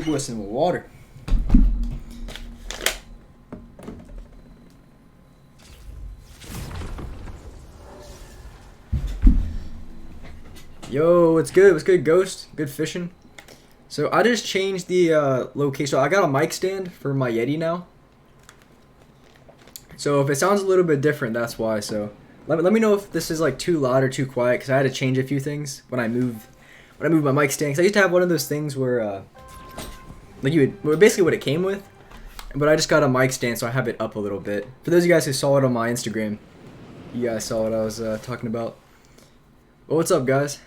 boy some water. Yo, what's good? What's good, Ghost? Good fishing. So I just changed the location. So I got a mic stand for my Yeti now. So if it sounds a little bit different, that's why. So let me know if this is like too loud or too quiet, because I had to change a few things when I moved my mic stand. Because I used to have one of those things where like basically what it came with, but I just got a mic stand, so I have it up a little bit. For those of you guys who saw it on my Instagram, you guys saw what I was talking about. Well, what's up, guys?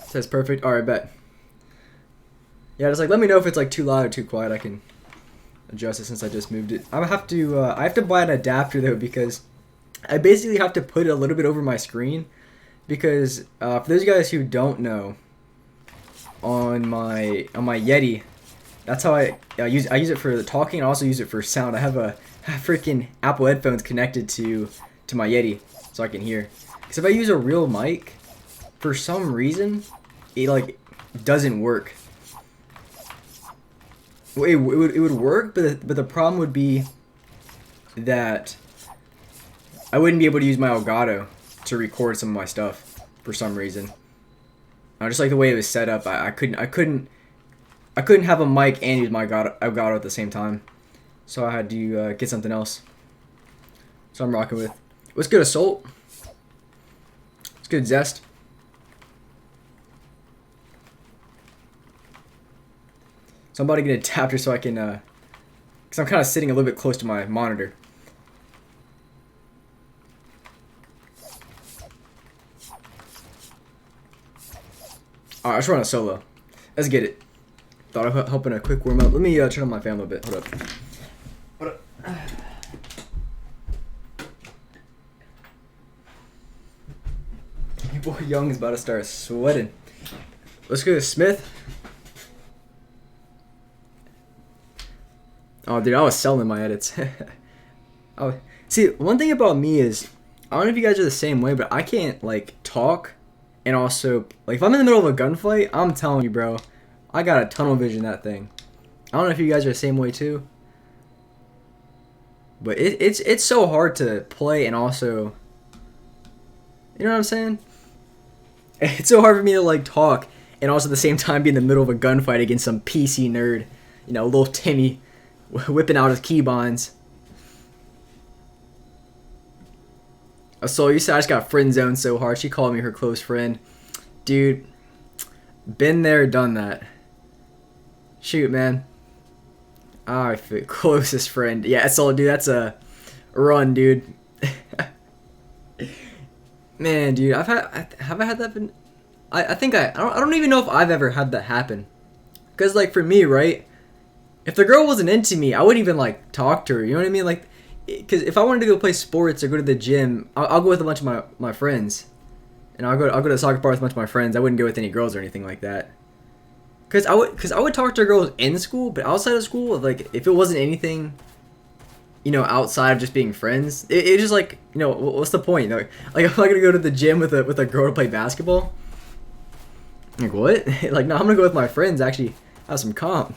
Says perfect. Alright, bet. Yeah, just like let me know if it's like too loud or too quiet. I can adjust it since I just moved it. I have to buy an adapter though, because I basically have to put it a little bit over my screen, because for those of you guys who don't know, on my Yeti, that's how I use it for the talking. I also use it for sound. I have a freaking Apple headphones connected to my Yeti so I can hear. Because if I use a real mic, for some reason, it like doesn't work. It would work, but the problem would be that I wouldn't be able to use my Elgato to record some of my stuff for some reason. Just like the way it was set up, I couldn't have a mic and use my Elgato at the same time, so I had to get something else. So I'm rocking with. What's good, Assault? What's good, Zest? So I'm about to get an adapter so I can, because I'm kind of sitting a little bit close to my monitor. Alright, let's run a solo. Let's get it. Thought I'd help in a quick warm up. Let me turn on my fan a little bit. Hold up. Hold up. Your boy Young is about to start sweating. Let's go to Smith. Oh, dude, I was selling my edits. Oh, see, one thing about me is, I don't know if you guys are the same way, but I can't, like, talk and also, like, if I'm in the middle of a gunfight, I'm telling you, bro, I got a tunnel vision, that thing. I don't know if you guys are the same way, too. But it's so hard to play and also, you know what I'm saying? It's so hard for me to, like, talk and also at the same time be in the middle of a gunfight against some PC nerd. You know, little Timmy whipping out his keybinds. So you said I just got friend zoned so hard. She called me her close friend. Dude, been there, done that. Shoot, man. Alright, closest friend. Yeah, so dude, that's a run, dude. Man, dude, have I had that been? I think I don't even know if I've ever had that happen. Cause like for me, right? If the girl wasn't into me, I wouldn't even like talk to her. You know what I mean? Like, cause if I wanted to go play sports or go to the gym, I'll go with a bunch of my friends, and I'll go to the soccer park with a bunch of my friends. I wouldn't go with any girls or anything like that. Cause I would talk to girls in school, but outside of school, like if it wasn't anything, you know, outside of just being friends, it just like, you know, what's the point? Like if I'm gonna go to the gym with a girl to play basketball, like what? Like no, I'm gonna go with my friends. Actually, have some comp.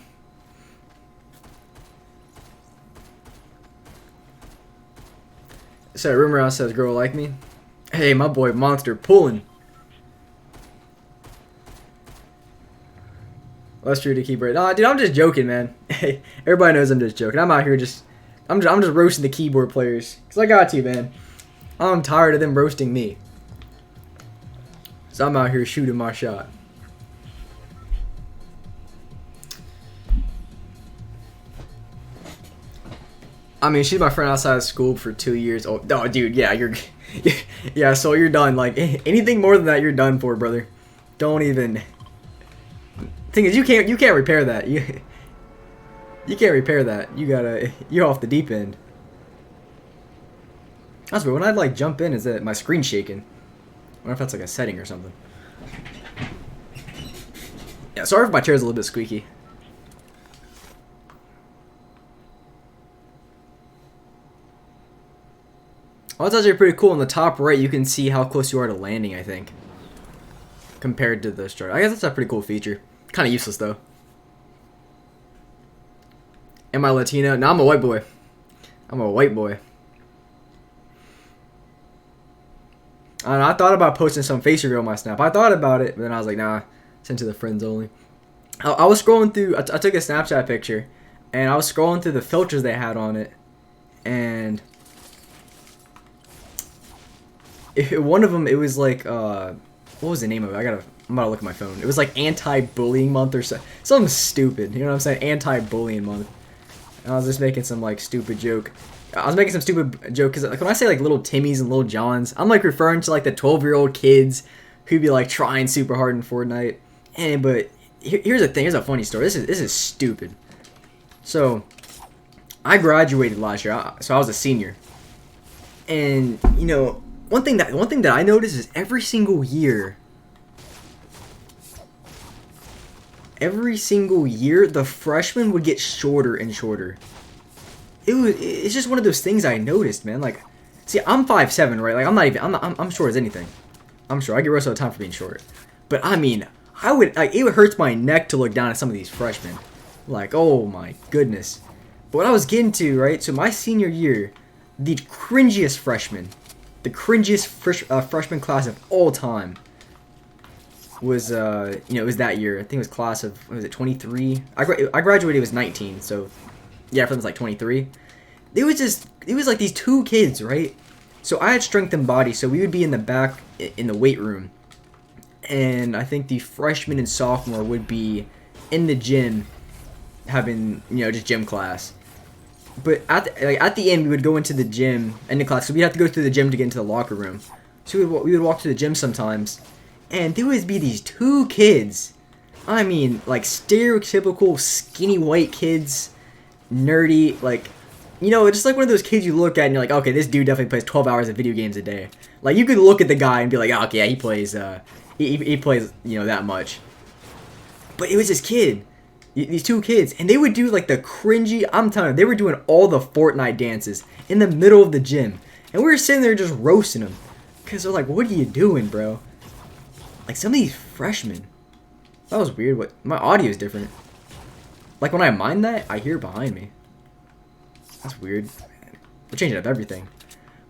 So rumor house says girl like me. Hey, my boy Monster pulling. Well, that's true to keep right. Nah, dude, I'm just joking, man. Hey, everybody knows I'm just joking. I'm out here I'm just roasting the keyboard players, cause I got to, man. I'm tired of them roasting me. So I'm out here shooting my shot. I mean, she's my friend outside of school for 2 years. Oh, dude, yeah, yeah. So you're done. Like anything more than that, you're done for, brother. Don't even. Thing is, you can't repair that. You can't repair that. You're off the deep end. That's weird. When I like jump in, is that my screen shaking? I wonder if that's like a setting or something. Yeah, sorry if my chair's a little bit squeaky. Oh, that's actually pretty cool. In the top right, you can see how close you are to landing, I think, compared to the start. I guess that's a pretty cool feature. Kind of useless though. Am I Latino? No, I'm a white boy. I'm a white boy. I don't know, I thought about posting some face reveal on my Snap. I thought about it, but then I was like, nah, send to the friends only. I was scrolling through. I took a Snapchat picture, and I was scrolling through the filters they had on it, and one of them, it was like, what was the name of it? I'm about to look at my phone. It was like anti-bullying month or something stupid. You know what I'm saying? Anti-bullying month. And I was just making some like stupid joke. I was making some stupid joke because like when I say like little Timmies and little Johns, I'm like referring to like the 12-year-old kids who be like trying super hard in Fortnite. But here's the thing. Here's a funny story. This is stupid. So I graduated last year. So I was a senior. And you know, one thing that I noticed is every single year, the freshmen would get shorter and shorter. It's just one of those things I noticed, man. Like, see, I'm 5'7", right? Like, I'm short as anything. I'm short. I get roasted all the time for being short. But I mean, it hurts my neck to look down at some of these freshmen. Like, oh my goodness. But what I was getting to, right? So my senior year, the cringiest freshman class of all time was it was that year. I think it was class of, what was it, 23? I graduated, it was 19, so yeah, for them it's like 23. It was like these two kids, right? So I had strength and body, so we would be in the back in the weight room, and I think the freshman and sophomore would be in the gym having, just gym class. But at the end, we would go into the gym, end of class, so we'd have to go through the gym to get into the locker room. So we would walk to the gym sometimes, and there would be these two kids. I mean, like stereotypical skinny white kids, nerdy, like, just like one of those kids you look at and you're like, okay, this dude definitely plays 12 hours of video games a day. Like, you could look at the guy and be like, oh, okay, yeah, he plays, he plays, that much. But it was this kid. These two kids, and they would do like the cringy, I'm telling you, they were doing all the Fortnite dances in the middle of the gym, and we were sitting there just roasting them because they're like, what are you doing, bro? Like, some of these freshmen, that was weird. What, my audio is different. Like, when I mind that, I hear behind me. That's weird. We're changing up everything.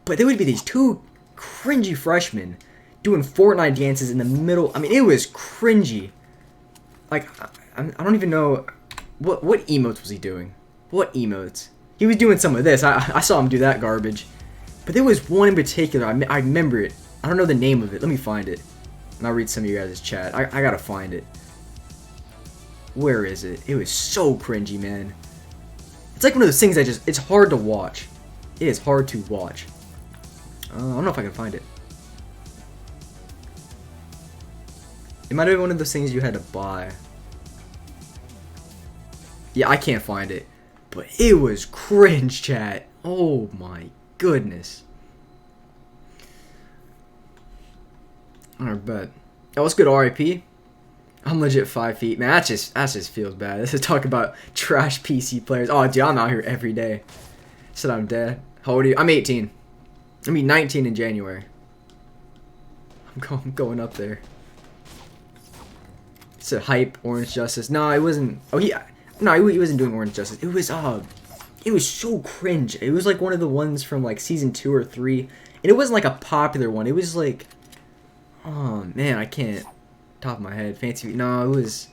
But there would be these two cringy freshmen doing Fortnite dances in the middle. I mean, it was cringy. Like, I don't even know what emotes was he doing. What emotes? He was doing some of this. I saw him do that garbage. But there was one in particular. I remember it. I don't know the name of it. Let me find it. And I'll read some of you guys' chat. I gotta find it. Where is it? It was so cringy, man. It's like one of those things that it's hard to watch. It is hard to watch. I don't know if I can find it. It might have been one of those things you had to buy. Yeah, I can't find it. But it was cringe, chat. Oh my goodness. Alright, bet. Oh, what's good, RIP? I'm legit 5 feet. Man, that just feels bad. This is talk about trash PC players. Oh, dude, I'm out here every day. Said I'm dead. How old are you? I'm 18. I'll be 19 in January. I'm going up there. It's a hype, Orange Justice. No, it wasn't. Oh, he wasn't doing Orange Justice. It was so cringe. It was like one of the ones from like season 2 or 3, and it wasn't like a popular one. It was like, oh man, I can't. Top of my head, fancy. No, it was.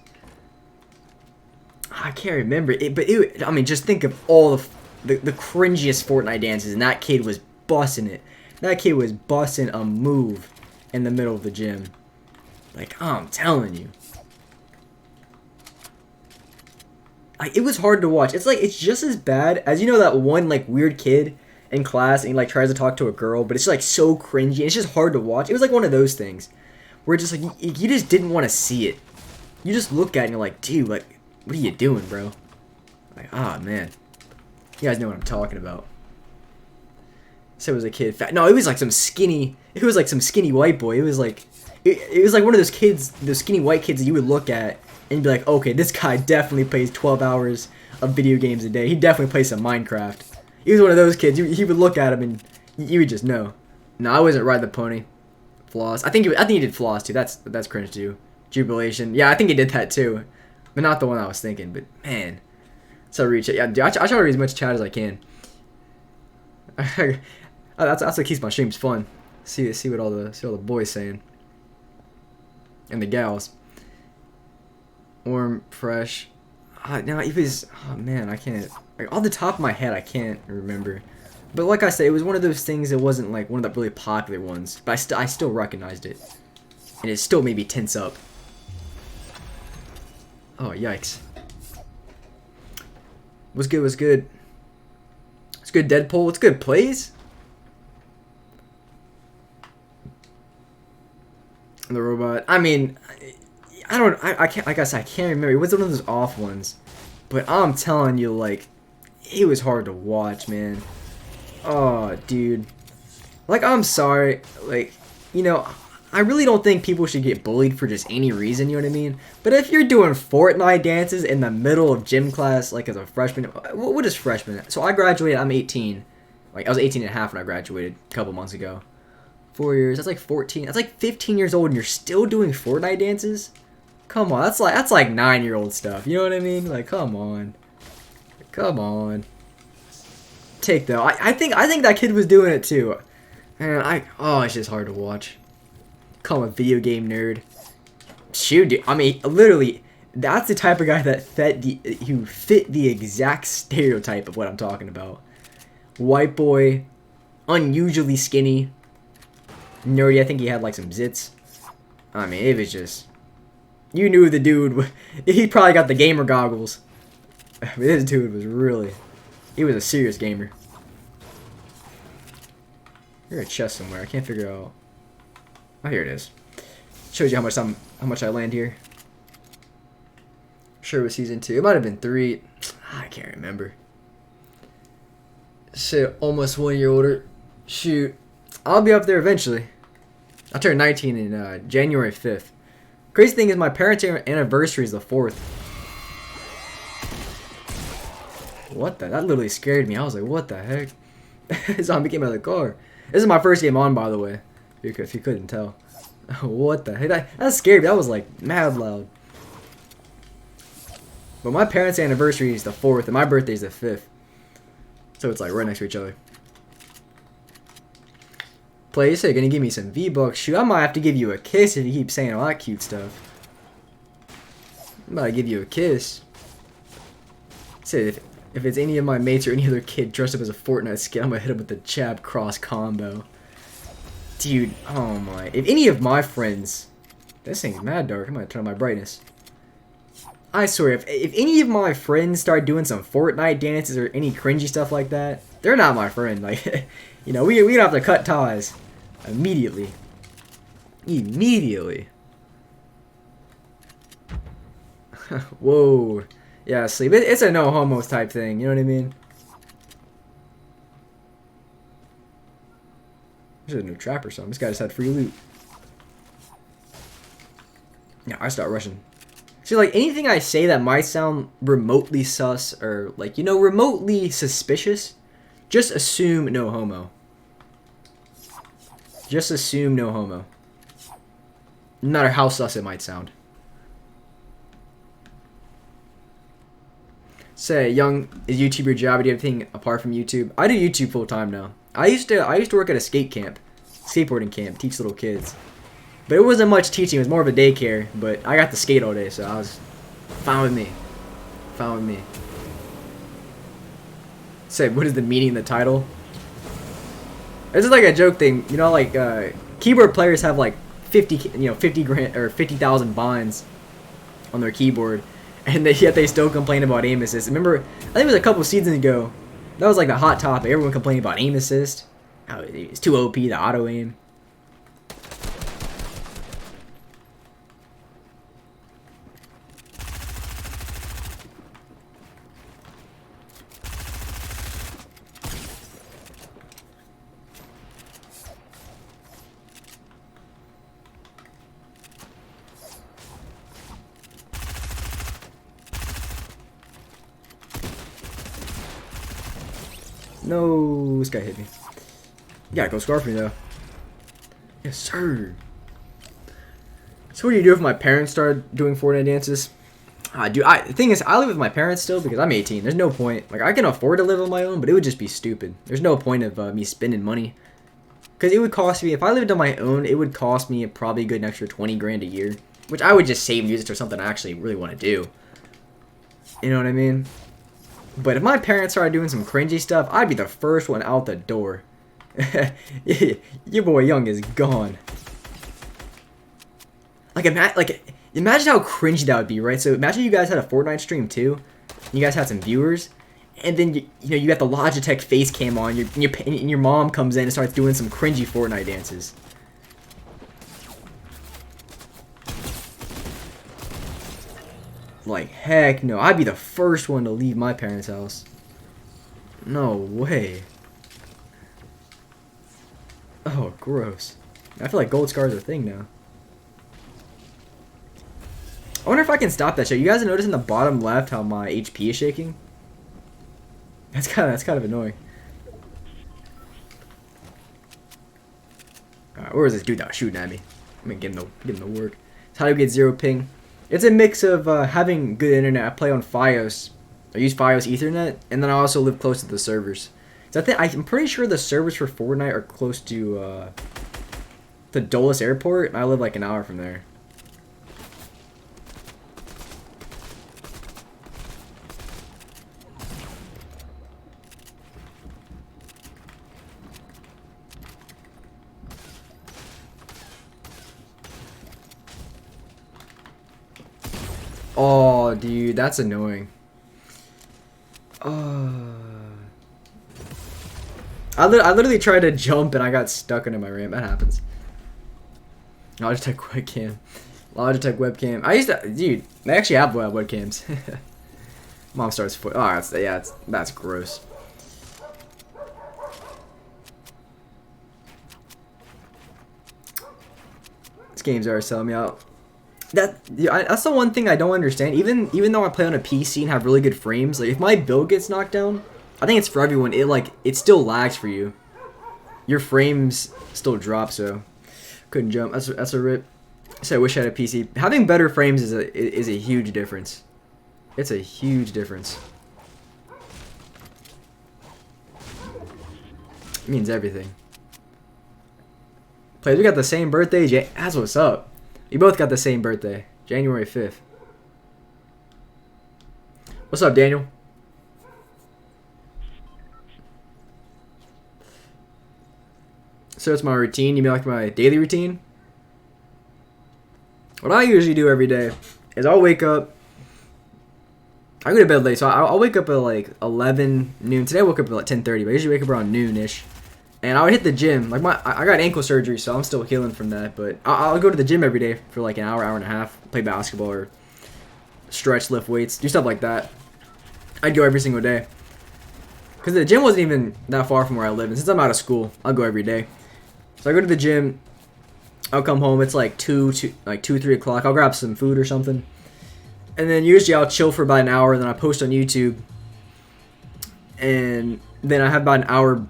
I can't remember it, but I mean, just think of all the cringiest Fortnite dances, and that kid was busting it. That kid was busting a move in the middle of the gym. Like, I'm telling you. It was hard to watch. It's just as bad as, that one like weird kid in class and he like tries to talk to a girl, but it's just, like so cringy. It's just hard to watch. It was like one of those things where just like you just didn't want to see it. You just look at it and you're like, dude, like, what are you doing, bro? Like, ah, man. You guys know what I'm talking about. So it was a kid. No, it was like some skinny. It was like some skinny white boy. It was like one of those kids, those skinny white kids that you would look at and be like, okay, this guy definitely plays 12 hours of video games a day. He definitely plays some Minecraft. He was one of those kids. He would look at him and you would just know. No, I wasn't Ride the Pony. Floss. I think he did Floss too. That's cringe too. Jubilation. Yeah, I think he did that too. but not the one I was thinking. But man, so reach it. Yeah, dude, I try to read as much chat as I can. that's what keeps my streams fun. See what all the boys saying, and the gals. Warm, fresh. Now it was. Oh man, I can't. Like, off the top of my head, I can't remember. But like I said, it was one of those things that wasn't like one of the really popular ones. But I still recognized it, and it still made me tense up. Oh yikes! What's good? What's good? It's good, Deadpool. What's good, plays? The robot. I mean, I can't. Like I said, I can't remember. It was one of those off ones. But I'm telling you, like, it was hard to watch, man. Oh, dude. Like, I'm sorry. Like, you know, I really don't think people should get bullied for just any reason, you know what I mean? But if you're doing Fortnite dances in the middle of gym class, like as a freshman, what is freshman? So I graduated, I'm 18. Like, I was 18 and a half when I graduated a couple months ago. 4 years, that's like 14. That's like 15 years old and you're still doing Fortnite dances? Come on, that's like 9-year-old stuff. You know what I mean? Like, come on. Come on. Take though. I think that kid was doing it too. Man, it's just hard to watch. Call him a video game nerd. Shoot, dude. I mean, literally, that's the type of guy that who fit the exact stereotype of what I'm talking about. White boy, unusually skinny, nerdy. I think he had like some zits. I mean, it was just, you knew the dude. He probably got the gamer goggles. I mean, this dude was really, he was a serious gamer. There's a chest somewhere. I can't figure out. Oh, here it is. Shows you how much I land here. Sure, it was season 2. It might have been 3. I can't remember. Shit, almost 1 year older. Shoot, I'll be up there eventually. I turned 19 in January 5th. Crazy thing is, my parents' anniversary is the 4th. What the? That literally scared me. I was like, what the heck? Zombie came out of the car. This is my first game on, by the way. If you couldn't tell. What the heck? That scared me. That was like mad loud. But my parents' anniversary is the 4th, and my birthday is the 5th. So it's like right next to each other. Play, you say you're gonna give me some V-Bucks. Shoot, I might have to give you a kiss if you keep saying all that cute stuff. I'm about to give you a kiss. Say if it's any of my mates or any other kid dressed up as a Fortnite skin, I'm gonna hit him with the jab cross combo. Dude, oh my. If any of my friends... This thing's mad dark. I'm gonna turn on my brightness. I swear, if any of my friends start doing some Fortnite dances or any cringy stuff like that, they're not my friend. Like, you know, we have to cut ties. Immediately. Immediately. Whoa. Yeah, sleep. It's a no homos type thing, you know what I mean? There's a new trap or something. This guy just had free loot. Yeah, I start rushing. See, like, anything I say that might sound remotely sus or, like, you know, remotely suspicious, just assume no homo. Just assume no homo. No matter how sus it might sound. Say, Young, is YouTube your job? Do you have anything apart from YouTube? I do YouTube full time now. I used to work at a skateboarding camp, teach little kids. But it wasn't much teaching, it was more of a daycare. But I got to skate all day, so I was fine with me. Fine with me. Say, what is the meaning of the title? This is like a joke thing, you know, like keyboard players have like 50 grand or 50,000 binds on their keyboard, and yet they still complain about aim assist. Remember, I think it was a couple seasons ago. That was like the hot topic. Everyone complained about aim assist. Oh, it's too OP, the auto aim. No, this guy hit me. You gotta go scarf me though. Yes, sir. So what do you do if my parents started doing Fortnite dances? Dude, the thing is, I live with my parents still because I'm 18. There's no point. Like, I can afford to live on my own, but it would just be stupid. There's no point of me spending money. Because it would cost me, if I lived on my own, it would cost me probably a good extra 20 grand a year. Which I would just save and use it for something I actually really want to do. You know what I mean? But if my parents started doing some cringy stuff, I'd be the first one out the door. Your boy Young is gone. Imagine how cringy that would be, right? So imagine you guys had a Fortnite stream too. You guys had some viewers. And then, you got the Logitech face cam on. And your mom comes in and starts doing some cringy Fortnite dances. Like, heck no. I'd be the first one to leave my parents' house. No way. Oh, gross. I feel like gold scars are a thing now. I wonder if I can stop that shit. You guys notice in the bottom left how my HP is shaking? That's kind of annoying. Alright, where is this dude that was shooting at me? I'm gonna give him the work. So how do we get 0 ping? It's a mix of having good internet. I play on Fios. I use Fios Ethernet, and then I also live close to the servers. So I'm pretty sure the servers for Fortnite are close to the Dulles Airport, and I live like an hour from there. Oh, dude, that's annoying. I literally tried to jump and I got stuck into my ramp. That happens. Logitech webcam. Logitech webcam. I used to, dude. They actually have webcams. Mom starts foot. Oh, that's gross. These games are selling me out. That's the one thing I don't understand. Even though I play on a PC and have really good frames, like if my build gets knocked down, I think it's for everyone. It still lags for you. Your frames still drop, so couldn't jump. That's a rip. So I wish I had a PC. Having better frames is a huge difference. It's a huge difference. It means everything. Players, we got the same birthday. That's what's up. We both got the same birthday, January 5th. What's up, Daniel? So it's my routine. You mean like my daily routine? What I usually do every day is I'll wake up. I go to bed late, so I'll wake up at like 11 noon. Today I woke up at like 10:30, but I usually wake up around noonish. And I would hit the gym. Like I got ankle surgery, so I'm still healing from that. But I'll go to the gym every day for like an hour, hour and a half. Play basketball or stretch, lift weights, do stuff like that. I'd go every single day. Because the gym wasn't even that far from where I live. And since I'm out of school, I'll go every day. So I go to the gym. I'll come home. It's like 2, 3 o'clock. I'll grab some food or something. And then usually I'll chill for about an hour. And then I post on YouTube. And then I have about an hour.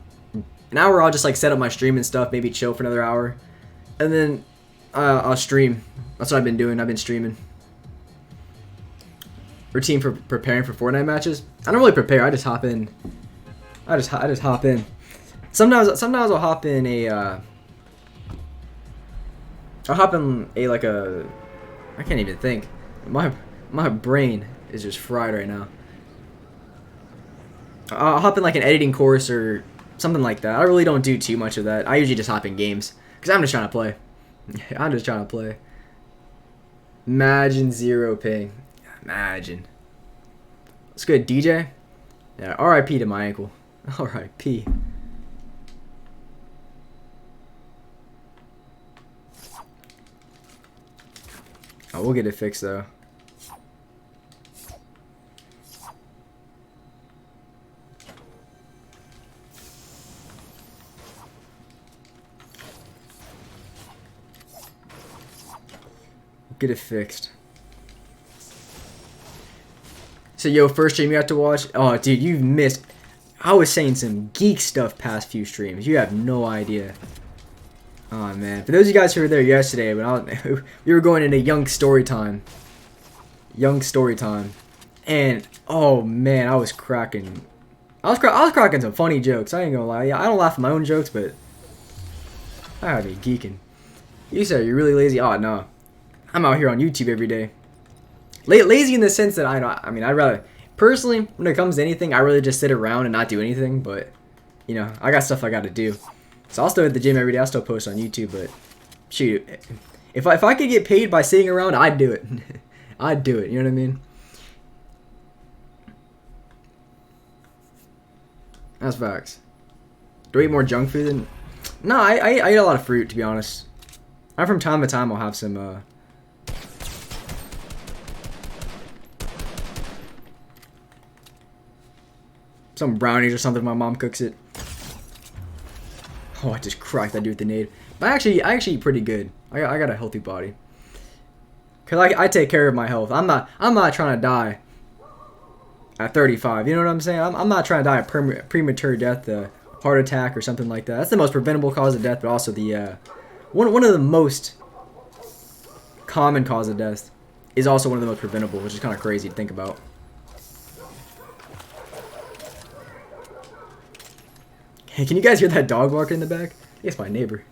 An hour I'll just like set up my stream and stuff, maybe chill for another hour. And then I'll stream. That's what I've been doing. I've been streaming. Routine for preparing for Fortnite matches. I don't really prepare. I just hop in. I just hop in. Sometimes I'll hop in a like a I can't even think. My brain is just fried right now. I'll hop in like an editing course or something like that. I really don't do too much of that. I usually just hop in games. Because I'm just trying to play. I'm just trying to play. Imagine 0 ping. Imagine. It's good, DJ. Yeah, RIP to my ankle. RIP. Oh, we'll get it fixed though. Get it fixed. So, yo, first stream you have to watch. Oh, dude, you've missed. I was saying some geek stuff past few streams. You have no idea. Oh, man. For those of you guys who were there yesterday, when we were going into Young story time. Young story time, and oh man, I was cracking. I was cracking some funny jokes. I ain't gonna lie. Yeah, I don't laugh at my own jokes, but I gotta be geeking. You said you're really lazy. Oh no, I'm out here on YouTube every day. Lazy in the sense that I mean, I'd rather personally, when it comes to anything, I really just sit around and not do anything. But you know, I got stuff I got to do, so I'll still hit the gym every day. I'll still post on YouTube, but shoot, if I could get paid by sitting around, I'd do it. I'd do it. You know what I mean? That's facts. Do I eat more junk food than? No, I eat a lot of fruit, to be honest. From time to time I'll have some brownies or something if my mom cooks it. Oh, I just cracked that dude with the nade. But I actually eat pretty good. I got a healthy body. Cause I take care of my health. I'm not trying to die at 35. You know what I'm saying? I'm not trying to die a premature death, heart attack or something like that. That's the most preventable cause of death, but also the one of the most common cause of death is also one of the most preventable, which is kind of crazy to think about. Hey, can you guys hear that dog barking in the back? I think it's my neighbor.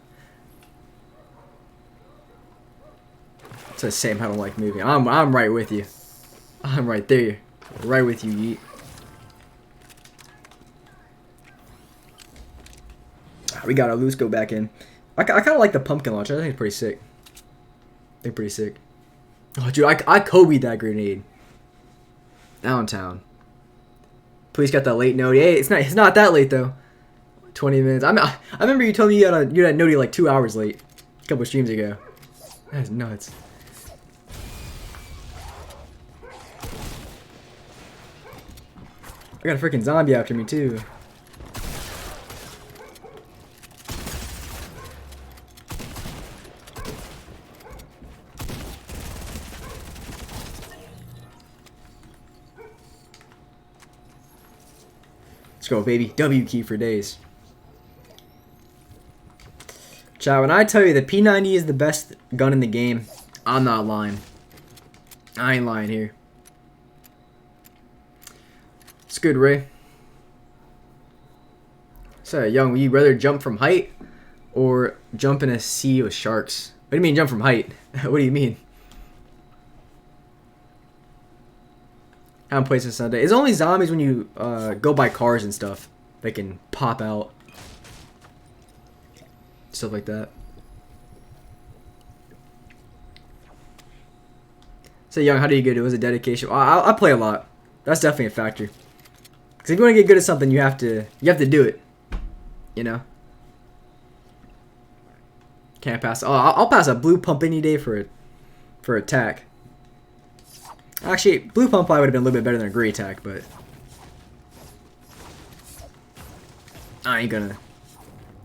It's the same. I don't like moving. I'm right with you. I'm right there. Right with you, Yeet. We got our loose go back in. I kind of like the pumpkin launcher. I think it's pretty sick. Pretty sick. Oh, dude, I Kobe'd that grenade. Downtown. Please got that late note. Hey, it's not that late though. 20 minutes. I remember you told me you had notey like 2 hours late. A couple streams ago. That's nuts. I got a freaking zombie after me too. Let's go, baby. W key for days. Chat, when I tell you the P90 is the best gun in the game, I'm not lying. I ain't lying here. It's good, Ray. So, Young, would you rather jump from height or jump in a sea with sharks? What do you mean jump from height? What do you mean? I haven't played since Sunday. It's only zombies when you go by cars and stuff. They can pop out. Stuff like that. So, Young, how do you get it? Was it dedication? I play a lot. That's definitely a factor. Because if you want to get good at something, you have to do it. You know? Can't pass. Oh, I'll pass a blue pump any day for attack. Actually, blue pump probably would have been a little bit better than a gray attack, but I ain't gonna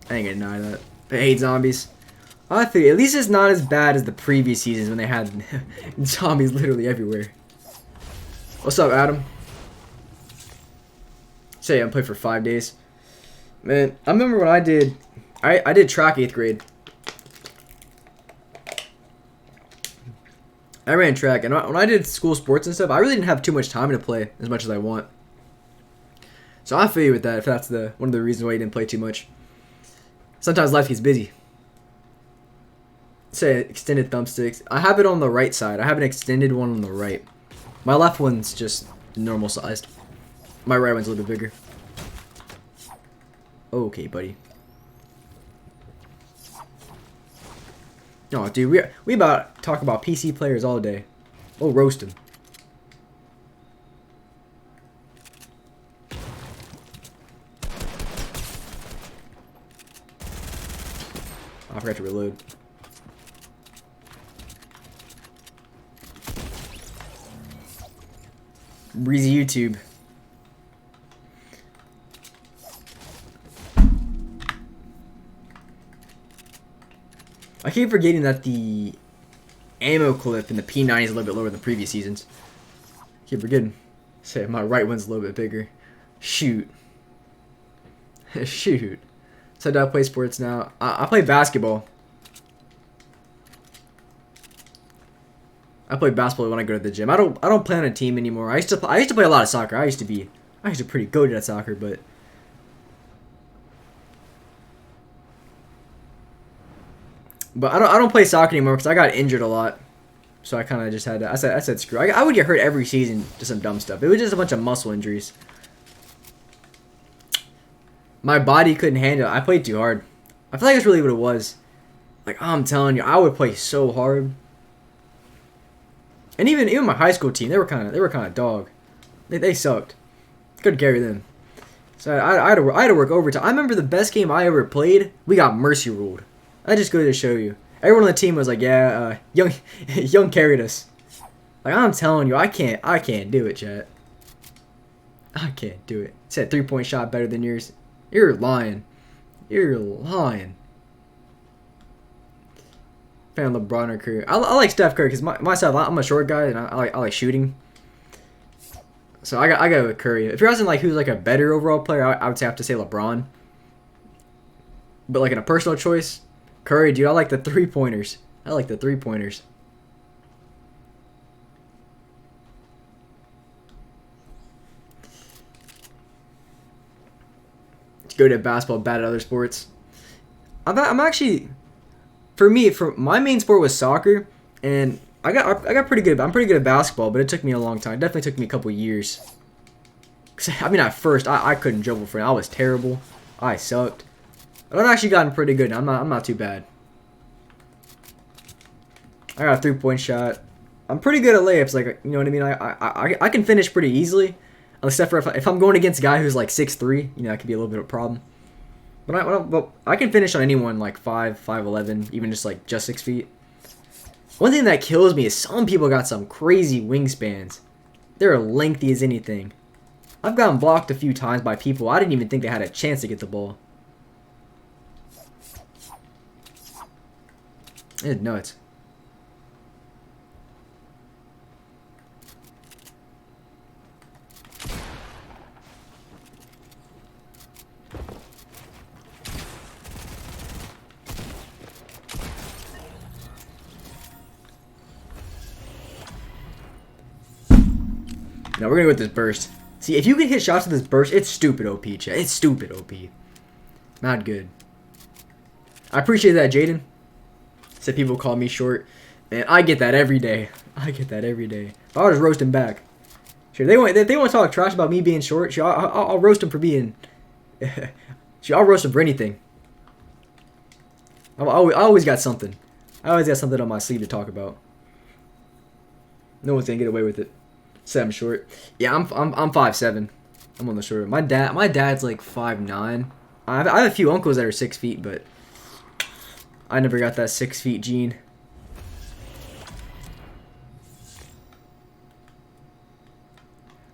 deny that. I hate zombies. I think at least it's not as bad as the previous seasons when they had zombies literally everywhere. What's up, Adam? Say I'm playing for 5 days. Man, I remember when I did track 8th grade. I ran track, and when I did school sports and stuff, I really didn't have too much time to play as much as I want. So I feel you with that, if that's one of the reasons why you didn't play too much. Sometimes life gets busy. Say extended thumbsticks. I have it on the right side. I have an extended one on the right. My left one's just normal sized. My right one's a little bit bigger. Okay, buddy. No, dude, we about talk about PC players all day. We'll roast them. Oh, I forgot to reload. Breezy YouTube. I keep forgetting that the ammo clip in the P90 is a little bit lower than previous seasons. Keep forgetting. Say my right one's a little bit bigger. Shoot. Shoot. So do I play sports now? I play basketball. I play basketball when I go to the gym. I don't play on a team anymore. I used to play a lot of soccer. I used to be pretty good at soccer, but I don't play soccer anymore because I got injured a lot. So I kind of just had to. I said screw. I would get hurt every season to some dumb stuff. It was just a bunch of muscle injuries. My body couldn't handle it. I played too hard. I feel like that's really what it was. Like, I'm telling you, I would play so hard. And even my high school team, they were kind of dog. They sucked. Couldn't carry them. So I had to work overtime. I remember the best game I ever played. We got mercy ruled. I just go to show you. Everyone on the team was like, yeah, Young carried us. Like, I'm telling you, I can't do it, chat. I can't do it. Said 3-point shot better than yours. You're lying. You're lying. Fan of LeBron or Curry. I like Steph Curry because myself, I'm a short guy and I like shooting. So I go with Curry. If you're asking like who's like a better overall player, I would have to say LeBron. But like in a personal choice, Curry, dude. I like the 3-pointers. I like the 3-pointers. Good at basketball, bad at other sports. I'm actually, for my main sport was soccer, and I got pretty good. I'm pretty good at basketball, but it took me a long time. It definitely took me a couple years. I mean, at first I couldn't dribble for it. I was terrible. I sucked. But I've actually gotten pretty good. I'm not too bad. I got a 3-point shot. I'm pretty good at layups. Like, you know what I mean. I can finish pretty easily. Except for if I'm going against a guy who's like 6'3", you know, that could be a little bit of a problem. But I can finish on anyone like 5'11", even just 6 feet. One thing that kills me is some people got some crazy wingspans. They're lengthy as anything. I've gotten blocked a few times by people I didn't even think they had a chance to get the ball. It's nuts. Now we're gonna go with this burst. See, if you can hit shots with this burst, it's stupid OP, chat. It's stupid OP. Not good. I appreciate that, Jaden. Said people call me short. Man, I get that every day. I get that every day. I'll just roast him back. Sure, if they want to talk trash about me being short, sure, I'll roast him for being... sure, I'll roast him for anything. I always got something. I always got something on my sleeve to talk about. No one's gonna get away with it. Say I'm short. Yeah, I'm 5'7". I'm on the short. My dad's like 5'9". I have a few uncles that are 6 feet, but I never got that 6 feet gene.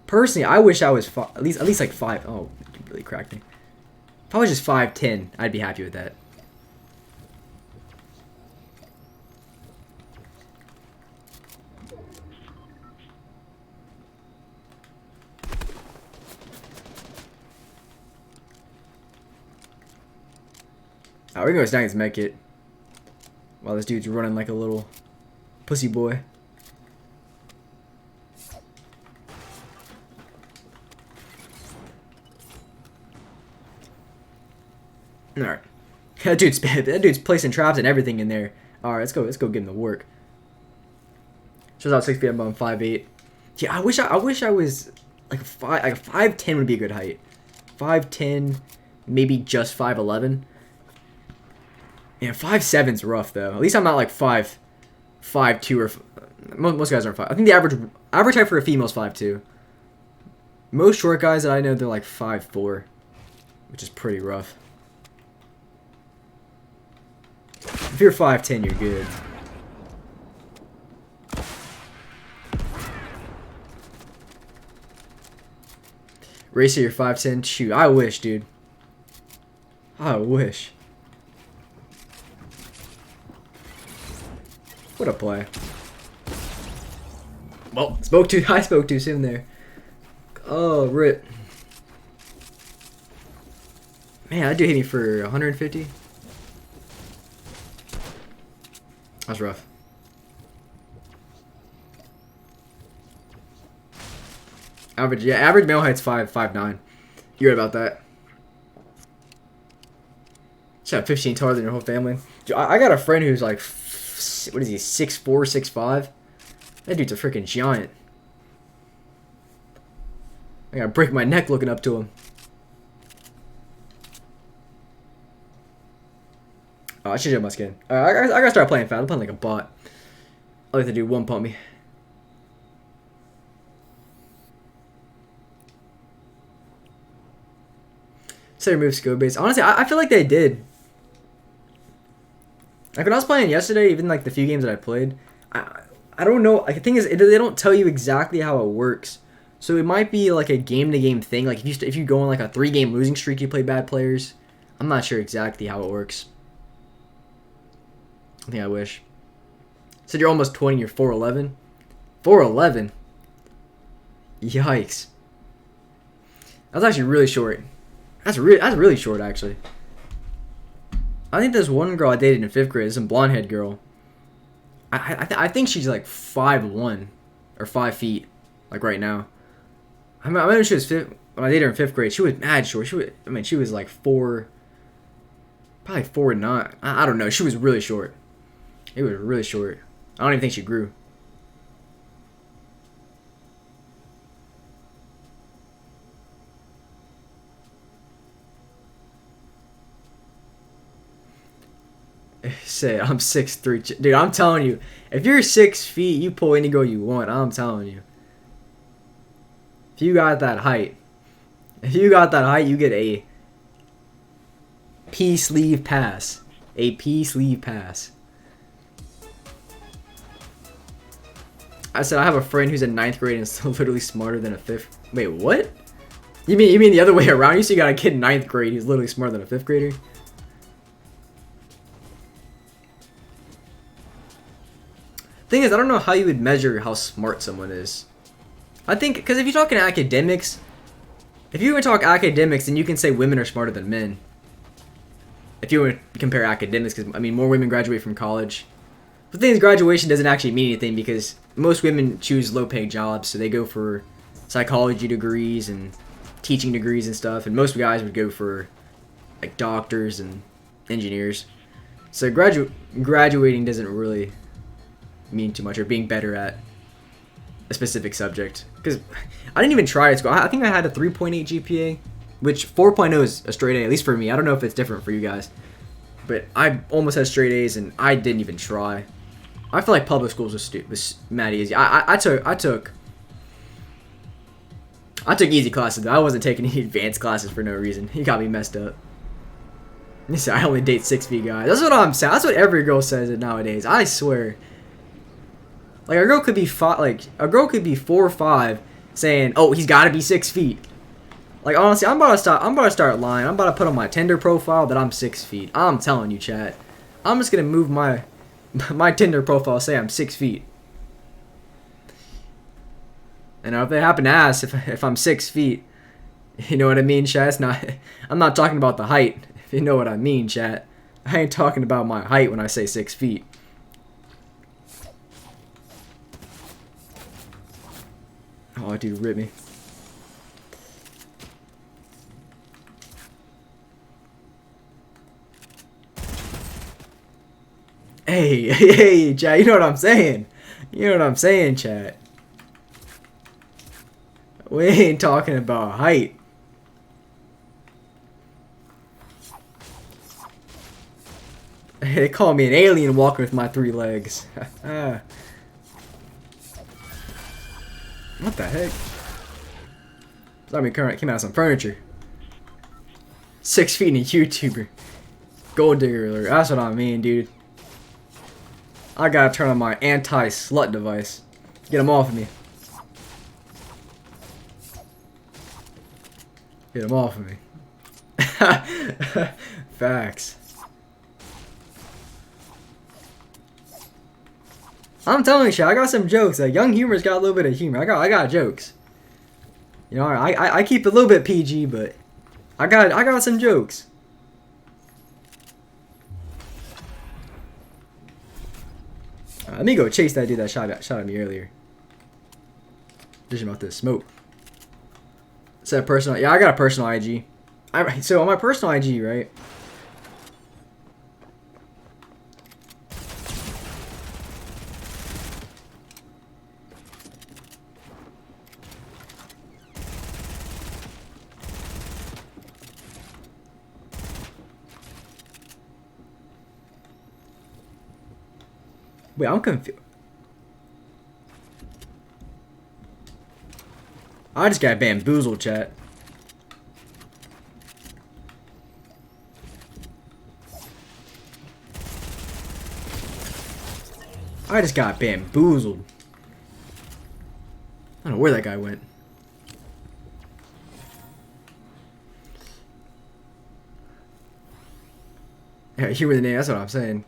Personally, I wish I was at least like 5. Oh, you really cracked me. If I was just 5'10", I'd be happy with that. Oh, we're gonna go snag his med kit while this dude's running like a little pussy boy. Alright. That dude's placing traps and everything in there. Alright, let's go get him to work. Shows out 6 feet, I'm 5'8". Yeah, I wish I was like a 5'10" would be a good height. 5'10", maybe just 5'11". Yeah, 5'7's rough though. At least I'm not like 5'2" or most guys aren't 5. I think the average height for a female is 5'2". Most short guys that I know, they're like 5'4", which is pretty rough. If you're 5'10", you're good. Racer, you're 5'10". Shoot, I wish, dude. I wish. What a play. Well, I spoke too soon there. Oh, rip. Man, that dude hit me for 150. That's rough. Average, yeah, average male height's 5'9". You right about that. She's 15 taller than your whole family. Dude, I got a friend who's like, what is he, 6'4", 6'5"? That dude's a freaking giant. I gotta break my neck looking up to him. Oh, I should have my skin. I gotta start playing fast. I'm playing like a bot. I like to do one pump me. Say remove skill base. Honestly, I feel like they did. Like when I was playing yesterday, even like the few games that I played, I don't know. Like the thing is, they don't tell you exactly how it works. So it might be like a game-to-game thing. Like if you go on like a 3-game losing streak, you play bad players. I'm not sure exactly how it works. I think I wish. Said you're almost 20. You're 4'11". 4'11". Yikes. That's actually really short. That's really short actually. I think there's one girl I dated in 5th grade. Some blonde head girl. I think she's like 5'1" or 5 feet, like right now. I remember she was when I dated her in 5th grade. She was mad short. She was like probably 4'9". I don't know. She was really short. It was really short. I don't even think she grew. Say I'm 6'3", dude. I'm telling you, if you're 6 feet, you pull any girl you want. I'm telling you. If you got that height, you get a P-sleeve pass. A P-sleeve pass. I said I have a friend who's in 9th grade and is literally smarter than a 5th. Wait, what? You mean the other way around? You see, you got a kid in 9th grade who's literally smarter than a 5th grader? Thing is, I don't know how you would measure how smart someone is. I think, because if you're talking academics, if you even talk academics, then you can say women are smarter than men. If you would compare academics, because, I mean, more women graduate from college. The thing is, graduation doesn't actually mean anything because most women choose low-paid jobs, so they go for psychology degrees and teaching degrees and stuff, and most guys would go for, like, doctors and engineers. So graduating doesn't really mean too much, or being better at a specific subject, because I didn't even try at school. I think I had a 3.8 GPA, which 4.0 is a straight A, at least for me. I don't know if it's different for you guys, but I almost had straight A's and I didn't even try. I feel like public schools was mad easy. I took easy classes though. I wasn't taking any advanced classes for no reason. He got me messed up. He said I only date 6 feet guys. That's what I'm saying. That's what every girl says it nowadays. I swear. Like a girl could be 4 or 5, saying, "Oh, he's got to be 6 feet." Like honestly, I'm about to start lying. I'm about to put on my Tinder profile that I'm 6 feet. I'm telling you, chat. I'm just gonna move my Tinder profile, say I'm 6 feet. And if they happen to ask if I'm 6 feet, you know what I mean, chat. It's not. I'm not talking about the height. If you know what I mean, chat. I ain't talking about my height when I say 6 feet. Oh, dude, rip me. Hey, chat, you know what I'm saying? You know what I'm saying, chat? We ain't talking about height. They call me an alien walking with my 3 legs. What the heck? Thought me came out of some furniture. 6 feet and a YouTuber. Gold digger alert. That's what I mean, dude. I gotta turn on my anti-slut device. Get him off of me. Get him off of me. Facts. I'm telling you, shit, I got some jokes. Like, Younghumor's got a little bit of humor. I got jokes. You know, I keep it a little bit PG, but I got some jokes. Let me go chase that dude that shot at me earlier. Just about to smoke. Set personal. Yeah, I got a personal IG. So on my personal IG, right? Wait, I'm confused. I just got bamboozled, chat. I just got bamboozled. I don't know where that guy went. Yeah, you were the name. That's what I'm saying.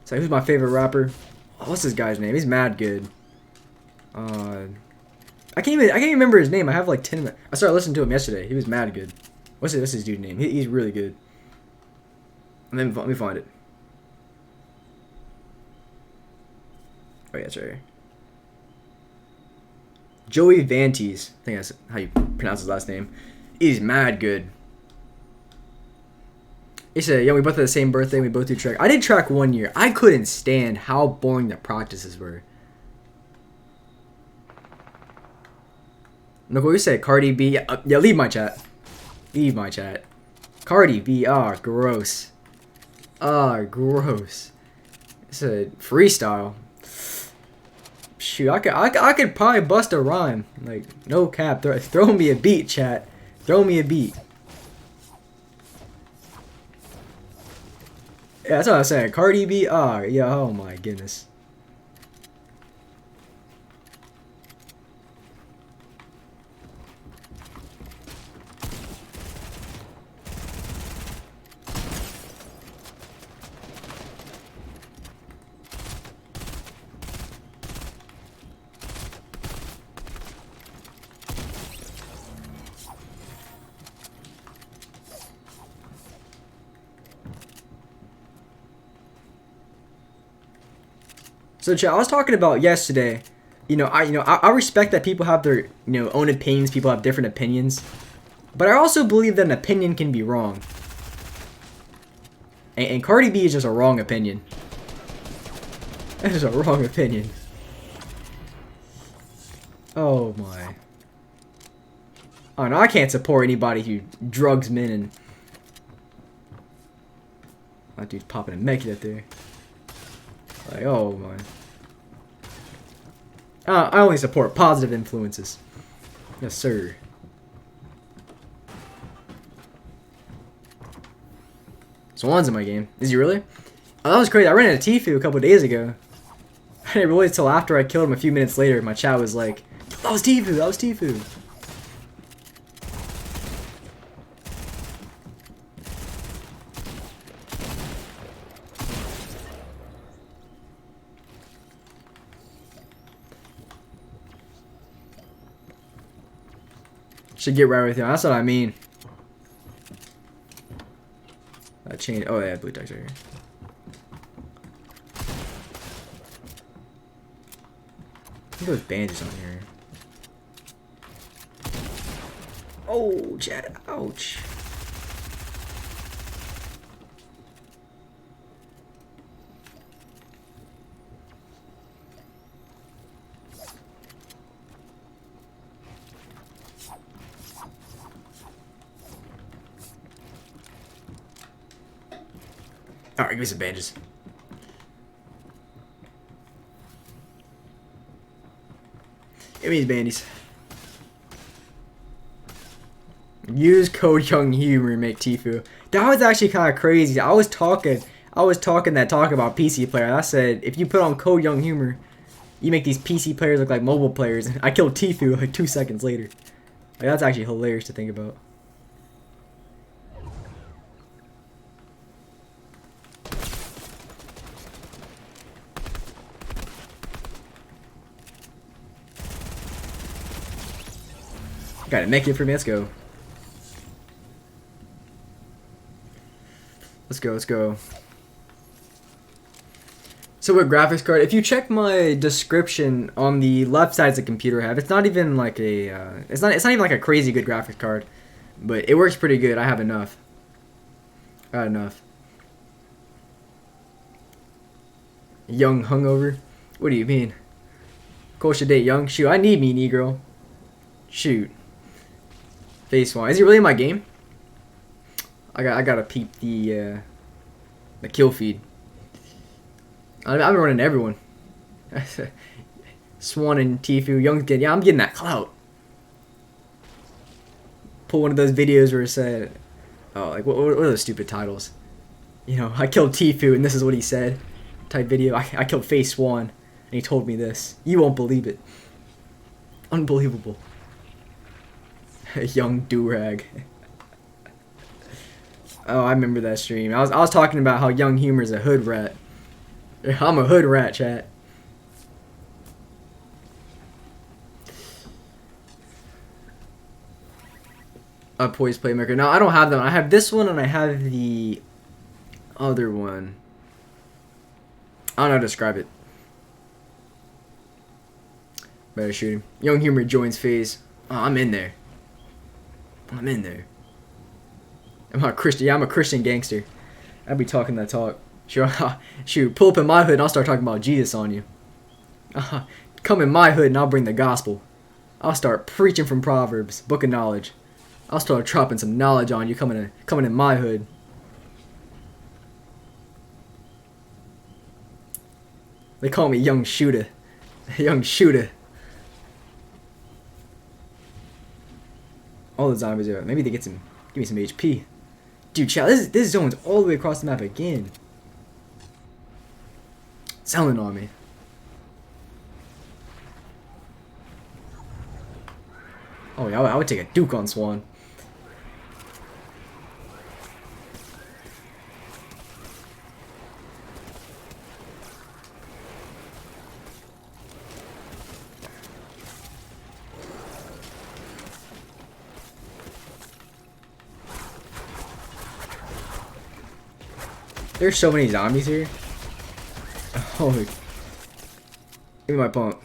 It's like, who's my favorite rapper? Oh, what's this guy's name? He's mad good. I can't even remember his name. I have like 10 minutes. I started listening to him yesterday. He was mad good. What's his dude's name? He's really good. And then let me find it. Oh yeah, it's right here. Joey Vantes. I think that's how you pronounce his last name. He's mad good. He said, yeah, we both had the same birthday. We both do track. I did track 1 year. I couldn't stand how boring the practices were. Look what you say, Cardi B. Yeah, leave my chat. Leave my chat. Cardi B. Ah, gross. Ah, gross. It's a freestyle. Shoot, I could probably bust a rhyme. Like, no cap. Throw me a beat, chat. Throw me a beat. Yeah, that's what I was saying. Cardi B. Ah, yeah. Oh my goodness. So, chat, I was talking about yesterday. I respect that people have their own opinions. People have different opinions, but I also believe that an opinion can be wrong. And Cardi B is just a wrong opinion. That is a wrong opinion. Oh my. Oh no, I can't support anybody who drugs men and. That dude's popping a mech up there. Like, oh my. I only support positive influences. Yes, sir. So one's in my game. Is he really? Oh, that was crazy. I ran into Tfue a couple days ago. I didn't realize until after I killed him a few minutes later. My chat was like, that was Tfue, that was Tfue. Should get right with you. That's what I mean. I changed. Oh yeah, blue text right here. I think those bandages on here. Oh, chat. Ouch. Alright, give me some bandages. Give me these bandies. Use code Younghumor and make Tfue. That was actually kind of crazy. I was talking that talk about PC player. I said, if you put on code Younghumor, you make these PC players look like mobile players. I killed Tfue like 2 seconds later. Like, that's actually hilarious to think about. Got it. Make it for me. Let's go. Let's go. Let's go. So with graphics card, if you check my description on the left side of the computer I have, it's not even like a, it's not even like a crazy good graphics card, but it works pretty good. I have enough. Got enough. Young hungover? What do you mean? Cole should date Young? Shoot, I need me, Negro. Shoot. Face one. Is he really in my game? I gotta peep the kill feed. I've been running everyone. Swan and Tfue. Young's getting, yeah, I'm getting that clout. Pull one of those videos where it said, oh, like, what are those stupid titles? You know, I killed Tfue and this is what he said. Type video. I killed Face Swan and he told me this. You won't believe it. Unbelievable. Young Durag. Oh, I remember that stream. I was talking about how Younghumor's a hood rat. I'm a hood rat, chat. A poised playmaker. No, I don't have them. I have this one and I have the other one. I don't know how to describe it. Better shoot him. Younghumor joins phase. Oh, I'm in there. I'm in there. I'm a Christian. Yeah, I'm a Christian gangster. I'll be talking that talk. Sure, shoot, pull up in my hood and I'll start talking about Jesus on you. Come in my hood and I'll bring the gospel. I'll start preaching from Proverbs, book of knowledge. I'll start dropping some knowledge on you coming in my hood. They call me Young Shooter. Young Shooter. All the zombies are. Maybe they give me some HP. Dude, chat, this zone's all the way across the map again. Selling on me. Oh yeah, I would take a Duke on Swan. There's so many zombies here. Holy. Give me my pump.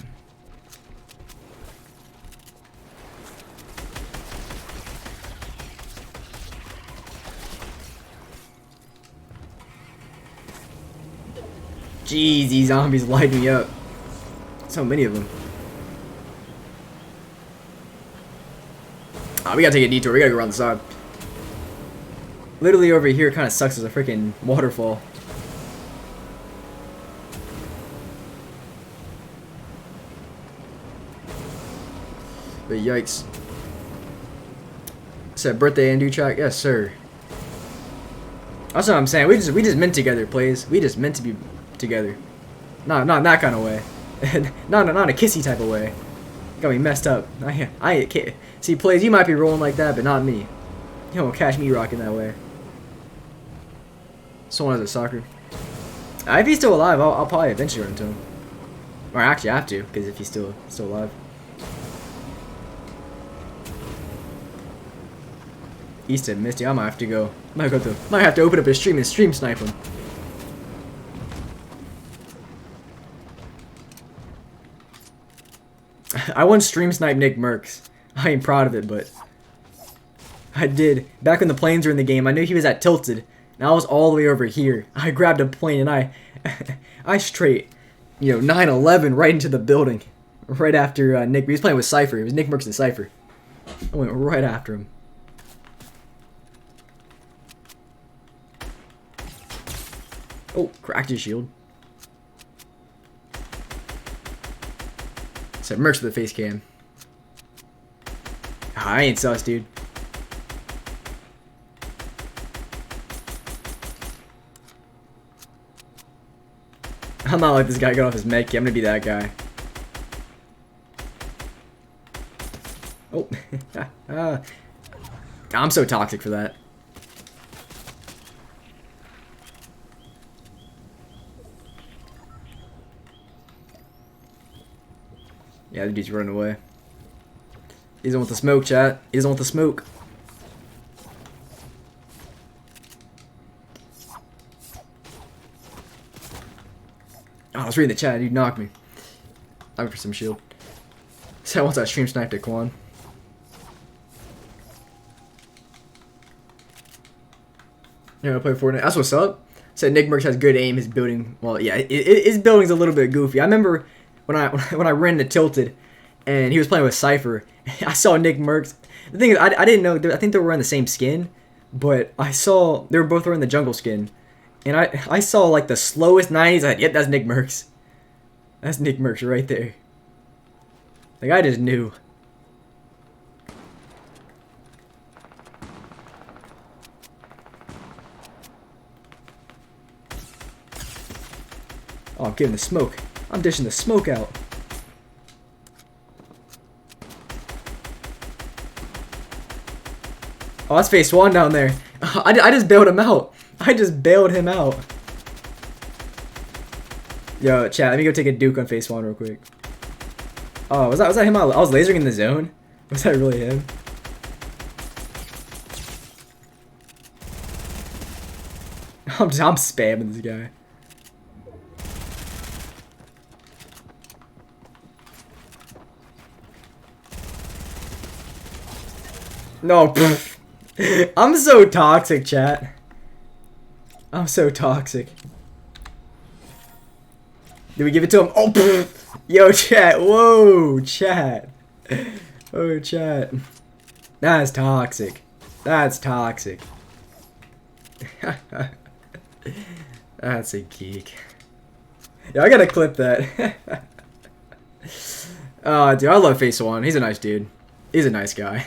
Jeez, these zombies light me up. So many of them. Ah, we gotta take a detour. We gotta go around the side. Literally over here kind of sucks as a freaking waterfall. But yikes. Said birthday and do track? Yes, sir. That's what I'm saying. We just meant together, plays. We just meant to be together. Not in that kind of way. not a kissy type of way. Got me messed up. I can't. See, plays, you might be rolling like that, but not me. You don't catch me rocking that way. Someone has a soccer. If he's still alive, I'll probably eventually run into him. Or actually I have to, because if he's still alive. East and Misty, I might have to go. Might have to open up a stream and stream snipe him. I once stream sniped Nick Merckx. I ain't proud of it, but I did. Back when the planes were in the game, I knew he was at Tilted. And I was all the way over here. I grabbed a plane and I straight, 9/11 right into the building. Right after Nick, he was playing with Cypher. It was Nick Merckx and Cypher. I went right after him. Oh, cracked his shield. Said Merckx with the face cam. I ain't sus, dude. I'm not like this guy got off his med kit. I'm gonna be that guy. Oh. I'm so toxic for that. Yeah, the dude's running away. He doesn't want the smoke, chat. He doesn't want the smoke. Oh, I was reading the chat. You knocked me. I'm for some shield. So once I stream sniped at Quan. Yeah, I play Fortnite. That's what's up. Said Nick Merckx has good aim. His building, well, yeah, his building's a little bit goofy. I remember when I ran to Tilted, and he was playing with Cypher. I saw Nick Merckx. The thing is, I didn't know. I think they were wearing the same skin, but I saw they were both wearing the jungle skin, and I saw like the slowest 90s. I said, yep, that's Nick Merckx. That's Nick Merckx right there. Like I just knew. Oh, I'm getting the smoke. I'm dishing the smoke out. Oh, that's Ps4 down there. I just bailed him out. I just bailed him out. Yo, chat, let me go take a duke on Ps4 real quick. Oh, was that him? I was lasering in the zone? Was that really him? I'm spamming this guy. No, I'm so toxic, chat. I'm so toxic. Did we give it to him? Oh, yo, chat. Whoa, chat. Oh, chat. That's toxic. That's toxic. That's a geek. Yeah, I gotta clip that. Oh, dude, I love Ps4. He's a nice dude. He's a nice guy.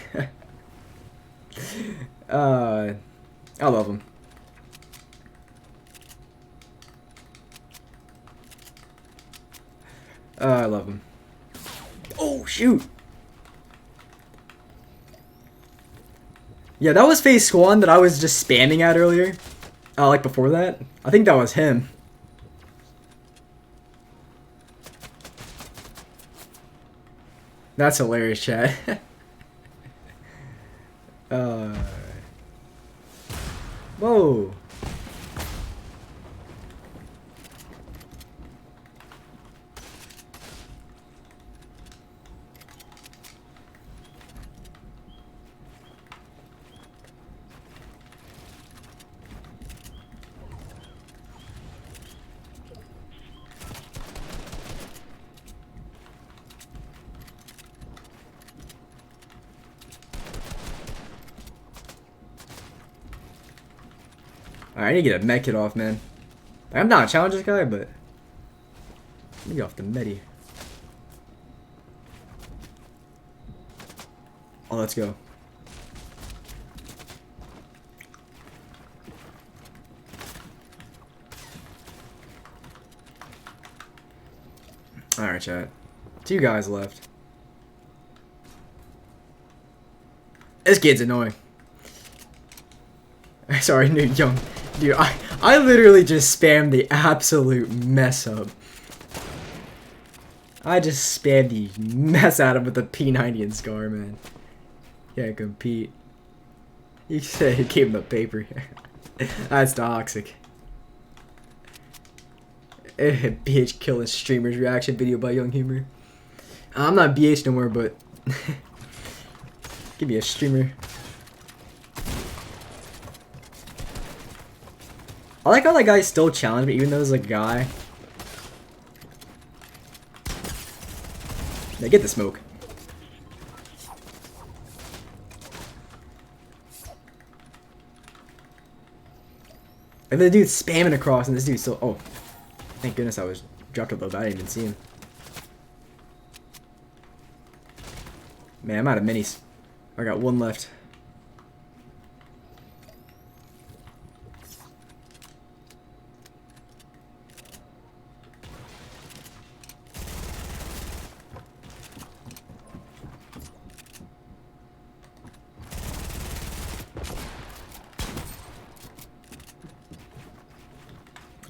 I love him. I love him. Oh, shoot. Yeah, that was Ps4 that I was just spamming at earlier. Like before that. I think that was him. That's hilarious, chat. Whoa. Alright, I need to get a med kit off, man. Like, I'm not a challenges guy, but let me get off the medi. Oh, let's go. Alright, chat. 2 guys left. This kid's annoying. Sorry, young. Dude, I literally just spammed the absolute mess up. I just spammed the mess out of him with the P90 and Scar, man. Can't compete. You said he gave him the paper. That's toxic. BH killing streamers reaction video by Younghumor. I'm not BH no more, but give me a streamer. I like how that guy still challenged me even though there's a guy. Now get the smoke. And the dude's spamming across and this dude's still. Oh. Thank goodness I was dropped a little bit. I didn't even see him. Man, I'm out of minis. I got 1 left.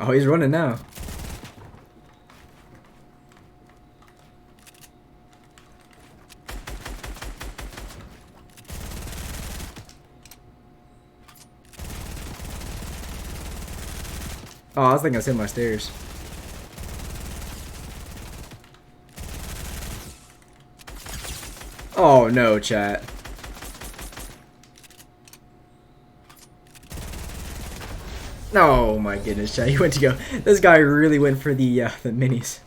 Oh, he's running now. Oh, I was thinking I was hitting my stairs. Oh no, chat. Oh my goodness, chat. He went to go. This guy really went for the minis.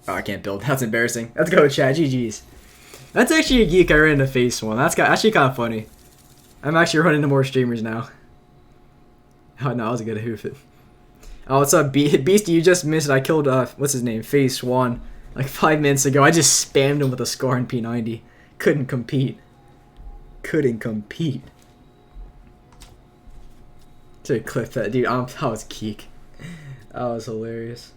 Oh, I can't build. That's embarrassing. Let's go, chat. GG's. That's actually a geek I ran into face one. That's actually kind of funny. I'm actually running into more streamers now. Oh no, I was gonna hoof it. Oh, what's up, Beastie? You just missed it. I killed what's his name, Phase One, like 5 minutes ago. I just spammed him with a scar in P90. Couldn't compete. Couldn't compete. To clip that, dude. That was geek. That was hilarious.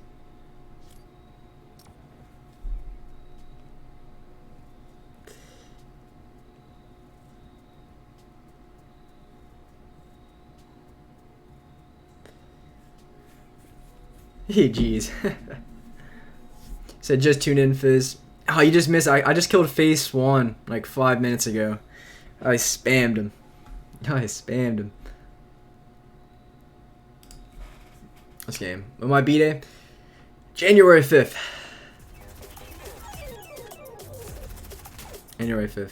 Hey, jeez. Said just tune in, Fizz. Oh, you just missed. I just killed Phase One like 5 minutes ago. I spammed him. I spammed him. This game. When my B-Day? January 5th. January 5th.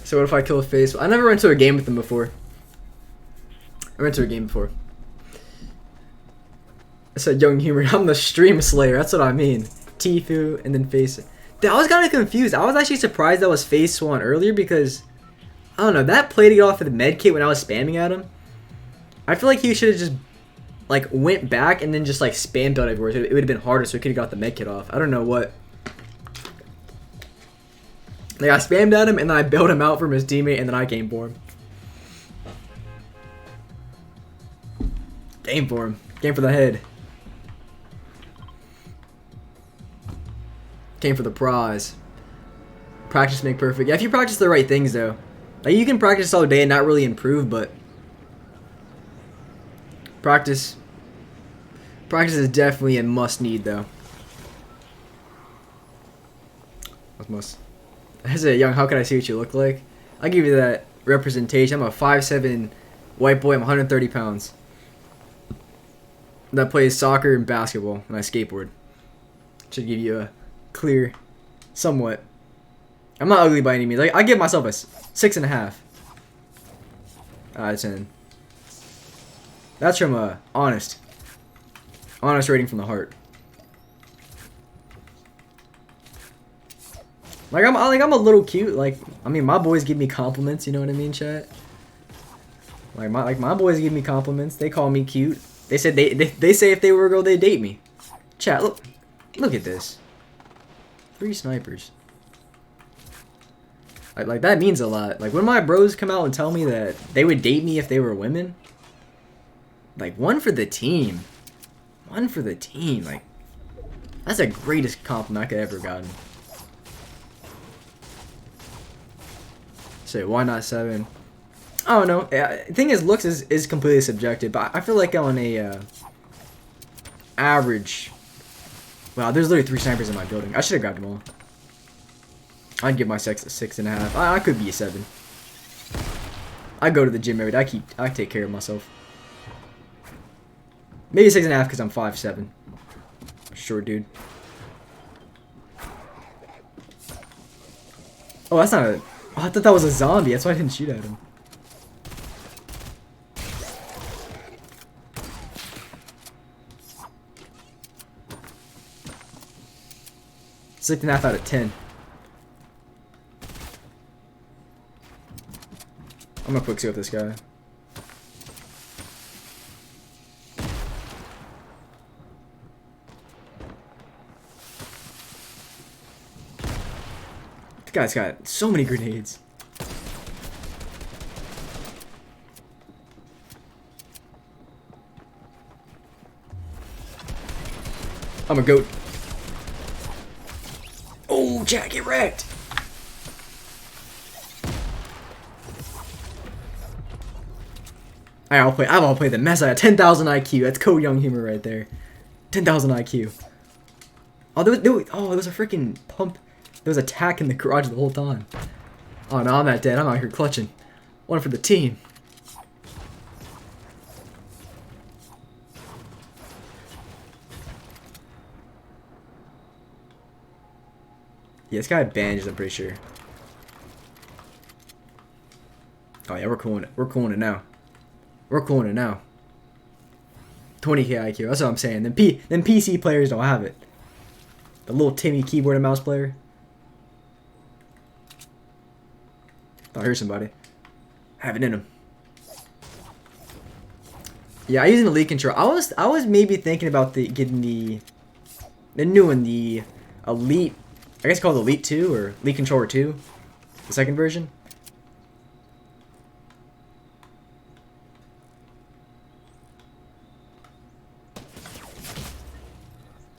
So what if I kill a face? I never went to a game with them before. I went to a game before. I said Younghumor. I'm the stream slayer. That's what I mean. Tifu and then face. I was kind of confused. I was actually surprised that was Phase One earlier because I don't know, that play to get off of the med kit when I was spamming at him. I feel like he should have just like went back and then just like spam build everywhere. So it would have been harder, so he could have got the med kit off. I don't know what. Like I spammed at him and then I bailed him out from his teammate and then I came for him. Came for him. Came for the head. Came for the prize. Practice make perfect. Yeah, if you practice the right things though. Like you can practice all day and not really improve, but practice is definitely a must need though. That's must. I said, Young, how can I see what you look like? I'll give you that representation. I'm a 5'7" white boy. I'm 130 pounds. That plays soccer and basketball, and I skateboard. Should give you a clear, somewhat. I'm not ugly by any means. I give myself a 6.5. Out of 10. That's from a honest rating from the heart. Like I'm a little cute. Like I mean, my boys give me compliments. You know what I mean, chat? Like my boys give me compliments. They call me cute. They said they say if they were a girl, they'd date me. Chat, look at this. 3 snipers. Like that means a lot. Like when my bros come out and tell me that they would date me if they were women. Like one for the team. One for the team. Like that's the greatest compliment I could ever gotten. Say why not 7? I don't know. The thing is, looks is completely subjective, but I feel like on a average. Wow, there's literally 3 snipers in my building. I should have grabbed them all. I'd give my sex a 6.5. I could be a 7. I go to the gym every day. I take care of myself. Maybe 6.5 because I'm 5'7". Short dude. Oh, that's not a. Oh, I thought that was a zombie. That's why I didn't shoot at him. Six and a half out of 10. I'm gonna quick see with this guy. The guy's got so many grenades. I'm a goat. Oh, Jack, get wrecked. I'll play the mess out of 10,000 IQ. That's code Younghumor right there. 10,000 IQ. Oh, there was a freaking pump. There was a tack in the garage the whole time. Oh no, I'm not dead. I'm out here clutching. One for the team. Yeah, this guy had bandages, I'm pretty sure. Oh yeah, we're cooling it. We're cooling it now. We're cooling it now. 20k IQ. That's what I'm saying. Then PC players don't have it. The little Timmy keyboard and mouse player. Oh, here's somebody. Have it in him. Yeah, I use an elite control. I was maybe thinking about getting the new one, the elite. I guess called Elite 2 or Elite Controller 2, the second version.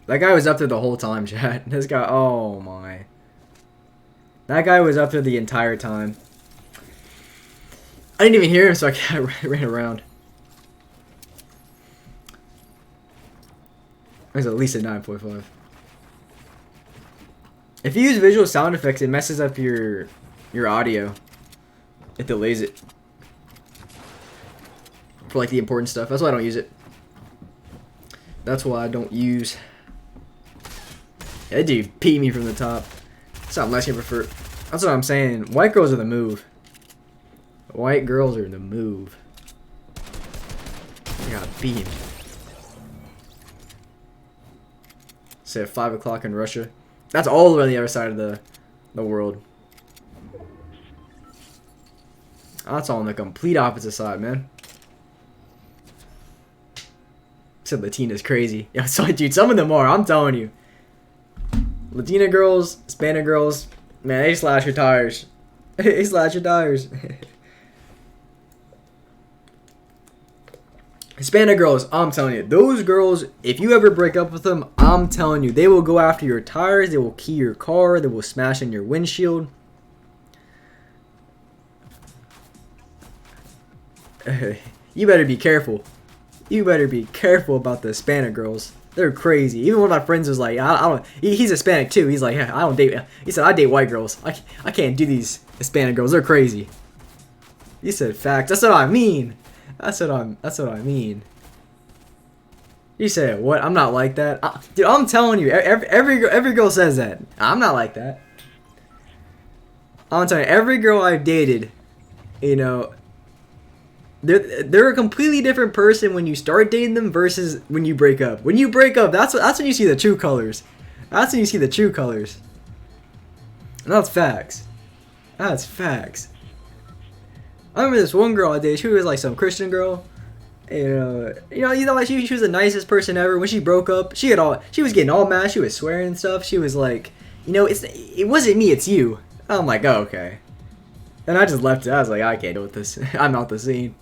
That guy was up there the whole time, chat. This guy, oh my. That guy was up there the entire time. I didn't even hear him, so I ran around. There's at least a 9.5. If you use visual sound effects, it messes up your audio. It delays it. For like the important stuff. That's why I don't use it. That's why I don't use. Yeah, that dude beat me from the top. Something less you prefer. That's what I'm saying. White girls are the move. White girls are the move. I got beamed. Say at 5 o'clock in Russia. That's all the way on the other side of the world. That's all on the complete opposite side, man. Said Latina's crazy. Yeah, so dude, some of them are. I'm telling you. Latina girls, Hispanic girls, man, they slash your tires. They slash your tires. Hispanic girls, I'm telling you, those girls, if you ever break up with them, I'm telling you, they will go after your tires, they will key your car, they will smash in your windshield. You better be careful. You better be careful about the Hispanic girls. They're crazy. Even one of my friends was like, I don't. He's Hispanic too. He's like, I don't date. He said, I date white girls. I can't do these Hispanic girls. They're crazy. He said facts. That's what I mean. That's what I mean. You said what? I'm not like that, dude. I'm telling you, every girl says that. I'm not like that. I'm telling you, every girl I've dated, you know, they're a completely different person when you start dating them versus when you break up. When you break up, that's when you see the true colors. That's when you see the true colors. And that's facts. That's facts. I remember this one girl I dated. She was like some Christian girl. You know, like she was the nicest person ever. When she broke up, she was getting all mad. She was swearing and stuff. She was like, you know, it wasn't me, it's you. I'm like, oh, okay. And I just left it. I was like, I can't deal with this. I'm not the scene.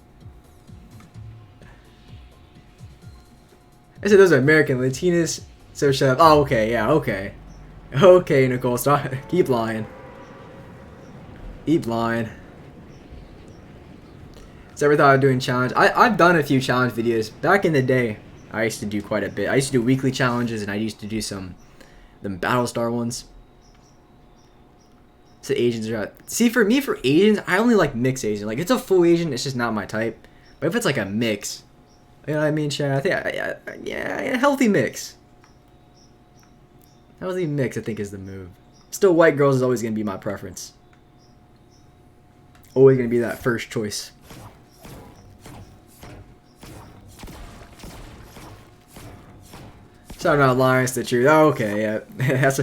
I said those are American Latinas. So shut up. Oh, okay, yeah, okay. Okay, Nicole, stop. Keep lying. Keep lying. So ever thought of doing challenge? I've done a few challenge videos. Back in the day, I used to do quite a bit. I used to do weekly challenges, and I used to do them Battlestar ones. So Asians are out. See, for me, for Asians, I only like mixed Asian. Like, if it's a full Asian, it's just not my type. But if it's like a mix, you know what I mean, Sharon? I think, yeah, a healthy mix. Healthy mix, I think, is the move. Still, white girls is always going to be my preference. Always going to be that first choice. So I'm not lying, it's the truth. Oh, okay, yeah. That's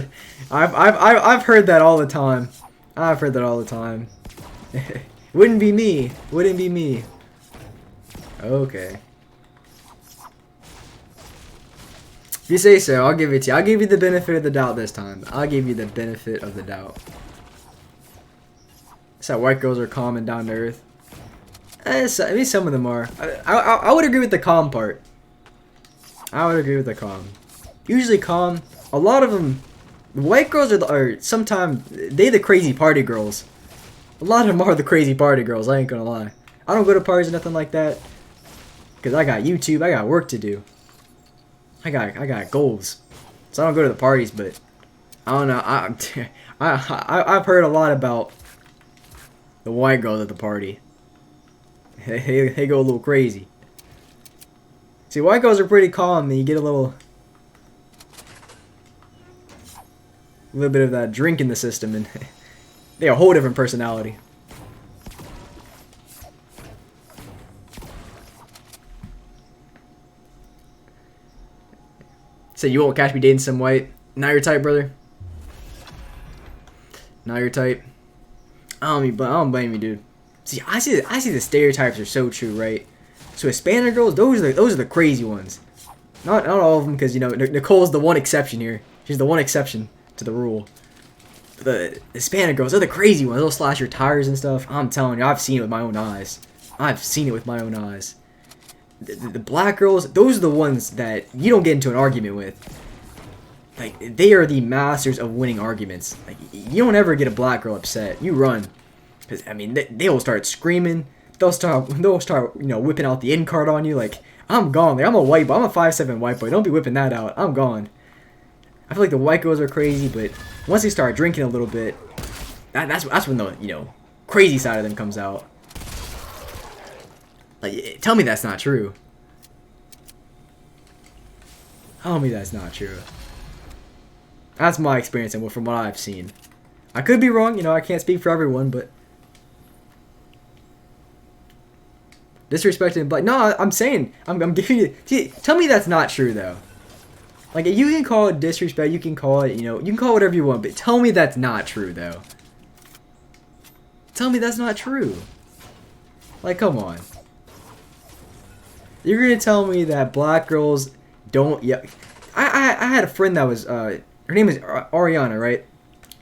I've heard that all the time. I've heard that all the time. Wouldn't be me. Wouldn't be me. Okay. If you say so, I'll give it to you. I'll give you the benefit of the doubt this time. I'll give you the benefit of the doubt. That's how white girls are calm and down to earth. I mean, some of them are. I would agree with the calm part. I would agree with the calm. Usually calm. A lot of them, white girls are sometimes they the crazy party girls. A lot of them are the crazy party girls. I ain't gonna lie. I don't go to parties or nothing like that. Because I got YouTube, I got work to do. I got goals. So I don't go to the parties, but I don't know. I've heard a lot about the white girls at the party. They go a little crazy. See, white girls are pretty calm, and you get a little bit of that drink in the system, and they have a whole different personality. So you won't catch me dating some white. Not your type, brother. Not your type. I don't blame you, dude. See, I see the stereotypes are so true, right? So Hispanic girls, those are the crazy ones. Not all of them, because you know Nicole's the one exception here. She's the one exception to the rule. The Hispanic girls, they're the crazy ones. They'll slash your tires and stuff. I'm telling you, I've seen it with my own eyes. I've seen it with my own eyes. The black girls, those are the ones that you don't get into an argument with. Like, they are the masters of winning arguments. Like, you don't ever get a black girl upset. You run. Because, I mean, they'll start screaming. They'll start, you know, whipping out the in card on you. Like, I'm gone. Like, I'm a white boy. I'm a 5'7" white boy. Don't be whipping that out. I'm gone. I feel like the white girls are crazy, but once they start drinking a little bit, that's when the, you know, crazy side of them comes out. Like, tell me that's not true. Tell me that's not true. That's my experience and from what I've seen. I could be wrong, you know, I can't speak for everyone, but disrespecting black. No, I'm saying, I'm giving you. See, tell me that's not true though. Like, you can call it disrespect, you can call it, you know, you can call it whatever you want, but tell me that's not true though. Tell me that's not true. Like, come on. You're gonna tell me that black girls don't? Yeah, I had a friend that was her name is Ariana, right?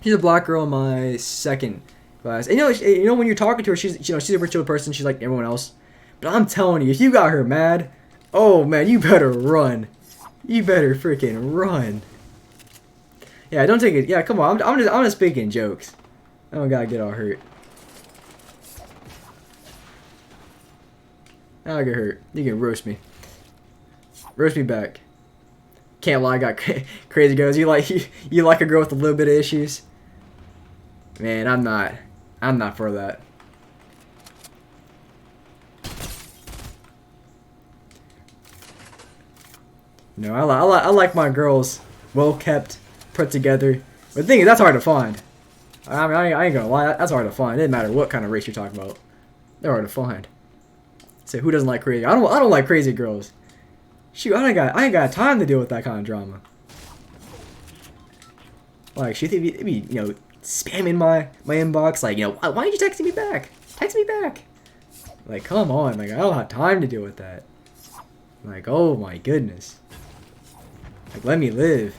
She's a black girl in my second class. And you know when you're talking to her, she's a rich chill person. She's like everyone else. But I'm telling you, if you got her mad, oh man, you better run. You better freaking run. Yeah, don't take it. Yeah, come on. I'm just speaking jokes. I don't gotta get all hurt. I'll get hurt. You can roast me. Roast me back. Can't lie, I got crazy girls. You like a girl with a little bit of issues? Man, I'm not for that. No, I like my girls well kept, put together. But the thing is, that's hard to find. I mean, I ain't gonna lie, that's hard to find. It doesn't matter what kind of race you're talking about. They're hard to find. So who doesn't like crazy? I don't like crazy girls. Shoot, I ain't got time to deal with that kind of drama. Like, should they be you know, spamming my inbox? Like, you know, why aren't you texting me back? Text me back. Like, come on, like I don't have time to deal with that. Like, oh my goodness. Like, let me live.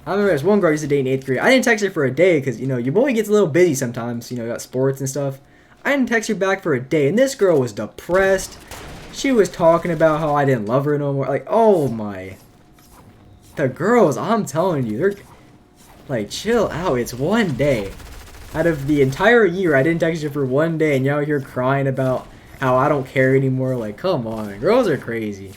I remember this one girl I used to date in 8th grade. I didn't text her for a day because, you know, your boy gets a little busy sometimes. You know, got sports and stuff. I didn't text her back for a day, and this girl was depressed. She was talking about how I didn't love her no more. Like, oh my. The girls, I'm telling you, they're like, chill out. It's one day. Out of the entire year, I didn't text her for one day, and y'all here crying about how I don't care anymore. Like, come on. Girls are crazy.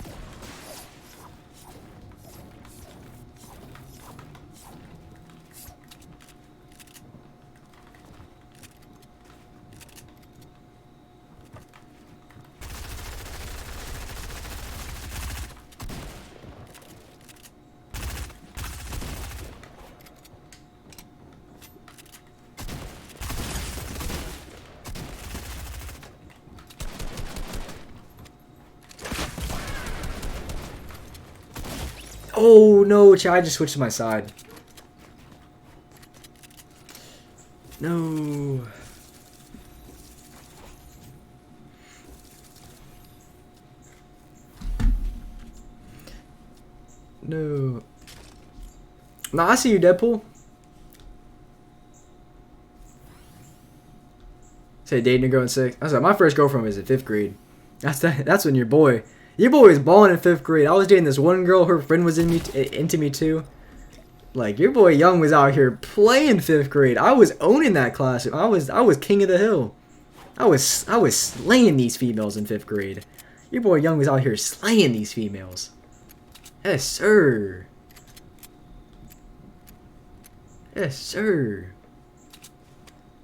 Oh no, I just switched to my side. No. No. Nah, I see you, Deadpool. Say dating a girl in 6th. I was like, my first girlfriend was in 5th grade. That's when your boy was balling in 5th grade. I was dating this one girl. Her friend was into me too. Like, your boy Young was out here playing 5th grade. I was owning that class. I was king of the hill. I was slaying these females in 5th grade. Your boy Young was out here slaying these females. Yes, sir. Yes, sir.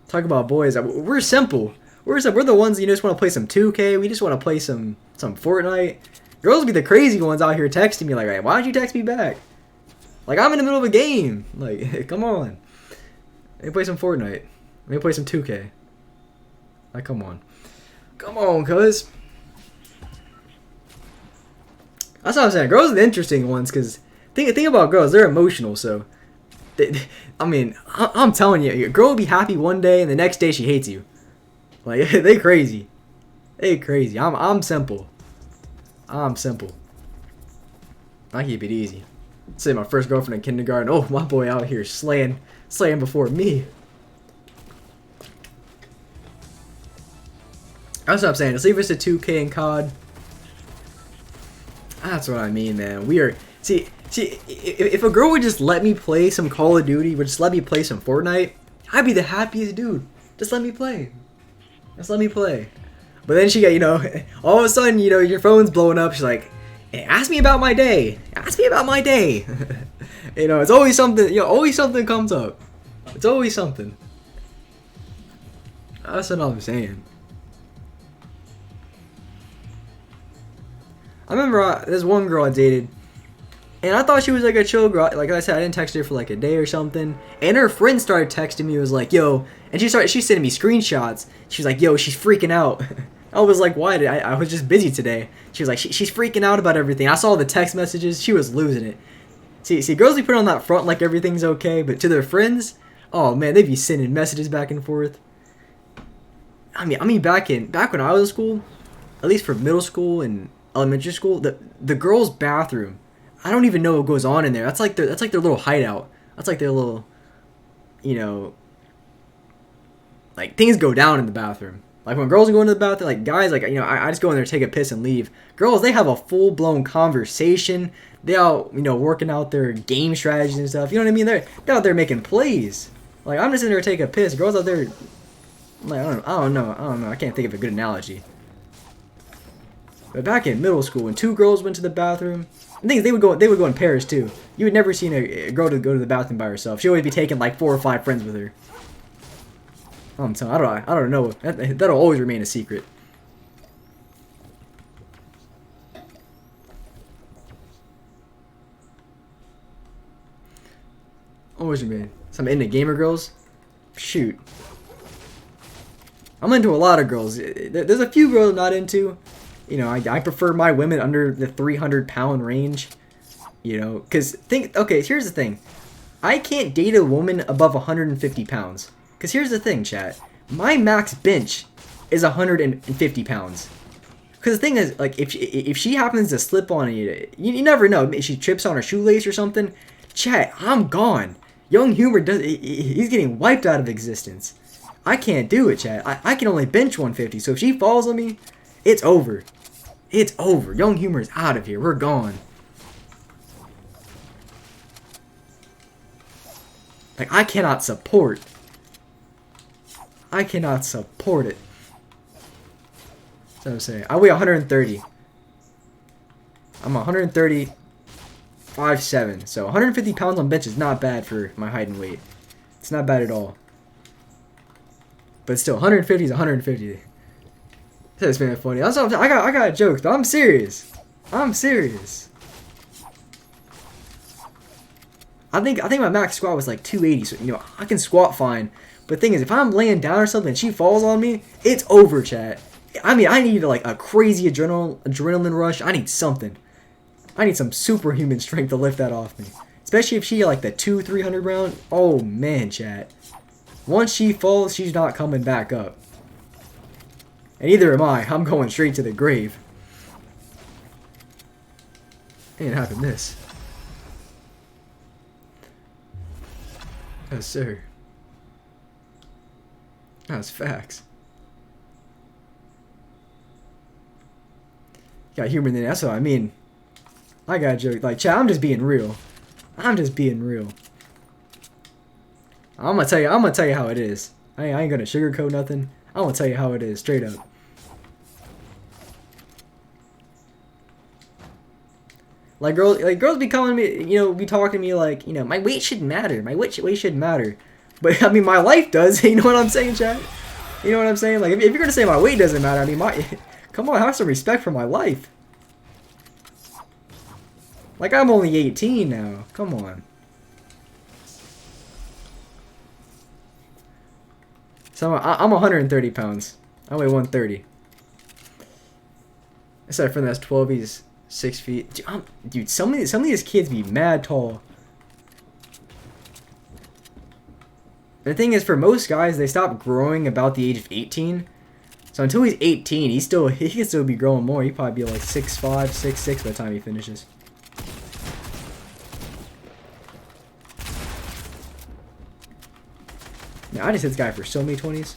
Talk about boys. We're simple. We're the ones you just want to play some 2K. We just want to play some Fortnite. Girls be the crazy ones out here texting me like, hey, why don't you text me back? Like, I'm in the middle of a game. Like, come on. Let me play some Fortnite. Let me play some 2K. Like, come on. Come on, cuz. That's what I'm saying. Girls are the interesting ones, because think about girls. They're emotional, so... I mean, I'm telling you, a girl will be happy one day, and the next day she hates you. Like, they crazy. They crazy. I'm simple. I'm simple. I keep it easy. Say my first girlfriend in kindergarten. Oh, my boy out here slaying before me. That's what I'm saying. Just leave us a 2K and COD. That's what I mean, man. We are... See, if a girl would just let me play some Call of Duty, would just let me play some Fortnite, I'd be the happiest dude. Just let me play. Just let me play. But then she got, you know, all of a sudden, you know, your phone's blowing up. She's like, hey, ask me about my day. Ask me about my day. You know, it's always something, you know, always something comes up. It's always something. That's what I'm saying. I remember there's one girl I dated, and I thought she was like a chill girl. Like I said, I didn't text her for like a day or something. And her friend started texting me, was like, yo, and she sending me screenshots. She was like, yo, she's freaking out. I was like, why? I was just busy today. She was like, she's freaking out about everything. I saw the text messages. She was losing it. See, girls be put on that front like everything's okay, but to their friends, oh man, they be sending messages back and forth. I mean, back when I was in school, at least for middle school and elementary school, the girls' bathroom, I don't even know what goes on in there. That's like their little hideout. That's like their little, you know, like things go down in the bathroom. Like when girls go into the bathroom, like guys, like, you know, I just go in there, take a piss, and leave. Girls, they have a full blown conversation. They out, you know, working out their game strategies and stuff. You know what I mean? They're out there making plays. Like I'm just in there taking a piss. Girls out there, like I don't know. I can't think of a good analogy. But back in middle school, when two girls went to the bathroom, I think they would go in pairs too. You would never see a girl go to the bathroom by herself. She'd always be taking like 4 or 5 friends with her. I'm telling, I don't know. That'll always remain a secret. Always remain. Some into gamer girls. Shoot. I'm into a lot of girls. There's a few girls I'm not into. You know, I prefer my women under the 300-pound range. You know, because okay, here's the thing. I can't date a woman above 150 pounds. Because here's the thing, chat. My max bench is 150 pounds. Because the thing is, like, if she happens to slip on you, you never know. If she trips on her shoelace or something, chat, I'm gone. Younghumor he's getting wiped out of existence. I can't do it, chat. I can only bench 150. So if she falls on me, it's over. It's over. Younghumor is out of here. We're gone. Like, I cannot support. I cannot support it. That's what I'm saying. I weigh 130. I'm 130, 5'7". So 150 pounds on bench is not bad for my height and weight. It's not bad at all. But still, 150 is 150. That's been funny. That's what I got jokes, but I'm serious. I'm serious. I think my max squat was like 280, so you know I can squat fine. But the thing is, if I'm laying down or something and she falls on me, it's over, chat. I mean, I need like a crazy adrenaline rush. I need something. I need some superhuman strength to lift that off me. Especially if she like the 200-300 round. Oh man, chat. Once she falls, she's not coming back up. And neither am I. I'm going straight to the grave. Ain't having this. Yes, sir. That's facts. Got humor in there. That's what I mean. I got a joke. Like, chat, I'm just being real. I'm just being real. I'm gonna tell you how it is. I ain't gonna sugarcoat nothing. I'm gonna tell you how it is, straight up. Girls be calling me, be talking to me like, my weight shouldn't matter. My weight shouldn't matter. But I mean, my life does. You know what I'm saying, chat? You know what I'm saying? Like, if you're gonna say my weight doesn't matter, I mean, come on, have some respect for my life. Like, I'm only 18 now. Come on. So I'm 130 pounds. I weigh 130. Aside from that's 12, he's 6 feet. Dude, some of these kids be mad tall. The thing is, for most guys, they stop growing about the age of 18. So until he's 18, he can still be growing more. He'd probably be like 6'5", 6'6" by the time he finishes. Now, I just hit this guy for so many 20s.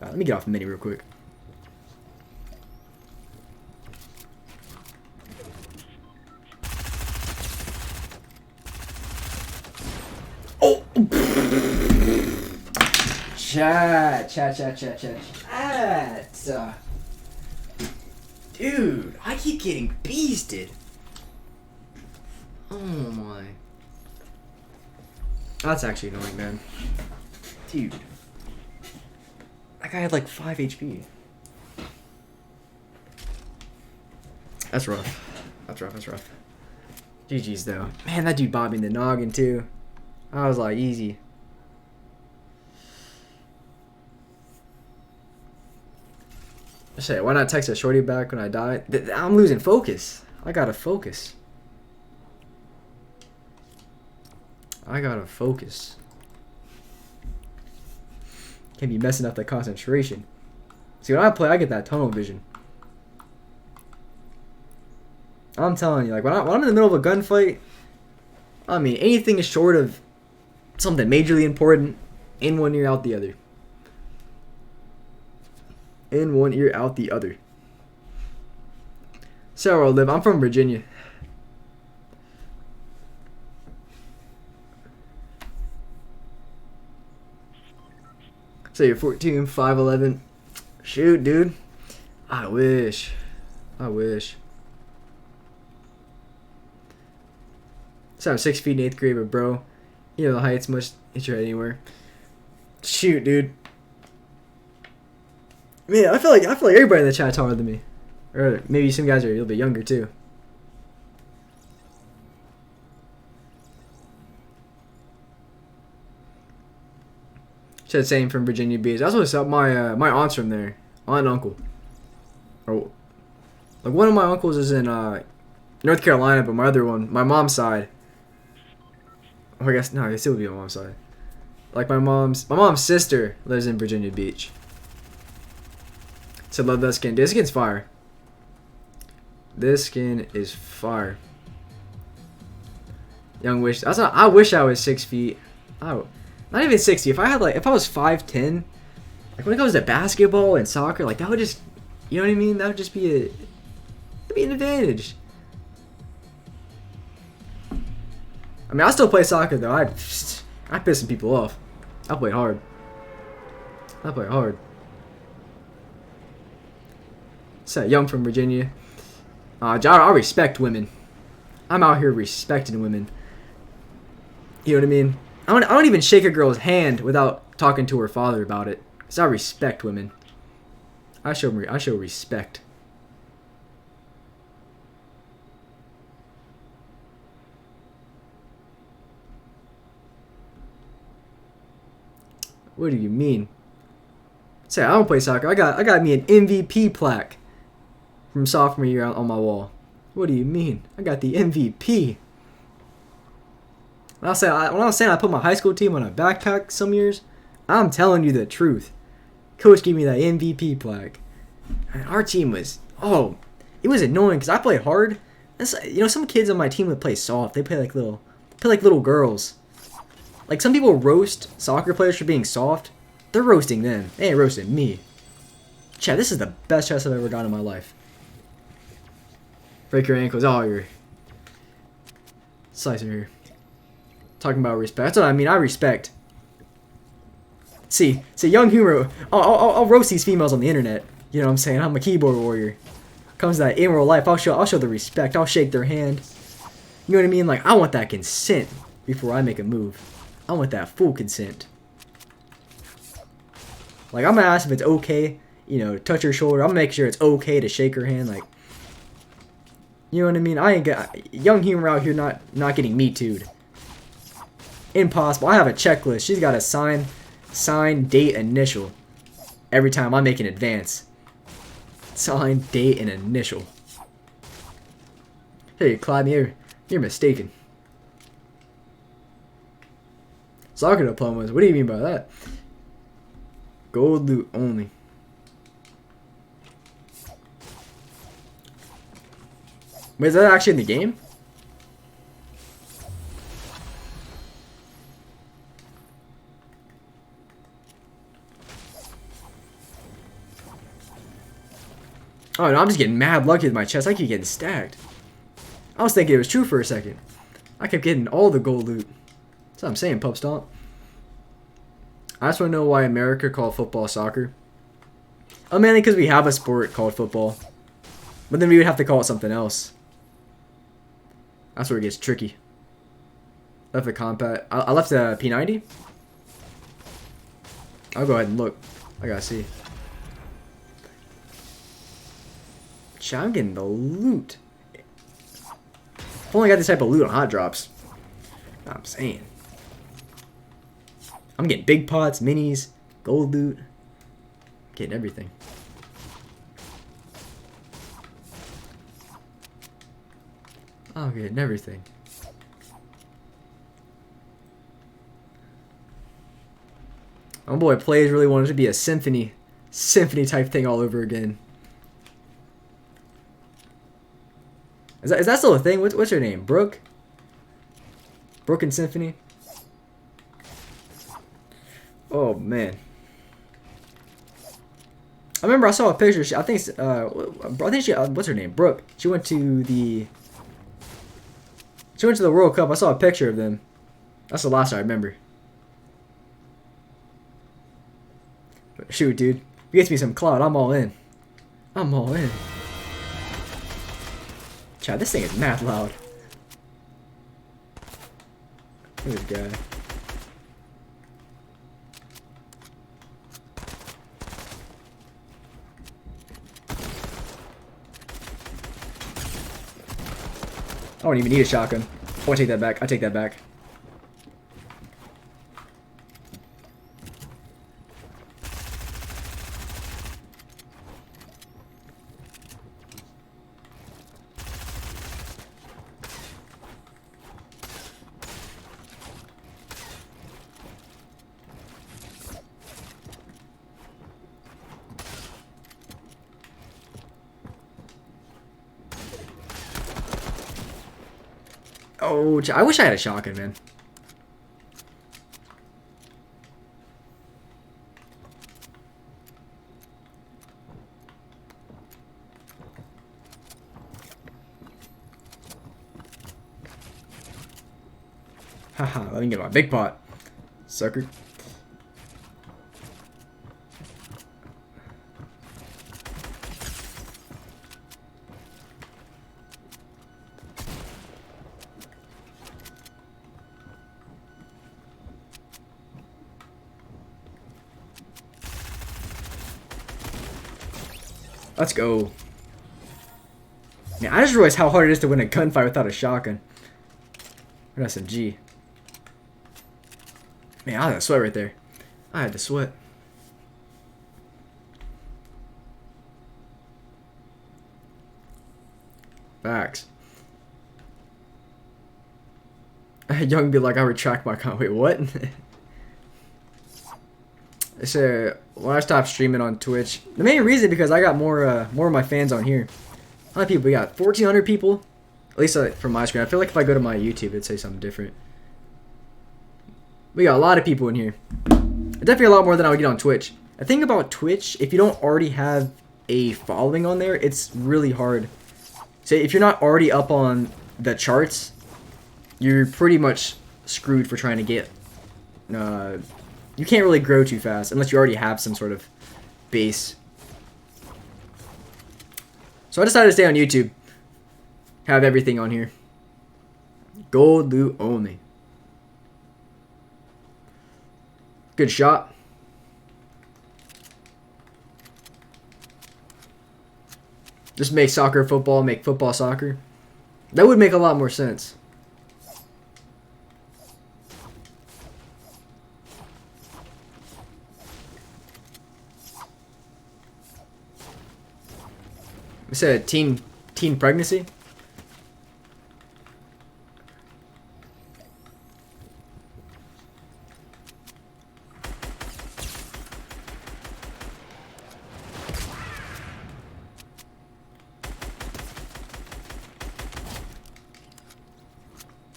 Let me get off the mini real quick. Oh! Chat. Dude, I keep getting beasted. Oh my. That's actually annoying, man. Dude. That guy had like 5 HP. That's rough. That's rough. GG's though. Man, that dude bobbed me in the noggin too. I was like, easy. I say, why not text a shorty back when I die? I'm losing focus. I gotta focus. Can't be messing up that concentration. See, when I play, I get that tunnel vision. I'm telling you, like, when I'm in the middle of a gunfight, I mean, anything is short of something majorly important, in one ear, out the other. In one ear, out the other. So where I live, I'm from Virginia. So you're 14, 5'11". Shoot, dude. I wish. So I'm 6 feet in 8th grade, but bro, the height's much hit your head anywhere. Shoot, dude. Man, I feel like everybody in the chat's taller than me. Or maybe some guys are a little bit younger too. Said same from Virginia Beach. That's what's up. My aunt's from there. Aunt and uncle. Or like one of my uncles is in North Carolina, but my other one, my mom's side. Or I guess it would be my mom's side. Like my mom's sister lives in Virginia Beach. So love that skin. This skin's fire. This skin is fire. Young wish. I wish I was 6 feet. Oh, not even 60. If I was 5'10", like when it comes to basketball and soccer, like that would just, you know what I mean? That would just be an advantage. I mean, I still play soccer though. I piss some people off. I play hard. So young from Virginia. I respect women. I'm out here respecting women. You know what I mean? I don't even shake a girl's hand without talking to her father about it. Cause I respect women. I show respect. What do you mean? Say I don't play soccer. I got me an MVP plaque from sophomore year on my wall. What do you mean? I got the MVP. When I was saying I put my high school team on a backpack some years, I'm telling you the truth. Coach gave me that MVP plaque. And our team was, it was annoying because I played hard. Some kids on my team would play soft. They play like little girls. Like some people roast soccer players for being soft. They're roasting them. They ain't roasting me. Chat, this is the best chest I've ever gotten in my life. Break your ankles. Oh, you're slicing here. Talking about respect. That's what I mean. I respect. See, Younghumor. I'll roast these females on the internet. You know what I'm saying? I'm a keyboard warrior. Comes to that in real life, I'll show the respect. I'll shake their hand. You know what I mean? Like, I want that consent before I make a move. I want that full consent. Like, I'm gonna ask if it's okay, you know, touch her shoulder. I'm gonna make sure it's okay to shake her hand. Like, you know what I mean? I ain't got Younghumor out here not getting me too'd. Impossible. I have a checklist. She's got to sign, date, initial every time I make an advance. Sign, date, and initial. Hey, Clyde, you're mistaken. Soccer diplomas. What do you mean by that? Gold loot only. Wait, is that actually in the game? Oh no, I'm just getting mad lucky with my chest. I keep getting stacked. I was thinking it was true for a second. I kept getting all the gold loot. That's what I'm saying, Pup Stomp. I just want to know why America called football soccer. Oh, mainly because we have a sport called football. But then we would have to call it something else. That's where it gets tricky. Left the compat. I left the P90. I'll go ahead and look. I gotta see. I'm getting the loot. I've only got this type of loot on hot drops. I'm saying. I'm getting big pots, minis, gold loot. Getting everything. I'm getting everything. My boy Plays really wanted to be a symphony type thing all over again. Is that still a thing? What's her name? Brooke? Brooke and Symphony? Oh, man. I remember I saw a picture. I think she, what's her name? Brooke. She went to the World Cup. I saw a picture of them. That's the last I remember. But shoot, dude. If you get me some clout, I'm all in. I'm all in. Chad, this thing is mad loud. Look at this guy. I don't even need a shotgun. I want to take that back. I take that back. Oh, I wish I had a shotgun, man. Haha, let me get my big pot, sucker. Let's go. Man, I just realized how hard it is to win a gunfight without a shotgun. Or an SMG. Man, I had to sweat right there. I had to sweat. Facts. Young be like, I retract my comment. Wait, what? I said when I stopped streaming on Twitch, the main reason because I got more of my fans on here. How many people we got? 1,400 people, at least from my screen. I feel like if I go to my YouTube, it'd say something different. We got a lot of people in here. Definitely a lot more than I would get on Twitch. The thing about Twitch, if you don't already have a following on there, it's really hard. So if you're not already up on the charts, you're pretty much screwed for trying to get. You can't really grow too fast unless you already have some sort of base. So I decided to stay on YouTube. Have everything on here. Gold loot only. Good shot. Just make soccer football, make football soccer. That would make a lot more sense. We said teen pregnancy.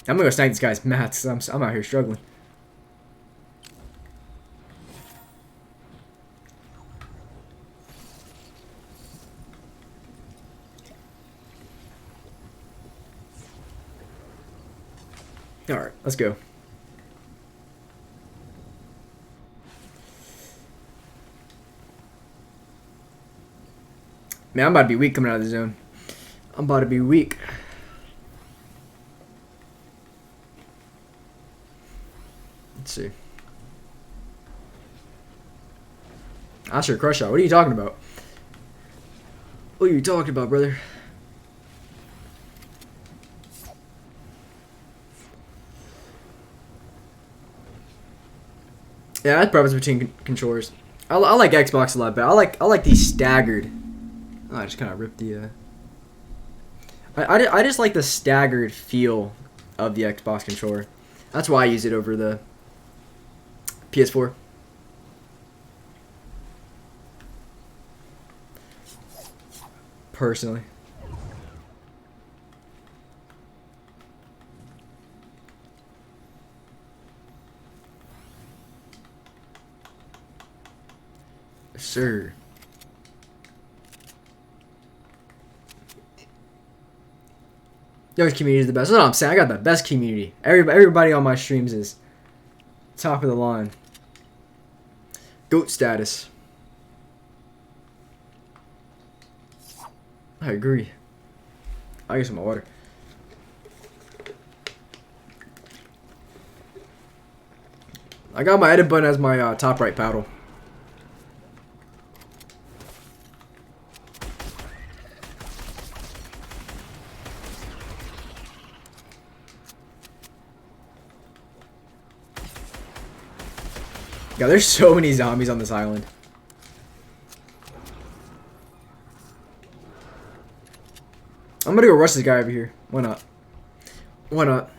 I'm gonna go snag this guy's mats. I'm out here struggling. Alright, let's go. Man, I'm about to be weak coming out of the zone. I'm about to be weak. Let's see. I sure crush shot. What are you talking about? What are you talking about, brother? Yeah, that's preference between controllers. I like Xbox a lot better. I like these staggered. Oh, I just kind of ripped the. I just like the staggered feel of the Xbox controller. That's why I use it over the PS4. Personally. Sir. Yo, community is the best. That's what I'm saying. I got the best community. Everybody on my streams is top of the line. GOAT status. I agree. I'll get some water. I got my edit button as my top right paddle. Yeah, there's so many zombies on this island. I'm gonna go rush this guy over here. Why not? Why not?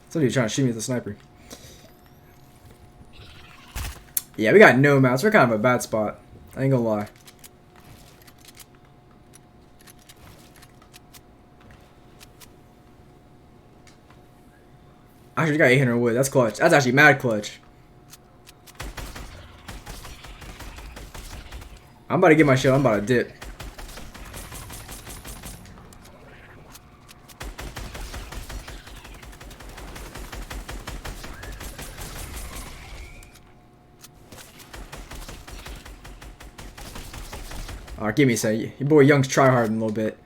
Somebody trying to shoot me with a sniper. Yeah, we got no mounts. We're kind of a bad spot. I ain't gonna lie. Actually, got 800 wood. That's clutch. That's actually mad clutch. I'm about to get my shell. I'm about to dip. Alright, give me a sec. Your boy Young's tryharding a little bit.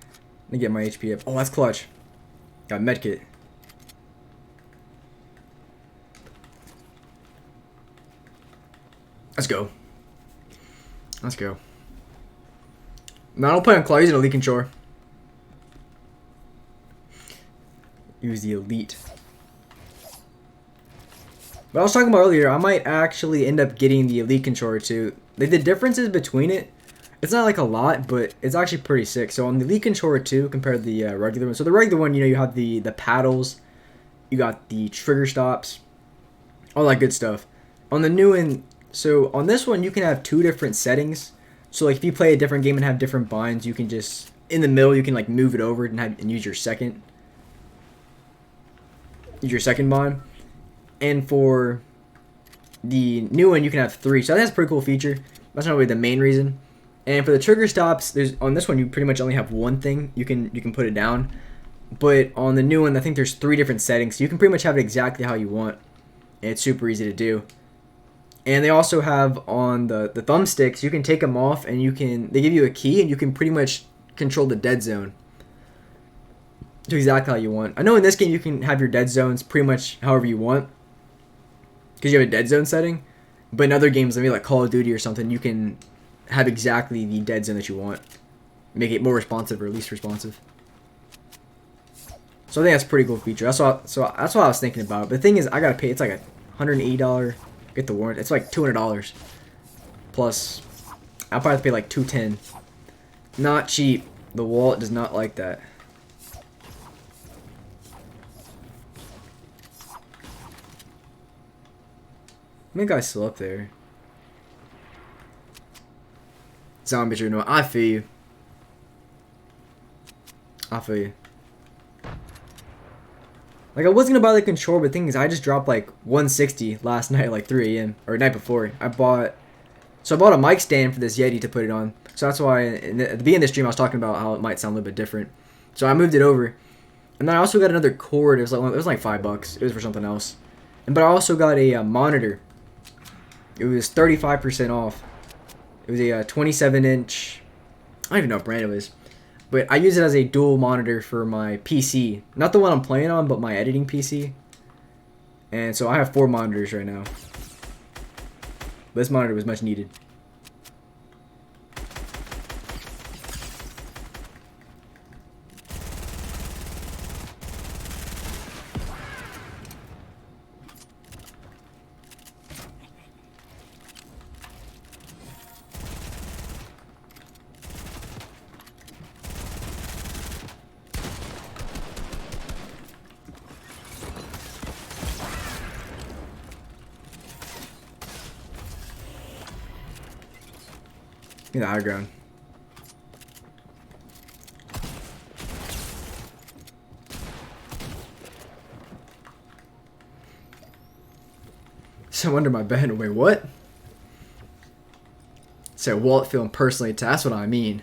Let me get my HP up. Oh, that's clutch. Got medkit. Let's go. Let's go. No, I don't play on claw. Use an elite controller. Use the elite. But I was talking about earlier, I might actually end up getting the Elite controller too. Like the differences between it, it's not like a lot, but it's actually pretty sick. So on the Elite controller too, compared to the regular one. So the regular one, you know, you have the paddles, you got the trigger stops, all that good stuff. On the new one, so on this one, you can have 2 different settings. So like if you play a different game and have different binds, you can just in the middle you can like move it over and use your second bind. And for the new one, you can have 3. So that's a pretty cool feature. That's not really the main reason. And for the trigger stops, there's on this one you pretty much only have one thing. You can put it down. But on the new one, I think there's 3 different settings. So you can pretty much have it exactly how you want. And it's super easy to do. And they also have on the thumbsticks, you can take them off and they give you a key and you can pretty much control the dead zone to exactly how you want. I know in this game you can have your dead zones pretty much however you want because you have a dead zone setting. But in other games, maybe like Call of Duty or something, you can have exactly the dead zone that you want. Make it more responsive or least responsive. So I think that's a pretty cool feature. That's what I was thinking about. But the thing is, I gotta pay. It's like a $180 get the warrant. It's like $200 plus. I'll probably have to pay like $210. Not cheap. The wallet does not like that. I think guy's still up there. Zombies are no. I feel you. I feel you. Like, I was gonna buy the controller, but the thing is, I just dropped like 160 last night at like 3 a.m. or night before. I bought a mic stand for this Yeti to put it on. So that's why at the beginning of the stream I was talking about how it might sound a little bit different. So I moved it over, and then I also got another cord. It was like $5. It was for something else, but I also got a monitor. It was 35% off. It was a 27-inch. I don't even know what brand it was. But I use it as a dual monitor for my PC. Not the one I'm playing on, but my editing PC. And so I have 4 monitors right now. This monitor was much needed. In the high ground. So under my bed. Wait, what? Say wallet feeling personally attacked. That's what I mean.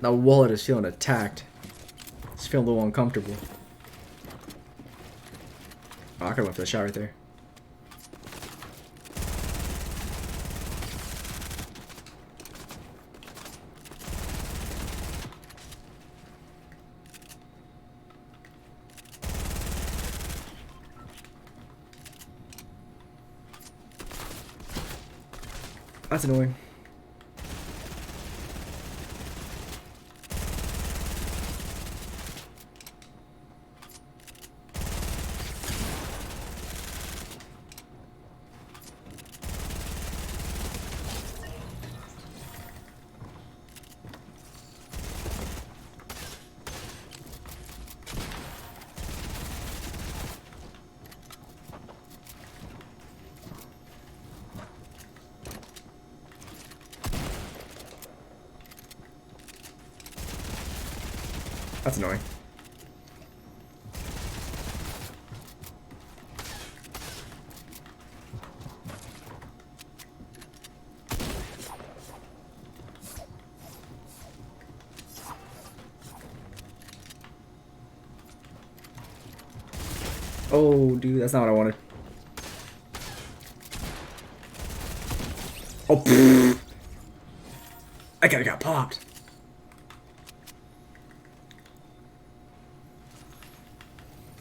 That wallet is feeling attacked. It's feeling a little uncomfortable. Oh, I could have went for the shot right there. That's annoying. That's annoying. Oh, dude, that's not what I wanted. Oh, pfft. I kinda got popped.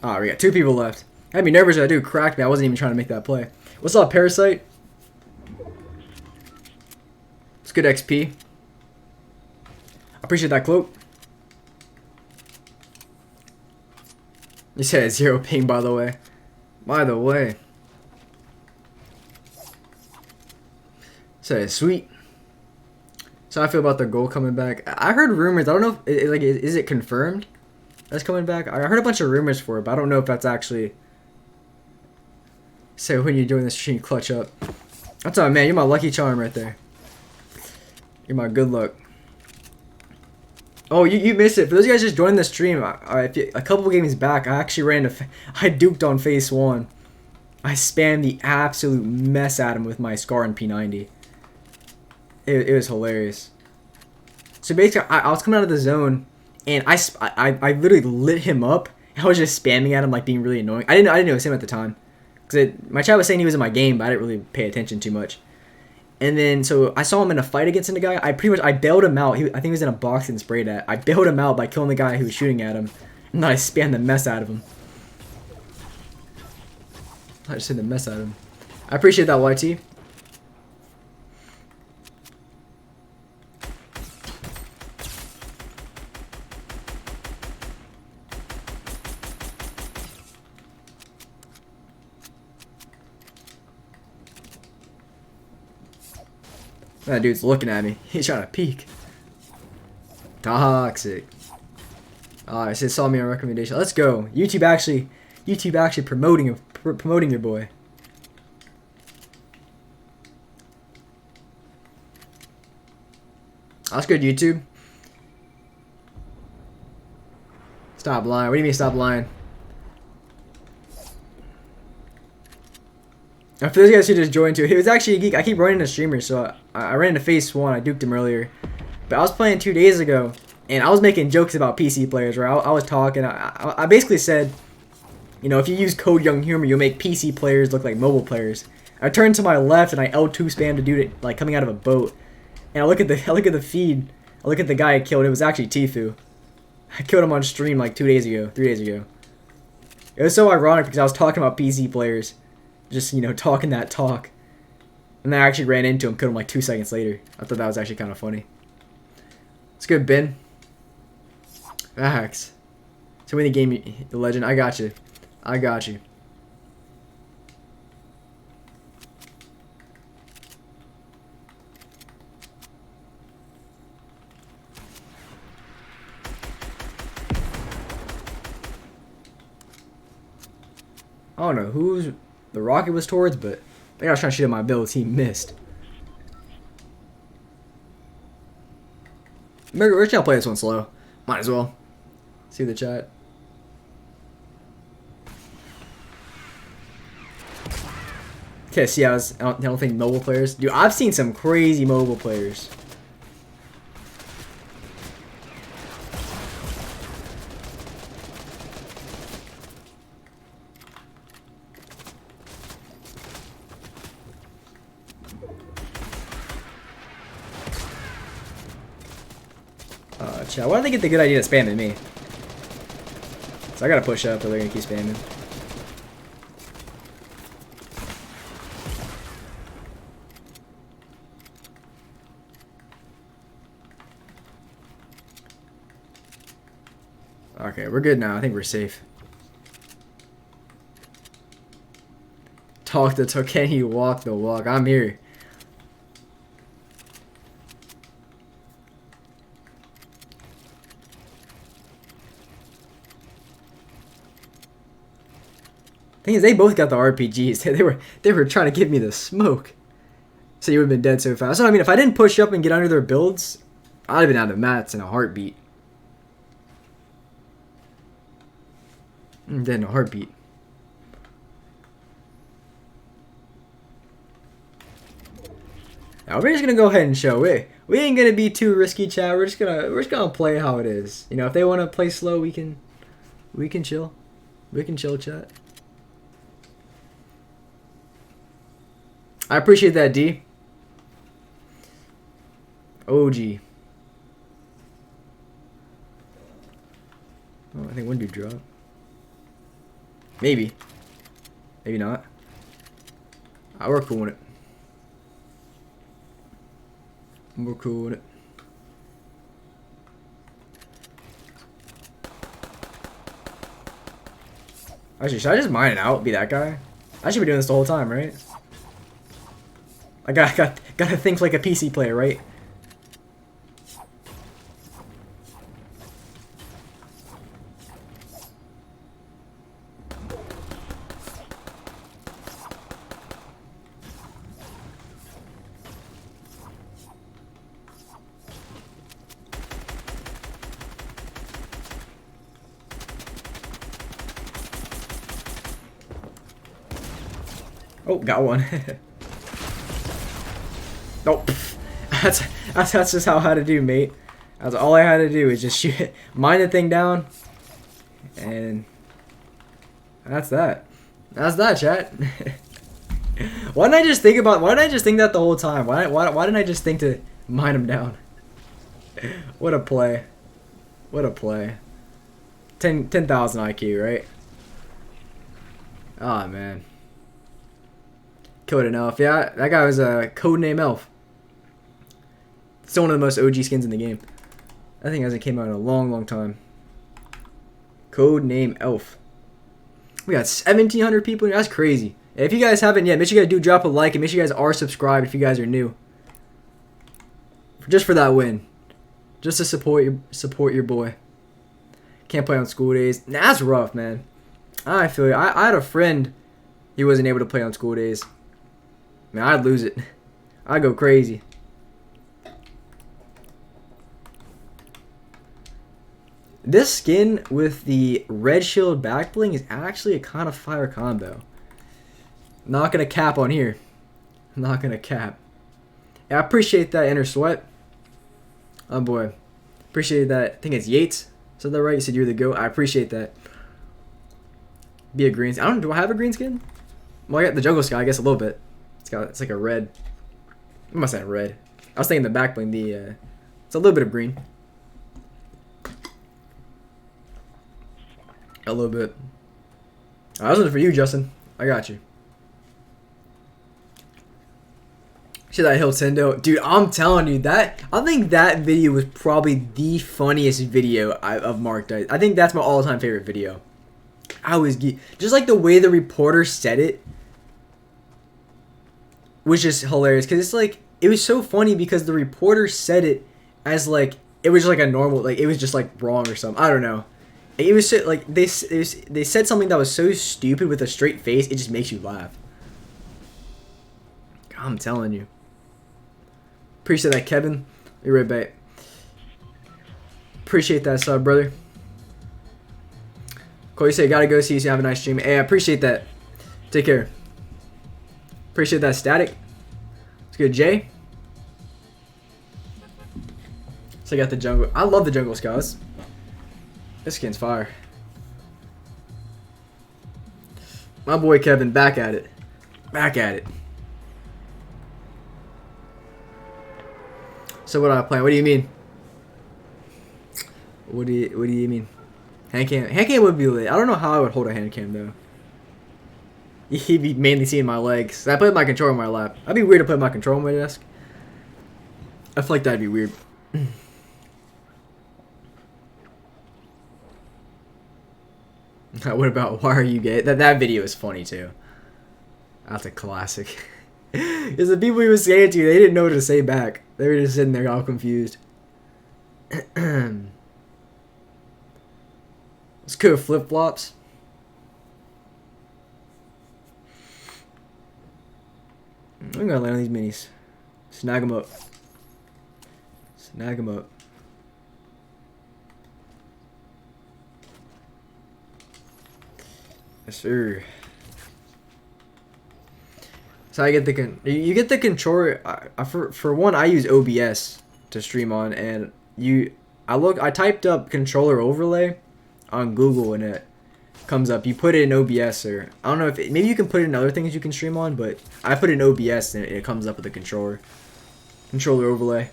Ah, we got 2 people left. I had me nervous that dude cracked me. I wasn't even trying to make that play. What's up, Parasite? It's good XP. I appreciate that cloak. You said 0 ping, by the way. By the way. So sweet. So I feel about the goal coming back. I heard rumors. I don't know if like is it confirmed that's coming back. I heard a bunch of rumors for it, but I don't know if that's actually. So when you're doing the stream, clutch up. That's all, man. You're my lucky charm right there. You're my good luck. Oh, you missed it. For those guys just joining the stream, a couple games back, I actually I duked on Phase 1. I spammed the absolute mess out of him with my Scar and P90. It was hilarious. So basically, I was coming out of the zone, and I literally lit him up. I was just spamming at him, like being really annoying. I didn't know it was him at the time, because my chat was saying he was in my game, but I didn't really pay attention too much. And then, so I saw him in a fight against the guy. I bailed him out. I think he was in a box and sprayed at. I bailed him out by killing the guy who was shooting at him. And then I spammed the mess out of him. I just hit the mess out of him. I appreciate that, YT. That dude's looking at me. He's trying to peek. Toxic. Alright, so saw me on recommendation. Let's go. YouTube actually promoting your boy. That's good, YouTube. Stop lying. What do you mean stop lying? Now, for those guys who just joined too, he was actually a geek. I keep running into streamers, so I ran into Phase 1. I duked him earlier. But I was playing 2 days ago, and I was making jokes about PC players, right? I was talking. I basically said, you know, if you use code Younghumor, you'll make PC players look like mobile players. I turned to my left, and I L2 spammed a dude like coming out of a boat. And I look at the feed. I look at the guy I killed. It was actually Tfue. I killed him on stream like 2 days ago, 3 days ago. It was so ironic because I was talking about PC players. Just, you know, talking that talk. And then I actually ran into him, killed him like 2 seconds later. I thought that was actually kind of funny. It's good, Ben. Facts. So win the game, the legend. I got you. I got you. I don't know who's the rocket was towards, but I think I was trying to shoot at my build. He missed. We're just gonna play this one slow. Might as well. See the chat. Okay, see, I don't think mobile players. Dude, I've seen some crazy mobile players. Chat, why did they get the good idea to spamming me? So I gotta push up or they're gonna keep spamming. Okay, we're good now. I think we're safe. Talk the talk, can you walk the walk? I'm here. Thing is, they both got the RPGs. They were trying to give me the smoke. So you would have been dead so fast. So I mean, if I didn't push up and get under their builds, I'd have been out of mats in a heartbeat. Dead in a heartbeat. Now we're just gonna go ahead and show it. We ain't gonna be too risky, chat. We're just gonna play how it is. You know, if they want to play slow, we can chill. We can chill, chat. I appreciate that, D. OG. Oh, I think one dude dropped. Maybe. Maybe not. We're cool with it. We're cool with it. Actually, should I just mine it out? Be that guy? I should be doing this the whole time, right? I gotta think like a PC player, right? Oh, got one. Nope. That's just how I had to do, mate. That's all I had to do is just shoot, mine the thing down, and that's that. That's that, chat. Why didn't I just think that the whole time? Why didn't I just think to mine him down? What a play. What a play. 10,000 IQ, right? Oh man. Killed an elf. Yeah, that guy was a codename elf. Still one of the most OG skins in the game. I think hasn't came out in a long time. Codename elf. We got 1,700 people. That's crazy. If you guys haven't yet, make sure you guys do drop a like and make sure you guys are subscribed if you guys are new. Just for that win. Just to support your boy. Can't play on school days. Nah, that's rough, man. I feel you. I had a friend. He wasn't able to play on school days. Man, I'd lose it. I'd go crazy. This skin with the red shield back bling is actually a kind of fire combo. Not gonna cap on here. Not gonna cap. Yeah, I appreciate that, Inner Sweat. Oh boy. Appreciate that. I think it's Yates. Said that right? You said you're the GOAT. I appreciate that. Be a green skin. Do I have a green skin? Well, I got the jungle sky, I guess a little bit. It's like a red. I must have red. I was thinking the back bling, it's a little bit of green. A little bit. That wasn't for you, Justin. I got you. See that Hill Tendo? Dude, I'm telling you, I think that video was probably the funniest video of Mark Dice. I think that's my all-time favorite video. Just like the way the reporter said it was just hilarious. Because it's like, it was so funny because the reporter said it as like, it was just like a normal, like it was just like wrong or something. I don't know. It was so, like, they said something that was so stupid with a straight face, it just makes you laugh. I'm telling you. Appreciate that, Kevin. Be right back. Appreciate that sub, brother. Cole, you say gotta go see you. Have a nice stream. Hey, I appreciate that. Take care. Appreciate that, Static. It's good, Jay. So I got the jungle. I love the jungle scouts. This skin's fire. My boy Kevin, back at it. Back at it. So what am I playing? What do you mean? What do you mean? Hand cam would be lit. I don't know how I would hold a hand cam though. He'd be mainly seeing my legs. I put my controller on my lap. That'd be weird to put my controller on my desk. I feel like that'd be weird. What about why are you gay? That video is funny too. That's a classic. Because the people he was saying it to, they didn't know what to say back. They were just sitting there all confused. Let's go flip flops. I'm gonna land on these minis. Snag them up. Snag them up. Yes, sir. So I get you get the controller. For one, I use OBS to stream on, and I typed up controller overlay on Google, and it comes up. You put it in OBS, or I don't know if maybe you can put it in other things you can stream on, but I put it in OBS, and it comes up with the controller overlay.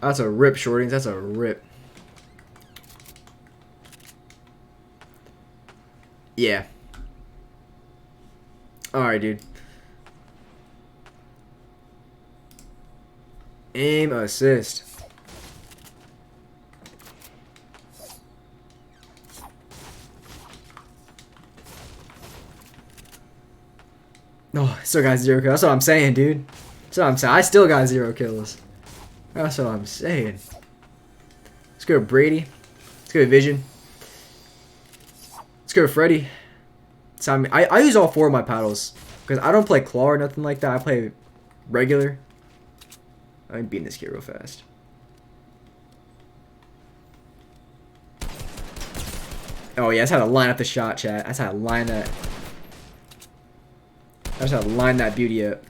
That's a rip, shortings. That's a rip. Yeah. Alright, dude. AiM assist. Oh, still got 0 kills. That's what I'm saying, dude. That's what I'm saying. I still got 0 kills. That's what I'm saying. Let's go to Brady. Let's go to Vision. Let's go to Freddy. So I use all 4 of my paddles. Because I don't play claw or nothing like that. I play regular. I'm beating this kid real fast. Oh yeah, that's how to line up the shot, chat. That's how to line that. That's how to line that beauty up.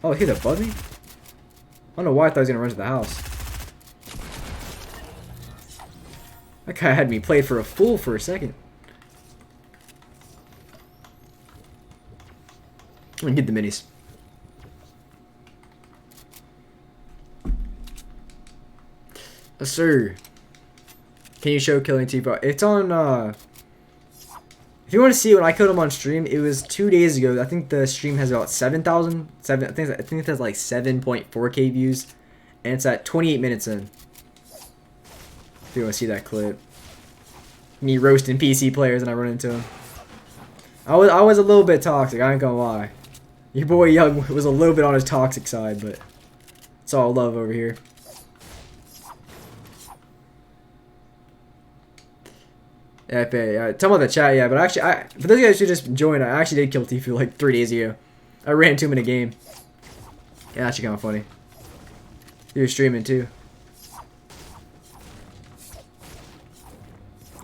Oh, he hit above me? I don't know why I thought he was gonna run to the house. That guy had me played for a fool for a second. I'm gonna get the minis. Yes, sir. Can you show killing T-Bot? It's on, if you want to see when I killed him on stream, it was 2 days ago. I think the stream has about 7,000. I think it has like 7.4k views. And it's at 28 minutes in. If you want to see that clip. Me roasting PC players and I run into him. I was a little bit toxic, I ain't gonna lie. Your boy Young was a little bit on his toxic side, but it's all love over here. Yeah, tell me about the chat, yeah, but actually, for those guys who just joined, I actually did kill Tfue like 3 days ago. I ran into him in a game. Yeah, actually kind of funny. He was streaming too.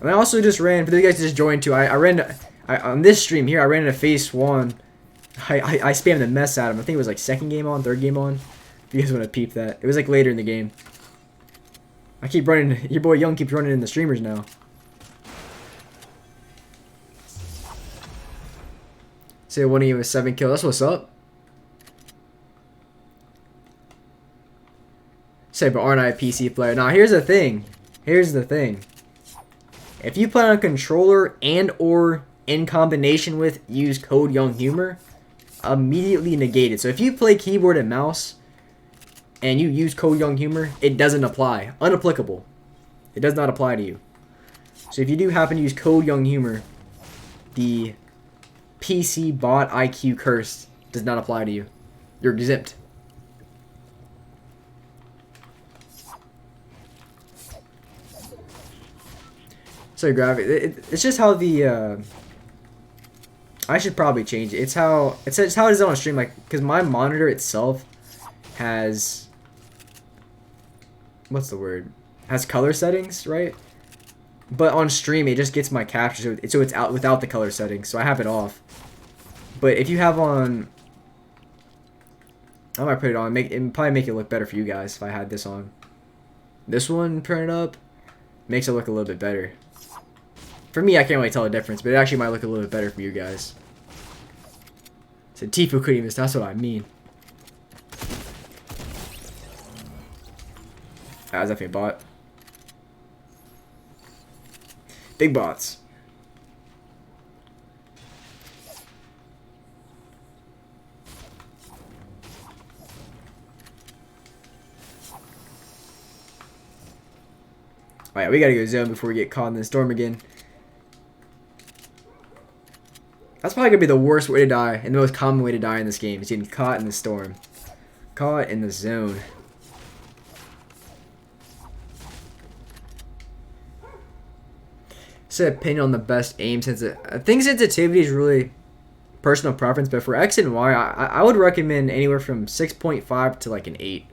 And I also just ran, for those guys who just joined too, on this stream here, I ran into Ps4. I spammed the mess out of him. I think it was like 2nd game on, 3rd game on. If you guys want to peep that. It was like later in the game. I keep running, your boy Young keeps running in the streamers now. Say one of you with 7 kills. That's what's up. Say, but aren't I a PC player? Now, here's the thing. Here's the thing. If you play on a controller and or in combination with use code Younghumor, immediately negated. So if you play keyboard and mouse and you use code Younghumor, it doesn't apply. Unapplicable. It does not apply to you. So if you do happen to use code Younghumor, the PC bot IQ curse does not apply to you. You're exempt. So graphic, it's just how the I should probably change it. It's how it is on stream, like, because my monitor itself has, what's the word? Has color settings, right? But on stream, it just gets my capture, so it's out without the color settings, so I have it off. But if you have on, I might put it on. It'd probably make it look better for you guys if I had this on. This one turned up makes it look a little bit better. For me, I can't really tell the difference, but it actually might look a little bit better for you guys. So Tfue couldn't even. That's what I mean. That was definitely a bot. Big bots. Alright, we gotta go zone before we get caught in the storm again. That's probably gonna be the worst way to die and the most common way to die in this game. Is getting caught in the storm. Caught in the zone. Set opinion on the best aim I think sensitivity is really personal preference, but for X and Y, I would recommend anywhere from 6.5 to like an 8.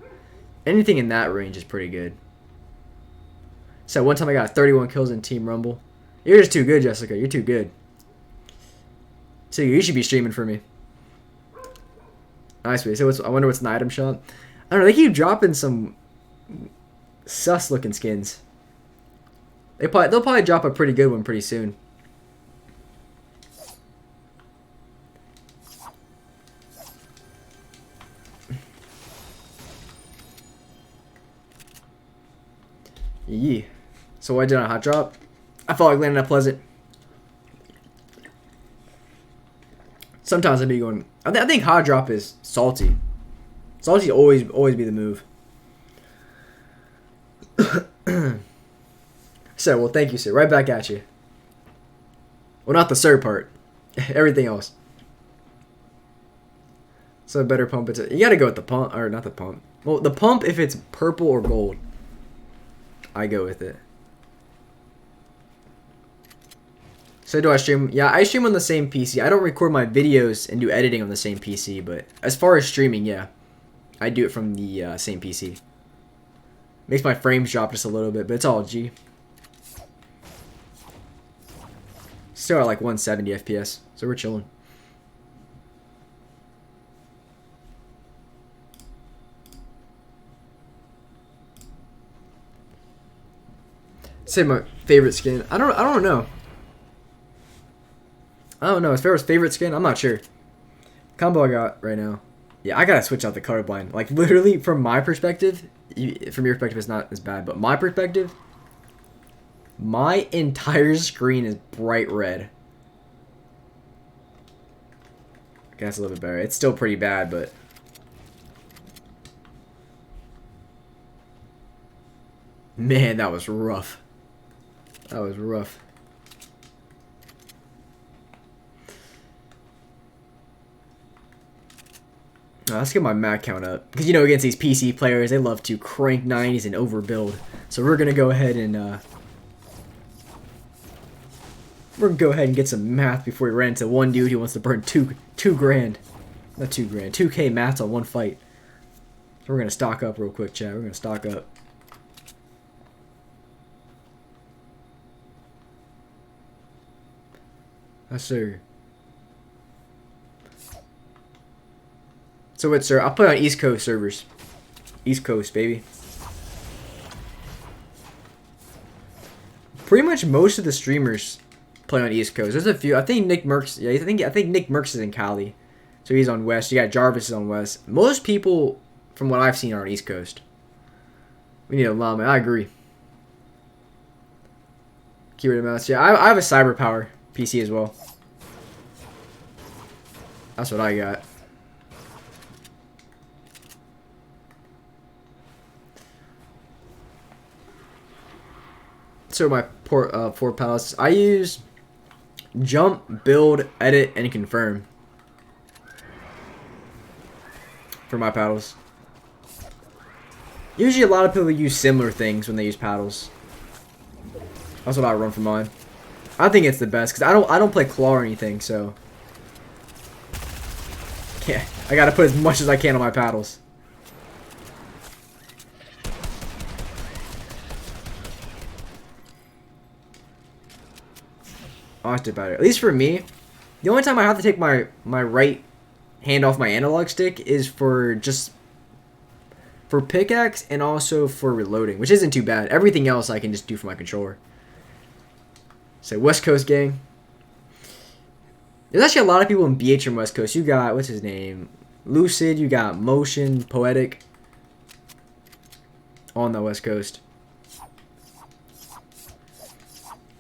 Anything in that range is pretty good. So one time I got 31 kills in Team Rumble. You're just too good, Jessica. You're too good. So you should be streaming for me. Nice. So I wonder what's in the item shop. I don't know. They keep dropping some sus looking skins. They'll probably drop a pretty good one pretty soon. Yeah. So what I did on Hot Drop, I felt like landing at Pleasant. Sometimes I'd be going. I think Hot Drop is salty. Salty always be the move. So, well, thank you, sir. Right back at you. Well, not the sir part. Everything else. So, better pump it. You gotta go with the pump, or not the pump. Well, the pump, if it's purple or gold, I go with it. So do I stream? Yeah, I stream on the same PC. I don't record my videos and do editing on the same PC, but as far as streaming, yeah, I do it from the same PC. Makes my frames drop just a little bit, but it's all G. Still at like 170 FPS, so we're chilling. Say my favorite skin. I don't know. I don't know. As far as favorite skin, I'm not sure. Combo I got right now. Yeah, I gotta switch out the colorblind. Like, literally, from my perspective, from your perspective, it's not as bad, but my perspective, my entire screen is bright red. Okay, that's a little bit better. It's still pretty bad, but... Man, that was rough. That was rough. Let's get my mat count up. Because, you know, against these PC players, they love to crank 90s and overbuild. So we're going to go ahead and... we're going to go ahead and get some math before we ran into one dude who wants to burn two grand. Not 2 grand. 2K mats on one fight. So we're going to stock up real quick, chat. We're going to stock up. Yes, sir. So what, sir? I'll play on East Coast servers. East Coast, baby. Pretty much most of the streamers play on East Coast. There's a few. I think Nick Merckx. Yeah, I think Nick Merckx is in Cali, so he's on West. You got Jarvis is on West. Most people, from what I've seen, are on East Coast. We need a llama. I agree. Keyword mouse. Yeah, I have a Cyber Power PC as well. That's what I got. So my four palettes, I use jump, build, edit, and confirm for my paddles. Usually a lot of people use similar things when they use paddles. That's what I run for mine. I think it's the best because I don't play claw or anything, so yeah, I gotta put as much as I can on my paddles. Honestly about it. At least for me, the only time I have to take my right hand off my analog stick is for pickaxe and also for reloading, which isn't too bad. Everything else I can just do for my controller. So West Coast gang. There's actually a lot of people in BH from West Coast. You got, what's his name? Lucid, you got Motion, Poetic on the West Coast.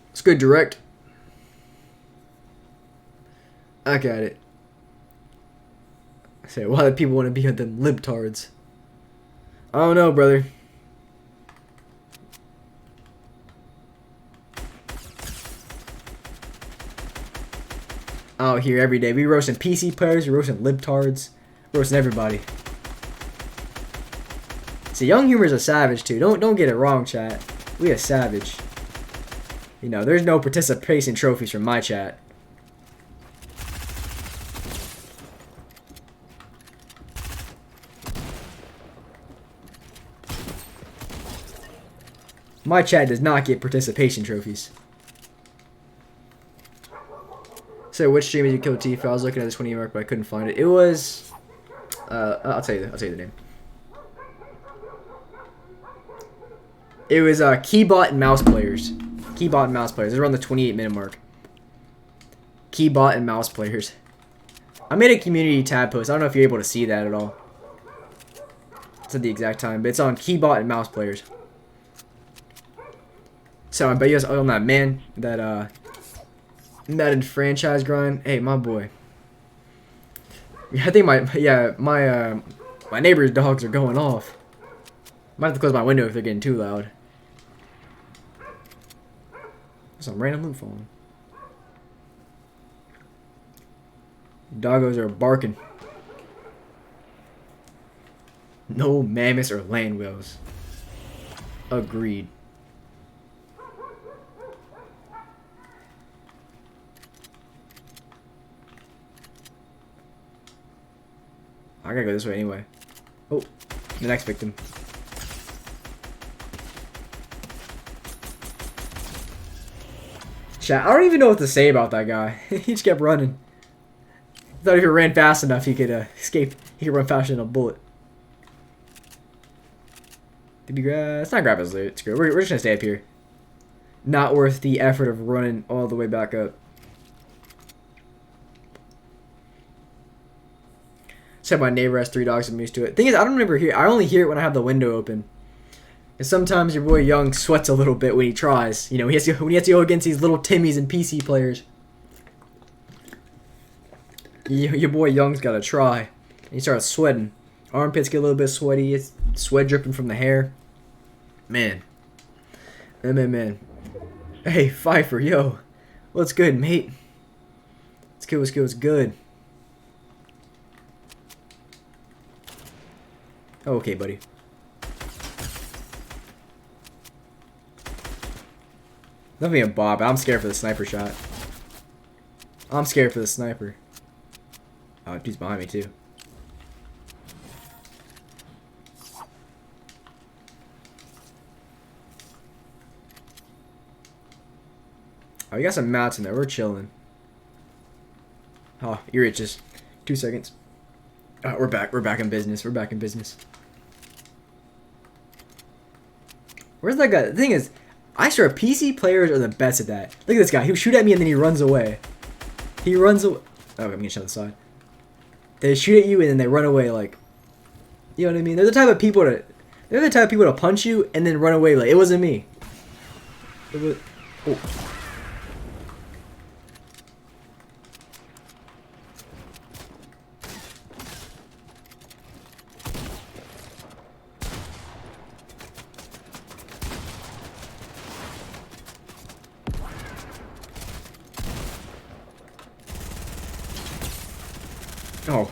It's good direct. I got it. I say, why do people want to be on them libtards? I don't know, brother. Out here every day. We roasting PC players, we roasting libtards, roasting everybody. See, Younghumor's a savage too. Don't get it wrong, chat. We a savage. You know, there's no participation trophies from my chat. My chat does not get participation trophies. So, which stream did you kill Tifa? I was looking at this 20 mark, but I couldn't find it. It was, I'll tell you the name. It was Keybot and Mouse Players. Keybot and Mouse Players. They're around the 28-minute mark. Keybot and Mouse Players. I made a community tab post. I don't know if you're able to see that at all. It's at the exact time, but it's on Keybot and Mouse Players. So I bet you guys on that man, that Madden franchise grind. Hey, my boy. I think my neighbor's dogs are going off. Might have to close my window if they're getting too loud. Some random loot falling. Doggos are barking. No mammoths or land whales. Agreed. I gotta go this way anyway. Oh, the next victim. Chat, I don't even know what to say about that guy. He just kept running. Thought if he ran fast enough, he could escape. He could run faster than a bullet. Did we grab? Let's not grab his loot. It's good. We're just gonna stay up here. Not worth the effort of running all the way back up. Said my neighbor has 3 dogs. I'm used to it. Thing is, I don't remember here. I only hear it when I have the window open. And sometimes your boy Young sweats a little bit when he tries. You know, when he has to go against these little Timmies and PC players. Your boy Young's got to try. He starts sweating. Armpits get a little bit sweaty. It's sweat dripping from the hair. Man. Man. Hey, Pfeiffer, yo. What's good, mate? What's good? Okay, buddy. Nothing a bot, but I'm scared for the sniper shot. I'm scared for the sniper. Oh, dude's behind me too. Oh, we got some mats in there. We're chilling. Oh, ear itches. 2 seconds. Oh, we're back. We're back in business. Where's that guy? The thing is, I swear PC players are the best at that. Look at this guy. He'll shoot at me and then he runs away. Oh, I'm getting shot on the side. They shoot at you and then they run away like, you know what I mean? They're the type of people to punch you and then run away like it wasn't me. Oh. Oh.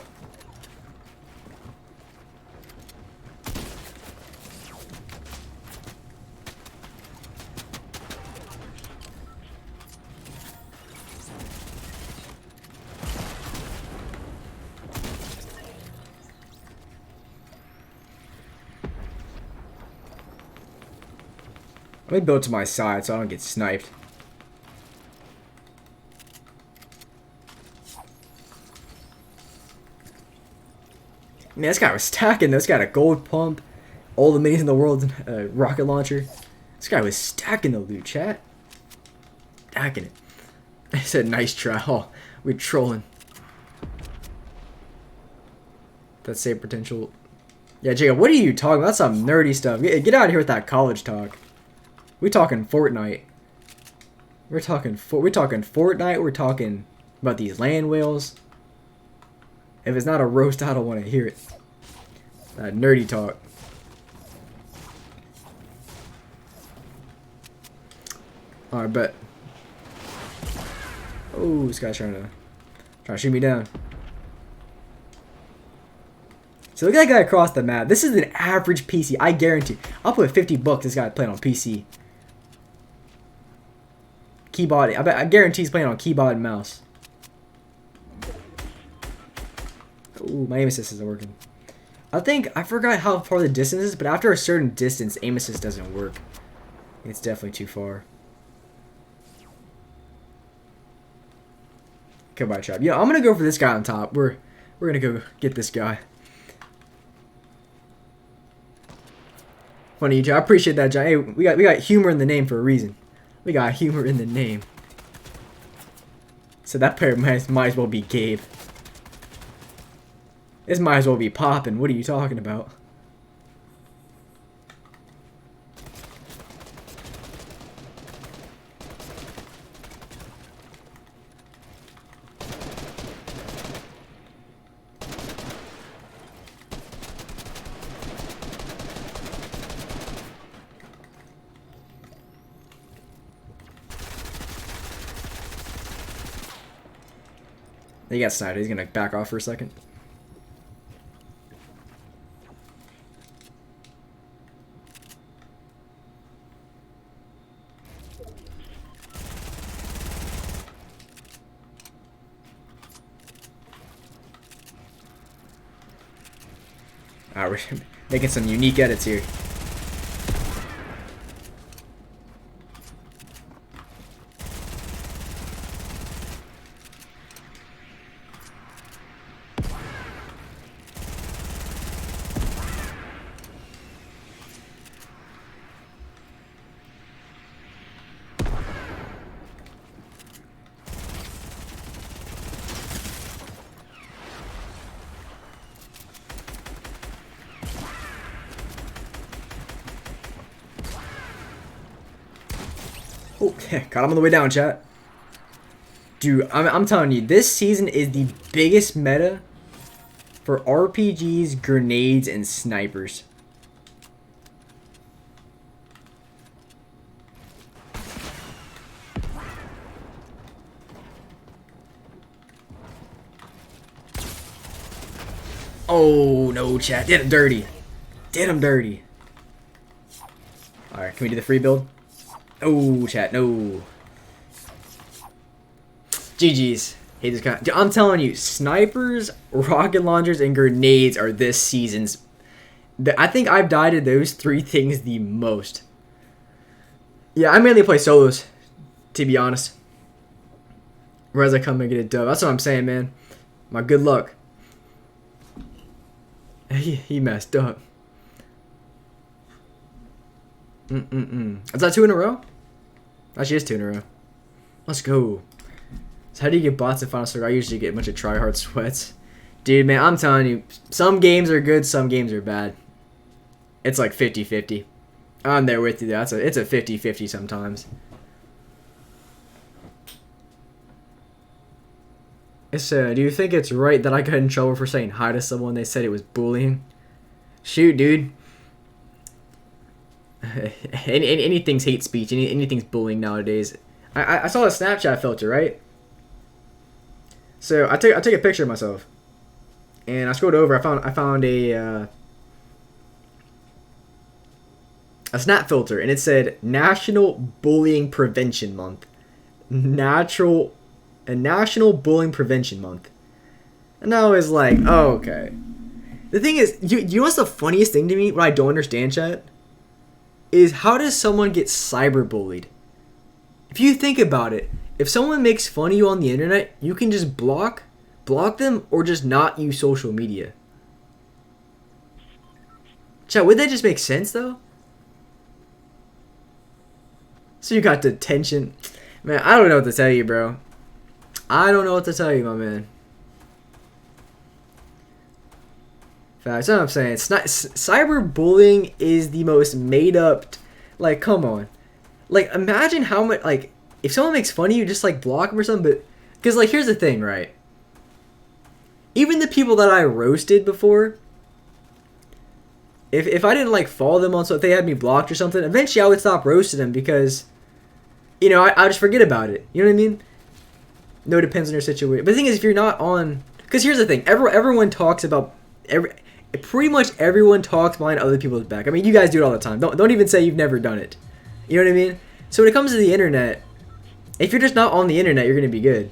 Let me build to my side so I don't get sniped. Man, this guy was stacking. This guy had a gold pump, all the minis in the world, rocket launcher. This guy was stacking the loot, chat. Stacking it. I said, nice try. Oh, we're trolling. That's save potential. Yeah, Jacob, what are you talking about? That's some nerdy stuff. Get out of here with that college talk. We talking Fortnite. We're talking Fortnite. We're talking about these land whales. If it's not a roast, I don't want to hear it. That nerdy talk. Alright, bet. Oh, this guy's trying to shoot me down. So look at that guy across the map. This is an average PC. I guarantee. I'll put $50 this guy playing on PC. Keyboard. I guarantee he's playing on keyboard and mouse. Ooh, my aim assist isn't working. I forgot how far the distance is, but after a certain distance, aim assist doesn't work. It's definitely too far. Goodbye, trap. Yeah, I'm gonna go for this guy on top. We're gonna go get this guy. Funny, Joe. I appreciate that, John. Hey, we got humor in the name for a reason. We got humor in the name. So that player might as well be Gabe. This might as well be popping. What are you talking about? He got sniped. He's gonna back off for a second. We're making some unique edits here. Oh, got him on the way down, chat. Dude, I'm telling you, this season is the biggest meta for RPGs, grenades, and snipers. Oh, no, chat. Did him dirty. Did him dirty. Alright, can we do the free build? Oh, chat, no. GG's. Hate this kind. Dude, I'm telling you, snipers, rocket launchers, and grenades are this season's. I think I've died to those three things the most. Yeah, I mainly play solos, to be honest. Whereas I come and get a dub. That's what I'm saying, man. My good luck. He messed up. Is that 2 in a row? Actually, it's 2 in a row. Let's go. So how do you get bots in Final Circle? I usually get a bunch of tryhard sweats. Dude, man, I'm telling you, some games are good, some games are bad. It's like 50-50. I'm there with you. It's a 50-50 sometimes. So, do you think it's right that I got in trouble for saying hi to someone they said it was bullying? Shoot, dude. Anything's hate speech. Anything's bullying nowadays. I saw a Snapchat filter, right? So I took a picture of myself, and I scrolled over. I found a snap filter, and it said National Bullying Prevention Month. National Bullying Prevention Month. And I was like, oh, okay. The thing is, you know what's the funniest thing to me? What I don't understand, chat? Is how does someone get cyberbullied? If you think about it, if someone makes fun of you on the internet, you can just block them or just not use social media. Chat, would that just make sense though? So you got detention. Man, I don't know what to tell you, bro. I don't know what to tell you, my man. Facts. That's what I'm saying. Cyberbullying is the most made up. Like, come on. Like, imagine how much. Like, if someone makes fun of you, just like block them or something. But because like, here's the thing, right? Even the people that I roasted before, if I didn't like follow them on, so if they had me blocked or something, eventually I would stop roasting them because, you know, I just forget about it. You know what I mean? No, it depends on your situation. But the thing is, if you're not on, because here's the thing, everyone talks about pretty much everyone talks behind other people's back. I mean, you guys do it all the time. Don't even say you've never done it. You know what I mean? So when it comes to the internet, if you're just not on the internet, you're gonna be good.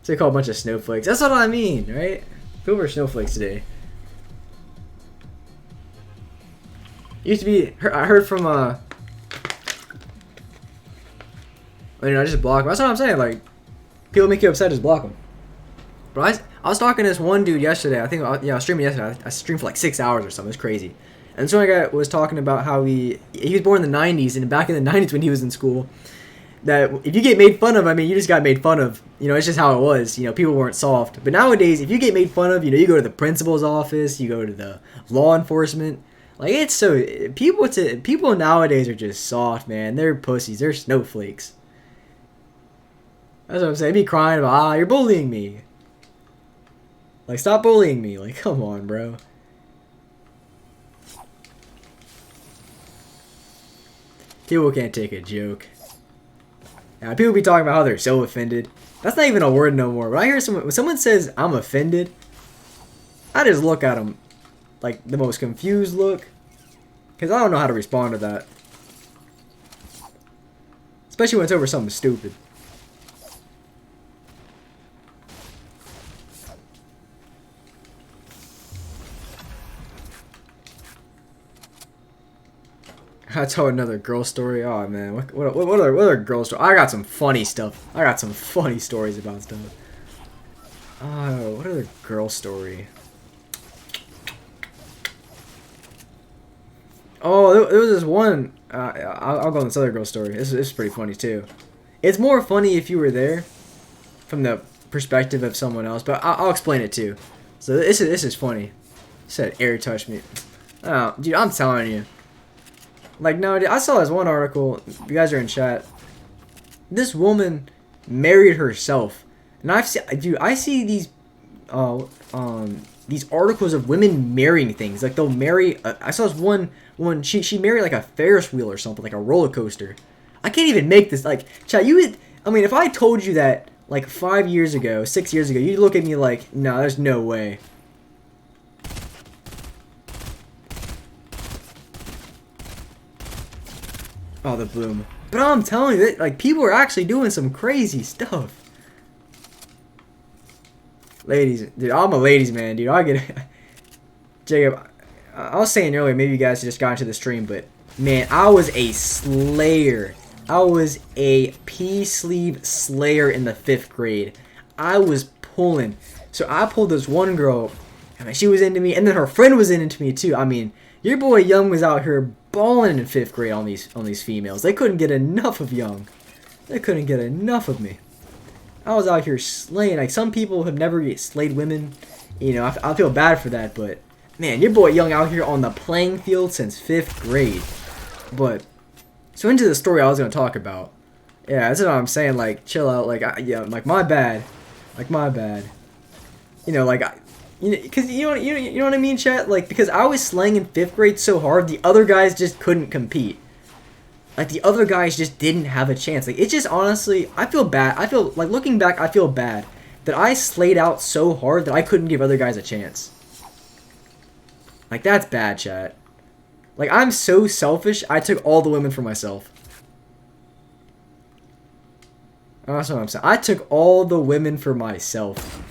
So they call a bunch of snowflakes. That's what I mean, right? People are snowflakes today. Used to be. I heard from I just block them. That's what I'm saying. Like, people make you upset, just block them. But I was talking to this one dude yesterday. I think, yeah, I was streaming yesterday. I streamed for like 6 hours or something. It's crazy. And so one guy was talking about how he was born in the 90s, and back in the 90s when he was in school, that if you get made fun of, I mean, you just got made fun of. You know, it's just how it was. You know, people weren't soft. But nowadays, if you get made fun of, you know, you go to the principal's office, you go to the law enforcement. Like, it's so, people nowadays are just soft, man. They're pussies. They're snowflakes. That's what I'm saying. Be crying about, you're bullying me. Like, stop bullying me. Like, come on, bro. People can't take a joke. Yeah, people be talking about how they're so offended. That's not even a word no more. When I hear someone, when someone says I'm offended, I just look at them like the most confused look, because I don't know how to respond to that. Especially when it's over something stupid. I told another girl story. Oh man, what other girl story? I got some funny stuff. I got some funny stories about stuff. Oh, what other girl story? Oh, there was this one. I'll go on this other girl story. This is pretty funny too. It's more funny if you were there, from the perspective of someone else. But I'll explain it too. So this is funny. It said air touch me. Oh, dude, I'm telling you. Like, no, I saw this one article. You guys are in chat. This woman married herself, and I see these articles of women marrying things. Like, they'll marry. I saw this one woman. She married like a Ferris wheel or something, like a roller coaster. I can't even make this. Like, chat, you would. I mean, if I told you that like 5 years ago, 6 years ago, you'd look at me like, no, there's no way. Oh, the boom. But I'm telling you, like, people are actually doing some crazy stuff. Ladies, dude, I'm a ladies man, dude. I get it. Jacob, I was saying earlier, maybe you guys just got into the stream, but man, I was a slayer. I was a P-sleeve slayer in the 5th grade. I was pulling. So I pulled this one girl, I mean, she was into me, and then her friend was into me too. I mean, your boy Young was out here balling in 5th grade on these females. They couldn't get enough of Young. They couldn't get enough of me. I was out here slaying. Like, some people have never slayed women. You know, I feel bad for that, but man, your boy Young out here on the playing field since 5th grade. But so into the story I was gonna talk about. Yeah, that's what I'm saying. Like, chill out. Like, yeah, like my bad. Like, my bad. You know, like. You know, because you know what I mean, chat? Like, because I was slaying in 5th grade so hard, the other guys just couldn't compete. Like, the other guys just didn't have a chance. Like, it's just, honestly, I feel bad. I feel, like, looking back, I feel bad that I slayed out so hard that I couldn't give other guys a chance. Like, that's bad, chat. Like, I'm so selfish, I took all the women for myself. That's what I'm saying. I took all the women for myself.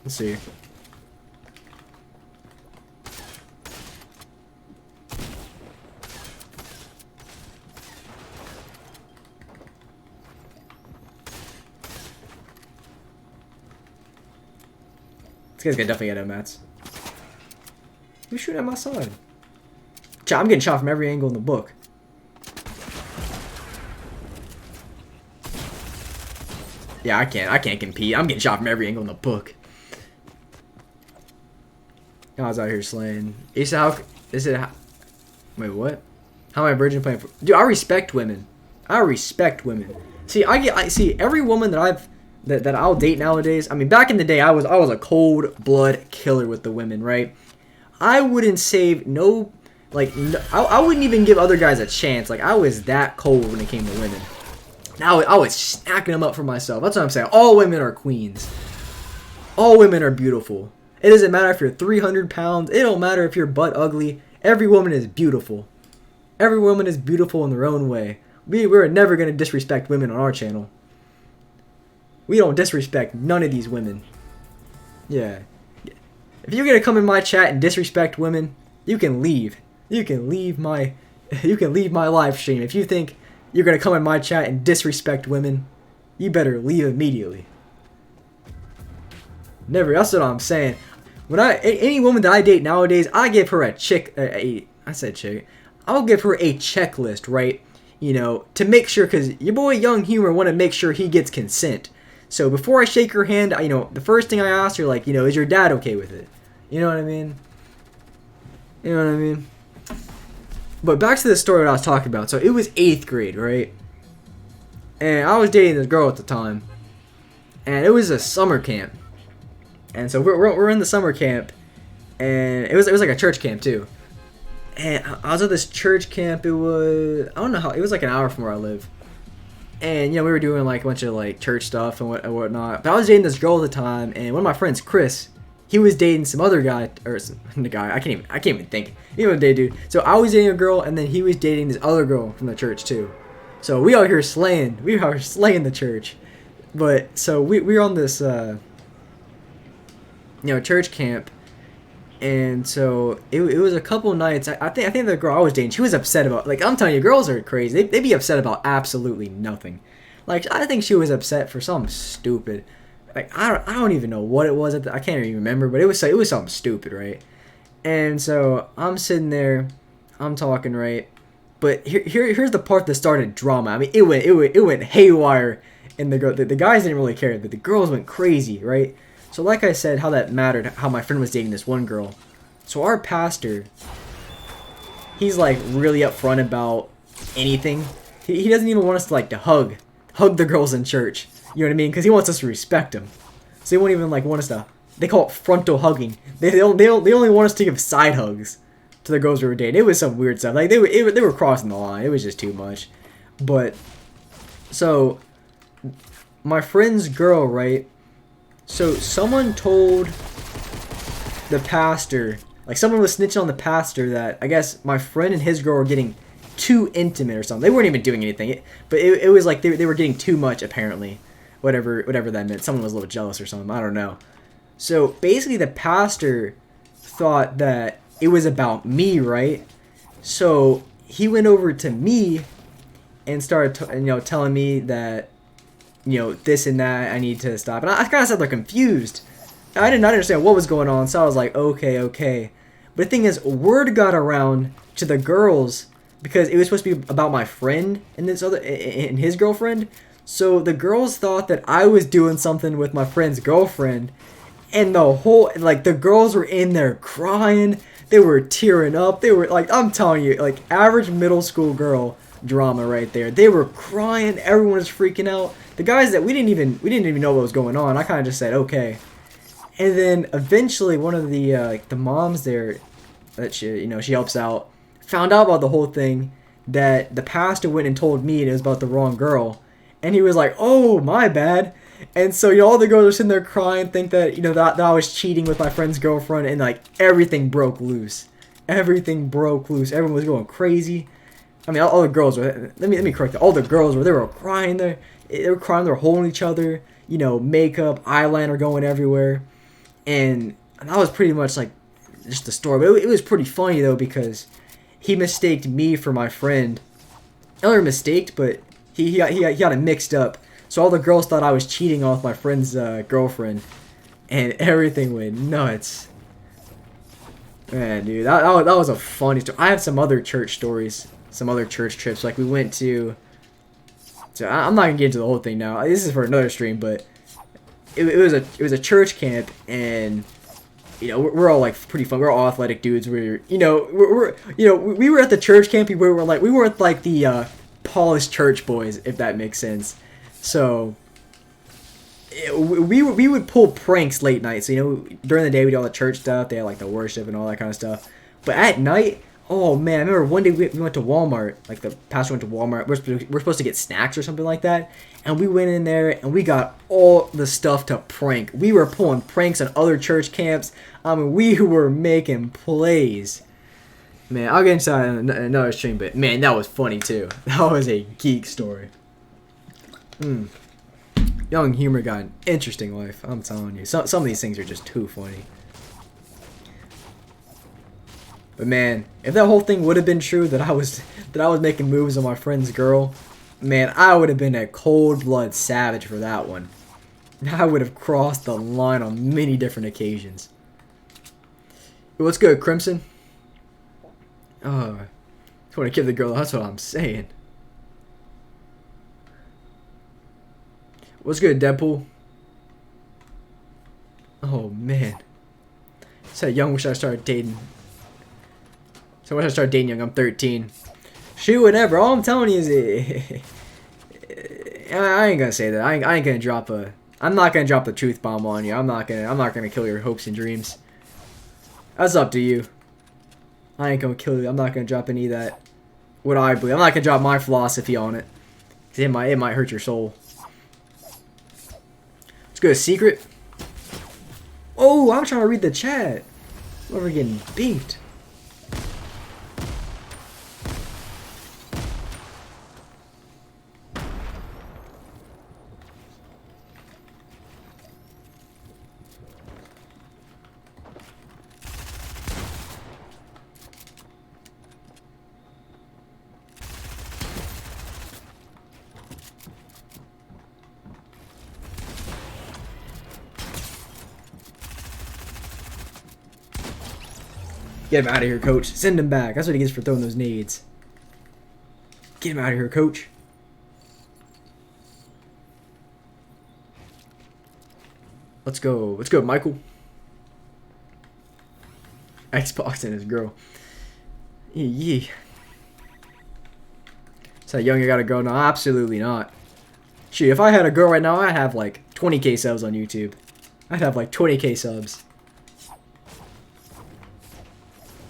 Let's see. This guy's gonna definitely get mats. Who's shooting at my side? I'm getting shot from every angle in the book. Yeah, I can't compete. I'm getting shot from every angle in the book. I was out here slaying. He said, "How is it? Wait, what? How am I virgin playing for?" Dude, I respect women. I respect women. See, I see every woman that I'll date nowadays. I mean, back in the day, I was a cold blood killer with the women, right? I wouldn't save no, like, no, I wouldn't even give other guys a chance. Like, I was that cold when it came to women. Now I was stacking them up for myself. That's what I'm saying. All women are queens. All women are beautiful. It doesn't matter if you're 300 pounds. It don't matter if you're butt ugly. Every woman is beautiful. Every woman is beautiful in their own way. We're never going to disrespect women on our channel. We don't disrespect none of these women. Yeah. If you're going to come in my chat and disrespect women, you can leave. You can leave my live stream. If you think you're going to come in my chat and disrespect women, you better leave immediately. Never. That's what I'm saying. When any woman that I date nowadays, I give her a chick. I said chick. I'll give her a checklist, right? You know, to make sure, because your boy Younghumor want to make sure he gets consent. So before I shake her hand, you know, the first thing I ask her, like, you know, is your dad okay with it? You know what I mean? You know what I mean? But back to the story that I was talking about. So it was 8th grade, right? And I was dating this girl at the time. And it was a summer camp. And so we're in the summer camp. And it was like a church camp too. And I was at this church camp. It was, I don't know how, it was like an hour from where I live. And, you know, we were doing like a bunch of like church stuff and whatnot. But I was dating this girl at the time. And one of my friends, Chris, he was dating some other guy, or the guy, I can't even think. He was dating dude. So I was dating a girl, and then he was dating this other girl from the church too. So we out here slaying. We are slaying the church. But so we were on this, you know, church camp, and so it was a couple nights. I think the girl I was dating, she was upset about, like, I'm telling you, girls are crazy. They be upset about absolutely nothing. Like, I think she was upset for something stupid. Like, I don't even know what it was. I can't even remember, but it was something stupid, right? And so I'm sitting there, I'm talking, right? But here's the part that started drama. I mean, it went haywire, and the guys didn't really care, but the girls went crazy, right? So like I said, how that mattered, how my friend was dating this one girl. So our pastor, he's like really upfront about anything. He doesn't even want us to like to hug the girls in church. You know what I mean? Because he wants us to respect him. So he won't even like want us to. They call it frontal hugging. They only want us to give side hugs to the girls we were dating. It was some weird stuff. Like they were crossing the line. It was just too much. But so my friend's girl, right? So someone told the pastor, like someone was snitching on the pastor that I guess my friend and his girl were getting too intimate or something. They weren't even doing anything, but it was like they were getting too much apparently. Whatever that meant. Someone was a little jealous or something. I don't know. So basically the pastor thought that it was about me, right? So he went over to me and started telling me that, you know, this and that, I need to stop. And I kind of sat there confused. I did not understand what was going on, so I was like, okay. But the thing is, word got around to the girls because it was supposed to be about my friend and his girlfriend. So the girls thought that I was doing something with my friend's girlfriend, and the girls were in there crying. They were tearing up. They were like, I'm telling you, like average middle school girl drama right there. They were crying. Everyone was freaking out. The guys that we didn't even know what was going on. I kind of just said okay, and then eventually one of the moms there that she helps out found out about the whole thing, that the pastor went and told me, and it was about the wrong girl. And he was like, oh, my bad. And so, all the girls are sitting there crying, think that, that I was cheating with my friend's girlfriend, and, like, everything broke loose. Everything broke loose. Everyone was going crazy. I mean, all the girls were, let me correct that. All the girls they were crying there. They were crying, they were holding each other, makeup, eyeliner going everywhere. And that was pretty much, like, just the story. But it was pretty funny, though, because he mistaked me for my friend. Not really mistaked, but he got it mixed up. So all the girls thought I was cheating off my friend's girlfriend, and everything went nuts. Man, dude, that was a funny story. I have some other church stories, some other church trips. Like we went to. So I'm not gonna get into the whole thing now. This is for another stream, but it was a church camp, and we're all like pretty fun. We're all athletic dudes. We were at the church camp. We weren't like the polished church boys, if that makes sense. So we would pull pranks late night. So during the day we do all the church stuff. They had like the worship and all that kind of stuff. But at night, oh man, I remember one day we went to Walmart. Like the pastor went to Walmart. We're supposed to get snacks or something like that. And we went in there and we got all the stuff to prank. We were pulling pranks on other church camps. I mean, we were making plays. Man, I'll get into that in another stream, but man, that was funny too. That was a geek story. Younghumor got an interesting life. I'm telling you, some of these things are just too funny. But man, if that whole thing would have been true, that I was making moves on my friend's girl, man, I would have been a cold-blooded savage for that one. I would have crossed the line on many different occasions. What's good, Crimson? Oh, I just want to give the girl. That's what I'm saying. What's good, Deadpool? Oh man. Said young, wish I started dating. So when I started dating young, I'm 13. Shoot, whatever. All I'm telling you is, I ain't gonna say that. I ain't gonna drop a. I'm not gonna drop the truth bomb on you. I'm not gonna kill your hopes and dreams. That's up to you. I ain't gonna kill you. I'm not gonna drop any of that. What I believe. I'm not gonna drop my philosophy on it. It might hurt your soul. Let's go to secret. Oh, I'm trying to read the chat. We're getting beat. Get him out of here, coach. Send him back. That's what he gets for throwing those nades. Get him out of here, coach. Let's go. Let's go, Michael. Xbox and his girl. Yee. So young, you gotta go? No, absolutely not. Shoot, if I had a girl right now, I'd have like 20k subs on YouTube. I'd have like 20k subs.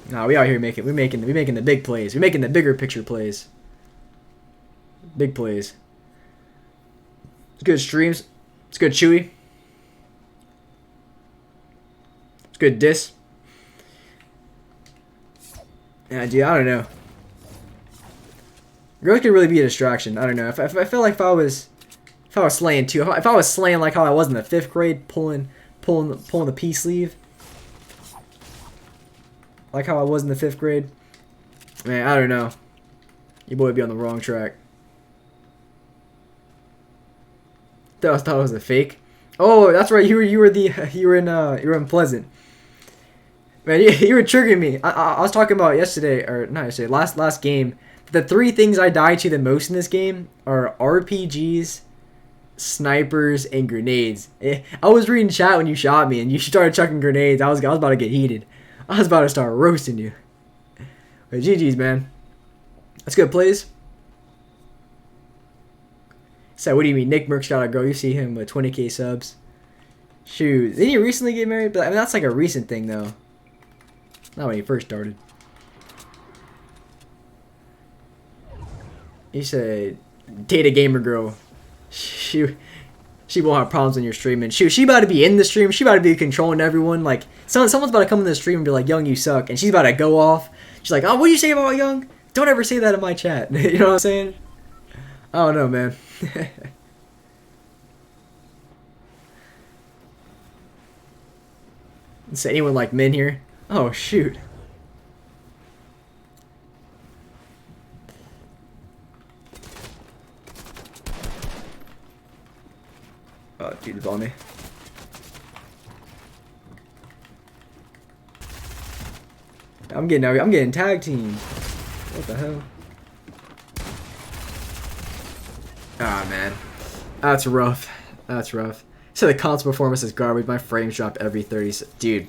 Nah, we out here making the big plays. We're making the bigger picture plays. Big plays. It's good streams. It's good Chewy. It's good diss. Yeah, dude, I don't know. Girls could really be a distraction. I don't know. If I felt like if I was slaying too, if I was slaying like how I was in the 5th grade, pulling the P sleeve. Like how I was in the 5th grade. Man, I don't know. Your boy would be on the wrong track. Thought it was a fake. Oh, that's right. You were in Pleasant. Man, you were triggering me. I was talking about yesterday, or not yesterday, last game. The 3 things I die to the most in this game are RPGs, snipers, and grenades. I was reading chat when you shot me, and you started chucking grenades. I was about to get heated. I was about to start roasting you. But GG's, man. That's good plays. So what do you mean? Nick Merck's gotta go. You see him with 20k subs. Shoot. Didn't he recently get married? But I mean, that's like a recent thing, though. Not when he first started. He said, date a gamer girl. She won't have problems when you're streaming. She about to be in the stream. She about to be controlling everyone. Like, someone's about to come in the stream and be like, Young, you suck. And she's about to go off. She's like, oh, what do you say about Young? Don't ever say that in my chat. You know what I'm saying? I don't know, man. Is anyone like men here? Oh, shoot. Oh, dude, it's on me. I'm getting tag teamed. What the hell? Ah, man. That's rough. That's rough. So the console performance is garbage. My frames drop every 30. Dude,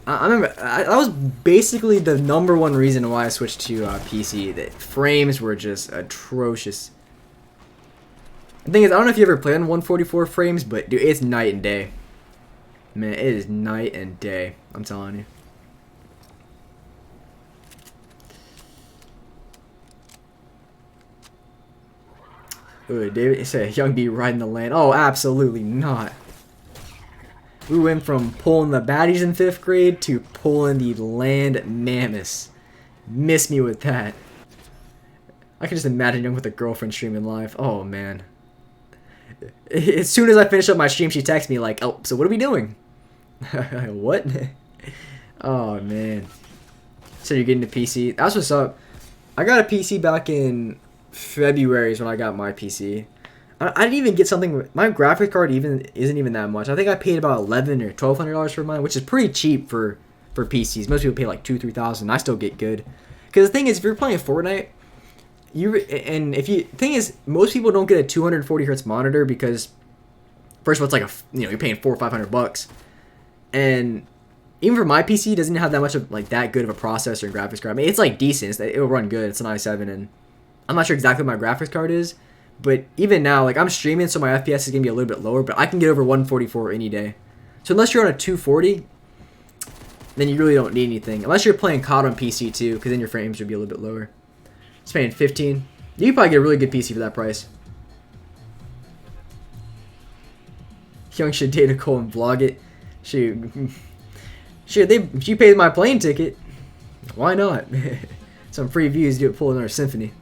I remember that was basically the #1 reason why I switched to PC. The frames were just atrocious. The thing is, I don't know if you ever played on 144 frames, but dude, it's night and day. Man, it is night and day. I'm telling you. Ooh, David said Young B riding the land. Oh, absolutely not. We went from pulling the baddies in 5th grade to pulling the land mammoths. Miss me with that. I can just imagine Young with a girlfriend streaming live. Oh, man. As soon as I finish up my stream, she texts me like, oh, so what are we doing? What? Oh, man. So you're getting a PC. That's what's up. I got a PC back in February is when I got my PC. I didn't even get something. My graphics card isn't even that much. I think I paid about $1,100 or $1,200 for mine, which is pretty cheap for PCs. Most people pay like $2,000, $3,000. I still get good. Because the thing is, if you're playing Fortnite, most people don't get a 240 hertz monitor because first of all, it's like you're paying $400 or $500, and even for my PC, it doesn't have that much of like that good of a processor and graphics card. I mean, it's like decent. It'll run good. It's an i7, and I'm not sure exactly what my graphics card is, but even now, like I'm streaming, so my FPS is gonna be a little bit lower, but I can get over 144 any day. So unless you're on a 240, then you really don't need anything. Unless you're playing COD on PC too, because then your frames would be a little bit lower. It's paying 15. You can probably get a really good PC for that price. Young should date Nicole and vlog it. She paid my plane ticket. Why not? Some free views. Do it. Pull another symphony.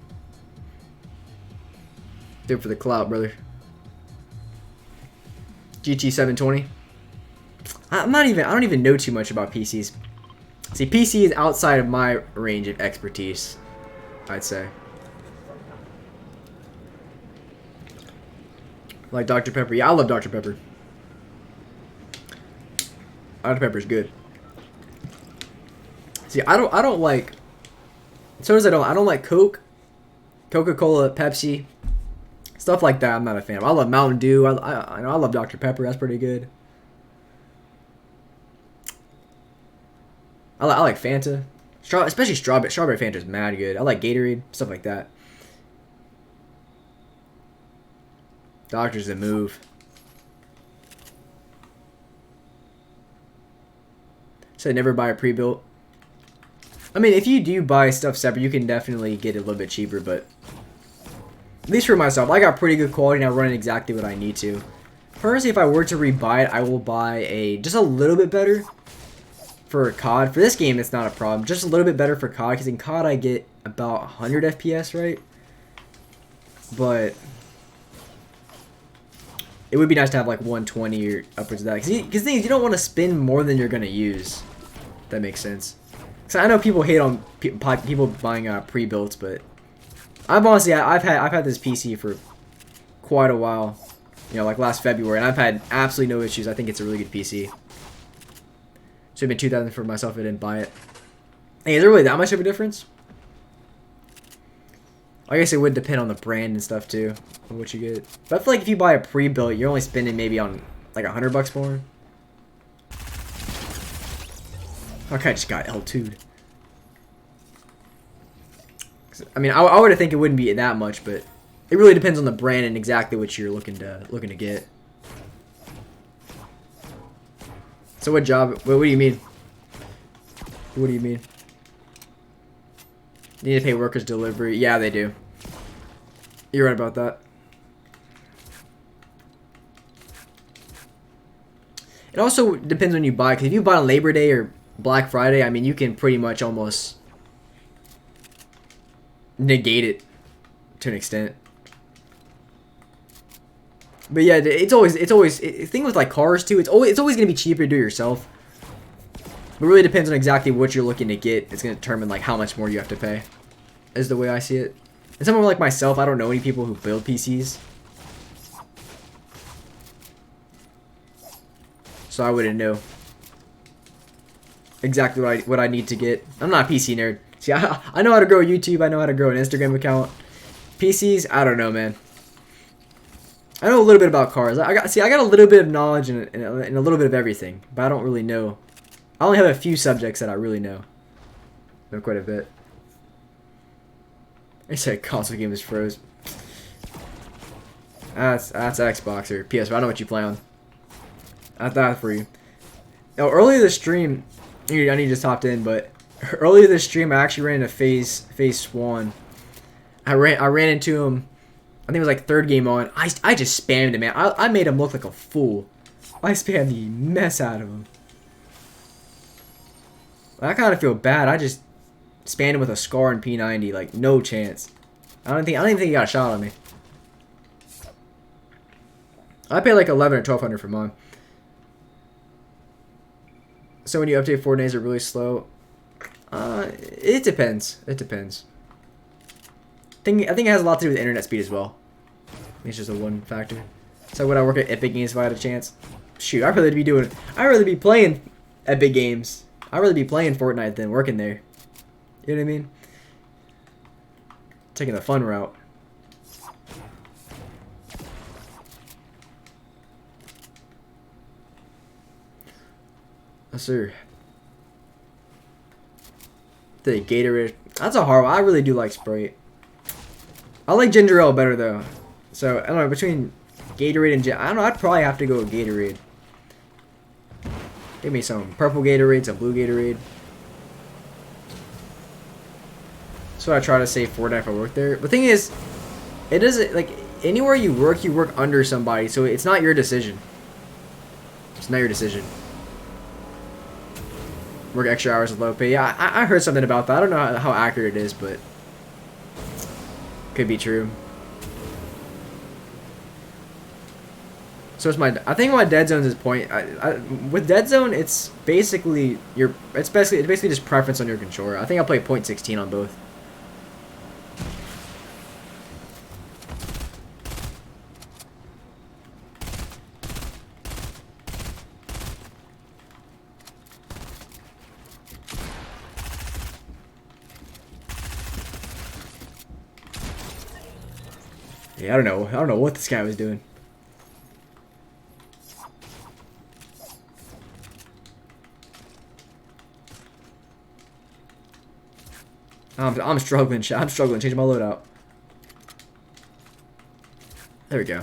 Do it for the clout, brother. GT 720. I don't even know too much about PCs. See, PC is outside of my range of expertise, I'd say. Like Dr. Pepper. Yeah, I love Dr. Pepper. Dr. Pepper's good. See, I don't like. So as I don't like Coke, Coca-Cola, Pepsi, stuff like that. I'm not a fan of. I love Mountain Dew. I love Dr. Pepper. That's pretty good. I like Fanta, especially strawberry. Strawberry Fanta is mad good. I like Gatorade, stuff like that. Doctor's the move. Said never buy a pre-built. I mean, if you do buy stuff separate, you can definitely get it a little bit cheaper, but at least for myself, I got pretty good quality and I run exactly what I need to. Personally, if I were to rebuy it, I will buy just a little bit better for COD. For this game, it's not a problem. Just a little bit better for COD, because in COD I get about 100 FPS, right? But it would be nice to have like 120 or upwards of that. Because things you don't want to spend more than you're going to use. If that makes sense. So I know people hate on people buying pre-builts, but I've had this PC for quite a while, you know, like last February, and I've had absolutely no issues. I think it's a really good PC. So it'd been $2,000 for myself if I didn't buy it. Hey, is there really that much of a difference? I guess it would depend on the brand and stuff too, of what you get. But I feel like if you buy a pre-built, you're only spending maybe on like $100 more. Okay, I just got L2'd. I mean, I would think it wouldn't be that much, but it really depends on the brand and exactly what you're looking to get. So what job? What do you mean? What do you mean? You need to pay workers delivery? Yeah, they do. You're right about that. It also depends when you buy, because if you buy on Labor Day or Black Friday, I mean, you can pretty much almost negate it to an extent. But yeah, it's always the thing with like cars too. It's always gonna be cheaper to do it yourself. It really depends on exactly what you're looking to get. It's gonna determine like how much more you have to pay. Is the way I see it. And someone like myself, I don't know any people who build PCs, so I wouldn't know exactly what I need to get. I'm not a PC nerd. See, I know how to grow YouTube. I know how to grow an Instagram account. PCs, I don't know, man. I know a little bit about cars. I got a little bit of knowledge and a little bit of everything, but I don't really know. I only have a few subjects that I really know. Know quite a bit. I said console game is froze. That's Xbox or PS4. I don't know what you play on. That's that for you. Now, earlier this stream, I know you just hopped in, but earlier this stream, I actually ran into Phase Swan. I ran into him. I think it was like third game on. I just spammed him, man. I made him look like a fool. I spammed the mess out of him. I kind of feel bad. I just spammed him with a Scar and P90, like no chance. I don't even think he got a shot on me. I paid like 11 or 1200 for mine. So when you update Fortnite, is it really slow? It depends. It depends. I think it has a lot to do with internet speed as well. It's just a one factor. So would I work at Epic Games if I had a chance? Shoot, I'd rather be playing Epic Games. I'd rather be playing Fortnite than working there. You know what I mean? Taking the fun route. Yes, sir. The Gatorade. That's a hard one. I really do like Sprite. I like ginger ale better though. So I don't know, between Gatorade and I don't know. I'd probably have to go with Gatorade. Give me some purple Gatorade, some blue Gatorade. That's what I try to say Fortnite if I work there. The thing is, it doesn't like anywhere you work under somebody, so it's not your decision. It's not your decision. Work extra hours with low pay. Yeah, I heard something about that. I don't know how accurate it is, but could be true. So it's I think my dead zone's is point. With dead zone, it's basically it's basically just preference on your controller. I think I play .16 on both. Yeah, I don't know what this guy was doing. I'm struggling. I'm struggling. Changing my loadout. There we go.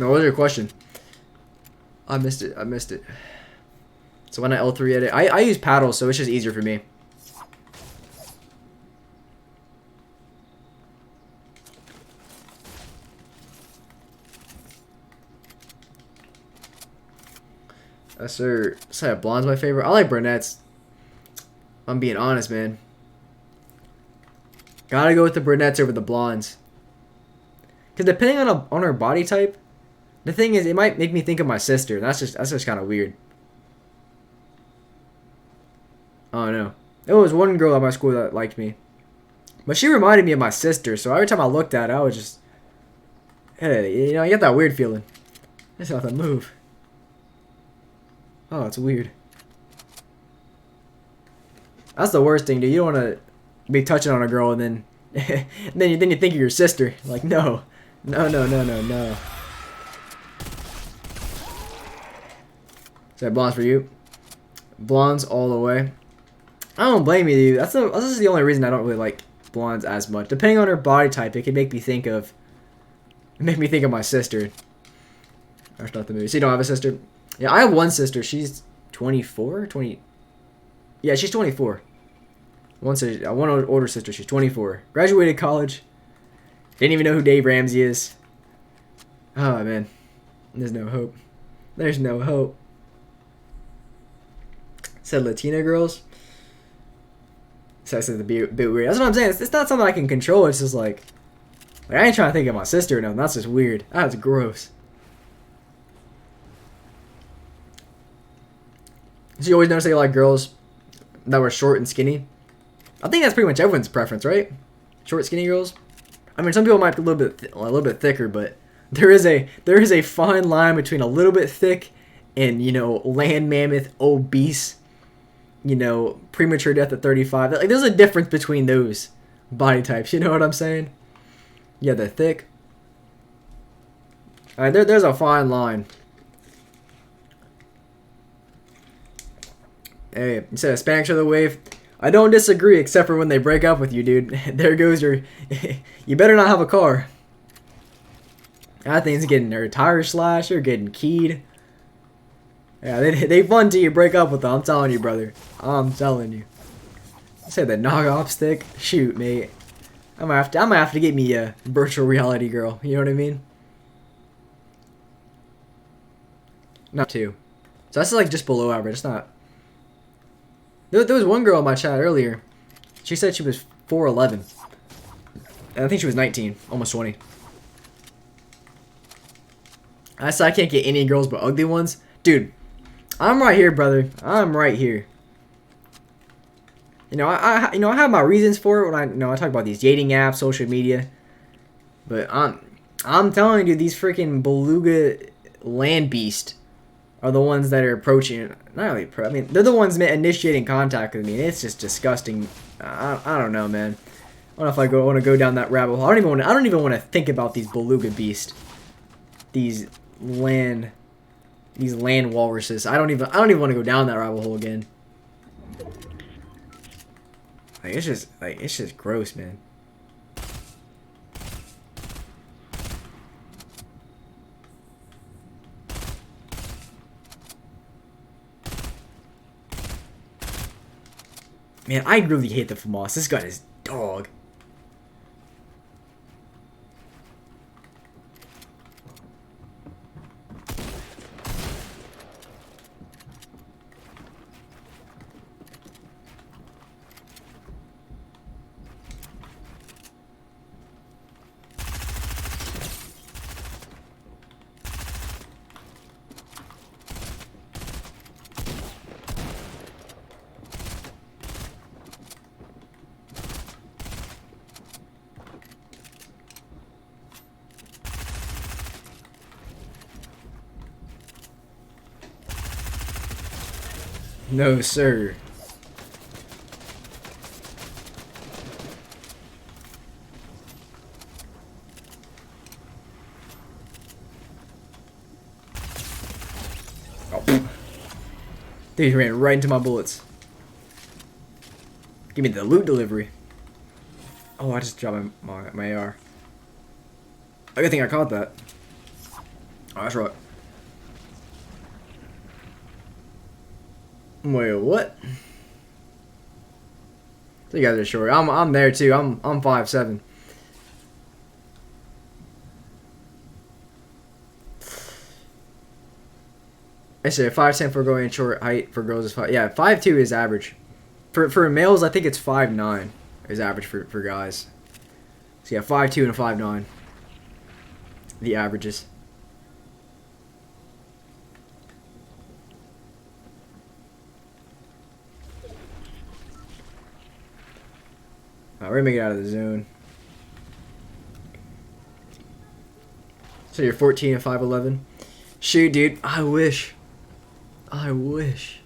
No, what was your question? I missed it. I missed it. So when I L3 edit, I use paddles, so it's just easier for me. Yes, sir. So blonde's my favorite. I like brunettes. I'm being honest, man. Gotta go with the brunettes over the blondes. Cause depending on her body type, the thing is, it might make me think of my sister. That's just kind of weird. Oh no, there was one girl at my school that liked me, but she reminded me of my sister. So every time I looked at her, I was just, hey, you know, you get that weird feeling. That's not the move. Oh, it's weird. That's the worst thing, dude. You don't want to be touching on a girl and then, then you think of your sister. Like, no. Is that blondes for you? Blondes all the way. I don't blame you, dude. That's the only reason I don't really like blondes as much. Depending on her body type, it can make me think of my sister. That's not the movie. So you don't have a sister? Yeah, I have one sister. She's 24? 20. Yeah, she's 24. One older sister. She's 24. Graduated college. Didn't even know who Dave Ramsey is. Oh, man. There's no hope. There's no hope. Said Latina girls. So I said a bit weird. That's what I'm saying. It's not something I can control. It's just like I ain't trying to think of my sister or nothing. That's just weird. That's gross. So you always notice you like girls that were short and skinny? I think that's pretty much everyone's preference, right? Short, skinny girls. I mean, some people might be a little bit thicker, but there is a fine line between a little bit thick and, you know, land mammoth, obese, you know, premature death at 35. Like, there's a difference between those body types. You know what I'm saying? Yeah, they're thick. All right, there's a fine line. Hey, you said Hispanics are the wave. I don't disagree, except for when they break up with you, dude. There goes your... You better not have a car. That thing's getting their tires slashed. You're getting keyed. Yeah, they fun till you break up with them. I'm telling you, brother. I'm telling you. You said the knock-off stick? Shoot, mate. I'm gonna have to get me a virtual reality girl. You know what I mean? Not two. So that's like just below average. It's not... There was one girl in my chat earlier. She said she was 4'11". And I think she was 19, almost 20. I said I can't get any girls but ugly ones. Dude, I'm right here, brother. I'm right here. You know, I have my reasons for it when I talk about these dating apps, social media. But I'm telling you, these freaking beluga land beast are the ones that are approaching. Not really, I mean, they're the ones initiating contact with me, and it's just disgusting. I don't know, man. I don't know if I want to go down that rabbit hole. I don't even want to think about these beluga beasts. These land walruses. I don't even want to go down that rabbit hole again. Like it's just gross, man. Man, I really hate the FAMAS. This gun is dog. No, sir. Oh. Dude, he ran right into my bullets. Give me the loot delivery. Oh, I just dropped my AR. I good thing I caught that. Oh, that's right. Wait, what? So you guys are short. I'm there too. I'm 5'7". I say 5'10" for going short height for girls is 5. Yeah, 5'2" is average. For males, I think it's 5'9" is average for guys. So yeah, 5'2" and 5'9". The averages. We're gonna make it out of the zone. So you're 14 and 5'11". Shoot, dude. I wish. I wish.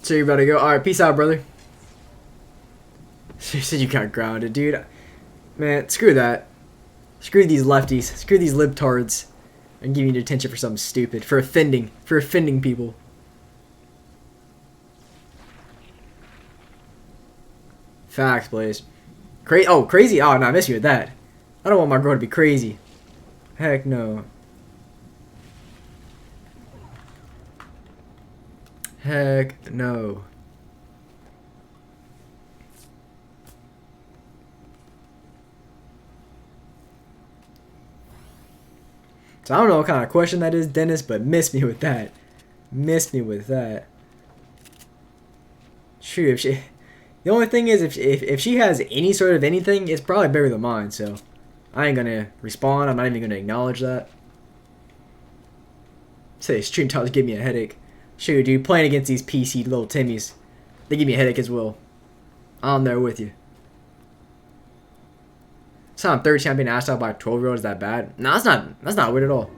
So you're about to go. All right, peace out, brother. She said you got grounded, dude. Man, screw that. Screw these lefties. Screw these libtards. And giving you detention for something stupid. For offending people. Facts, Blaze. Oh, crazy? Oh, no, I miss you with that. I don't want my girl to be crazy. Heck no. Heck no. So I don't know what kind of question that is, Dennis, but miss me with that. Miss me with that. True, if she... The only thing is, if she has any sort of anything, it's probably better than mine, so... I ain't gonna respond, I'm not even gonna acknowledge that. Say, stream times give me a headache. Shoot, dude, playing against these PC little Timmies. They give me a headache as well. I'm there with you. It's not third champion asked out by a 12-year-old is that bad? No, that's not weird at all.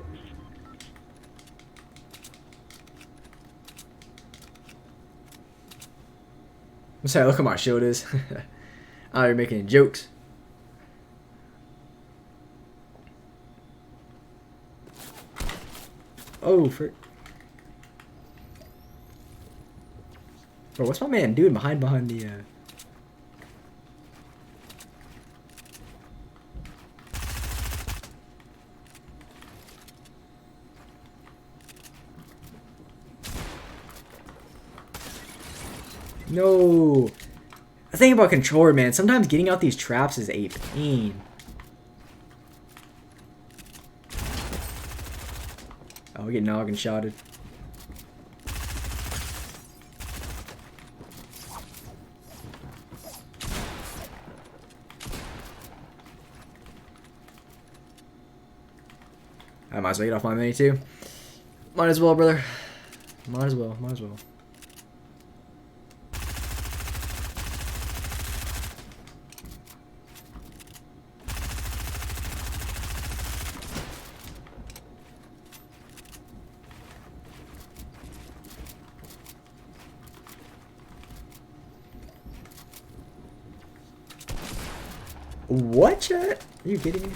I'm sorry, look at my shoulders. Out here making jokes. Oh, frick. Bro, what's my man doing behind the No. The thing about controller, man, sometimes getting out these traps is a pain. Oh, we get noggin shotted. I might as well get off my mini too. Might as well, brother. Might as well. Might as well. What, chat? Are you kidding me?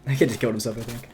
That kid just killed himself, I think.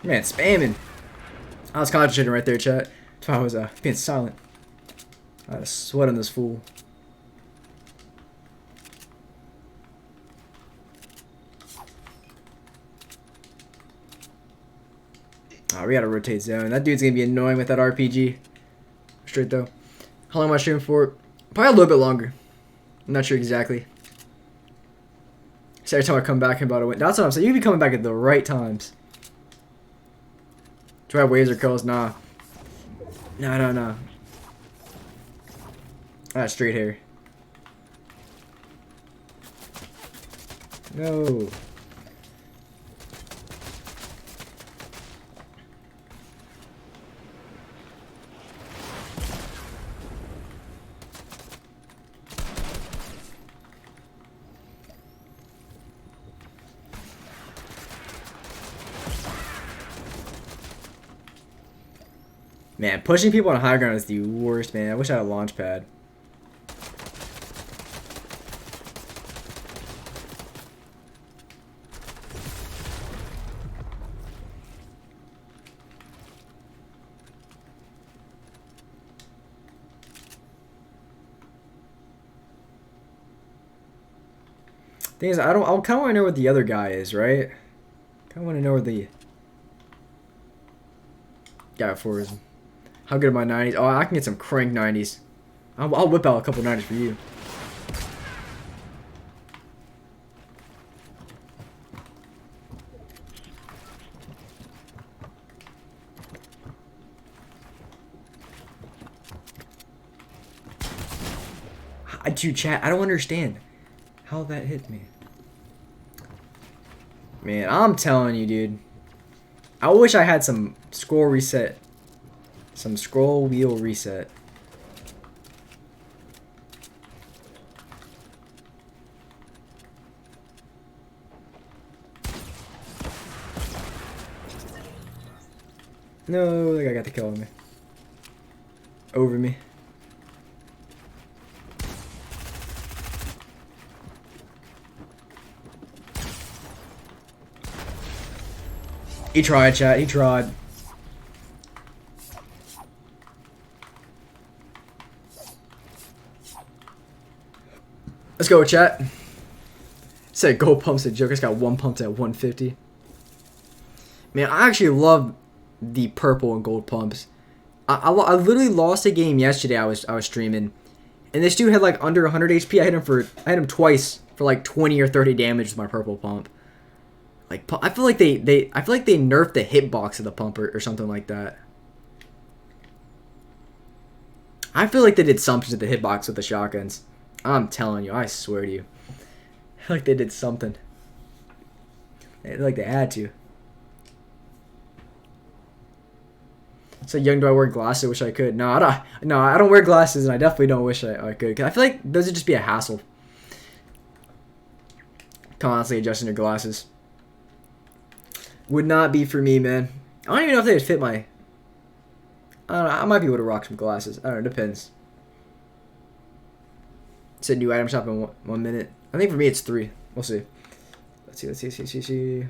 Man, spamming. I was concentrating right there, chat. That's why I was being silent. I had a sweat on this fool. Oh, we gotta rotate zone. That dude's gonna be annoying with that RPG. Straight though. How long am I streaming for? Probably a little bit longer. I'm not sure exactly. So every time I come back in about a win. That's what I'm saying. You can be coming back at the right times. Do I have waves or kills? Nah. No. I got straight hair. No. Man, pushing people on high ground is the worst, man. I wish I had a launch pad. Thing is, I kind of want to know what the other guy is, right? Kind of want to know where the guy for is. How good are my 90s? Oh, I can get some crank 90s. I'll whip out a couple 90s for you. Dude, chat, I don't understand how that hit me. Man, I'm telling you, dude. I wish I had some scroll reset. Some scroll wheel reset. No, that guy got the kill on me. Over me. He tried, chat. He tried. Let's go, chat. Said gold pumps a joke. It's got one pump at 150. Man, I actually love the purple and gold pumps. I literally lost a game yesterday. I was streaming, and this dude had like under 100 HP. I hit him twice for like 20 or 30 damage with my purple pump. Like, I feel like they nerfed the hitbox of the pump or something like that. I feel like they did something to the hitbox with the shotguns. I'm telling you, I swear to you. I feel like they did something. Like they had to. So young, do I wear glasses? I wish I could. No, I don't wear glasses, and I definitely don't wish I could. 'Cause I feel like those would just be a hassle. Constantly adjusting your glasses. Would not be for me, man. I don't even know if they would fit my... I don't know. I might be able to rock some glasses. I don't know. It depends. Said new item shop in 1 minute. I think for me it's 3. We'll see. Let's see.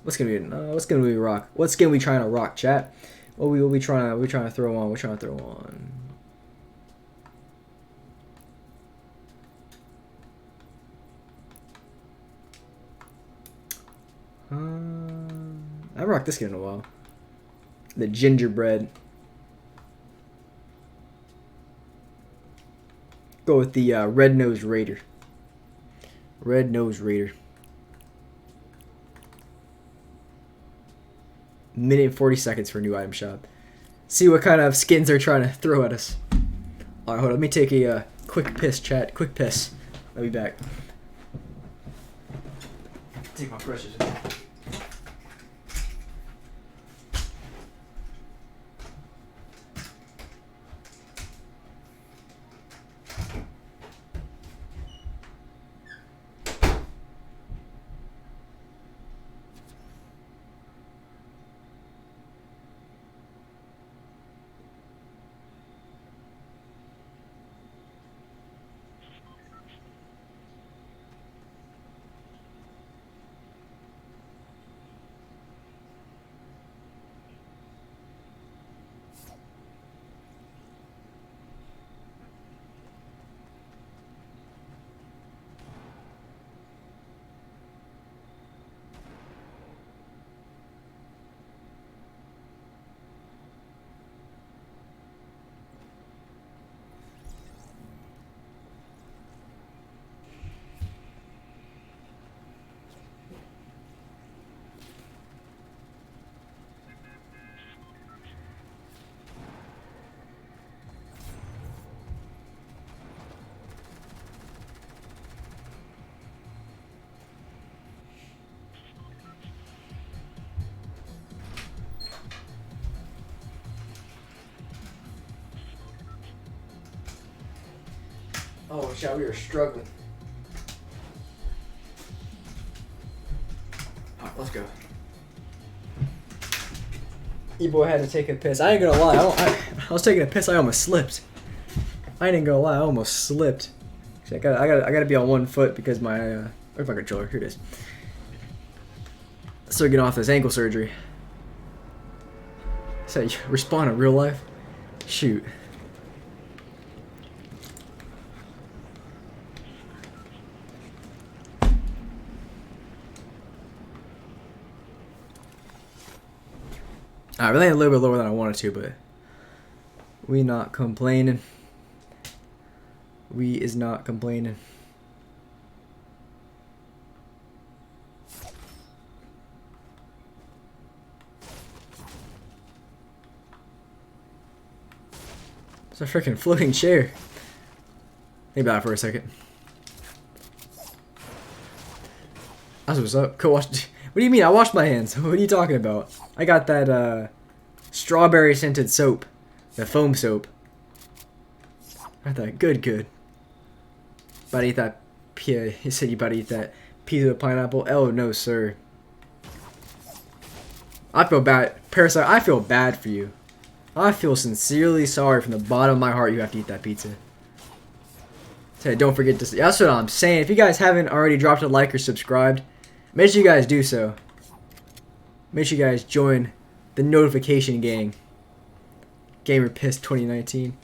What's gonna be rock? What skin we trying to rock, chat? What we trying to throw on? We're trying to throw on. I haven't rocked this skin in a while. The gingerbread. Go with the red-nosed raider. Red-nosed raider. Minute and 40 seconds for a new item shop. See what kind of skins they're trying to throw at us. Alright, hold on. Let me take a quick piss, chat. Quick piss. I'll be back. Take my brushes. Oh, shit, we were struggling. Alright, let's go. E-boy had to take a piss. I ain't gonna lie, I was taking a piss, I almost slipped. I ain't gonna lie, I almost slipped. I gotta be on one foot because my where's my controller? Here it is. So getting off this ankle surgery. So you respond in real life? Shoot. I really a little bit lower than I wanted to, but we not complaining. We is not complaining. It's a freaking floating chair. Think about it for a second. That's what's up. Go wash. What do you mean? I washed my hands. What are you talking about? I got that strawberry scented soap, the foam soap. Got that good. About to eat that. You said you about to eat that piece of pineapple. Oh no, sir. I feel bad, Parasite. I feel bad for you. I feel sincerely sorry from the bottom of my heart. You have to eat that pizza. So don't forget to. That's what I'm saying. If you guys haven't already dropped a like or subscribed, make sure you guys do so. Make sure you guys join the notification gang. Gamer Piss 2019.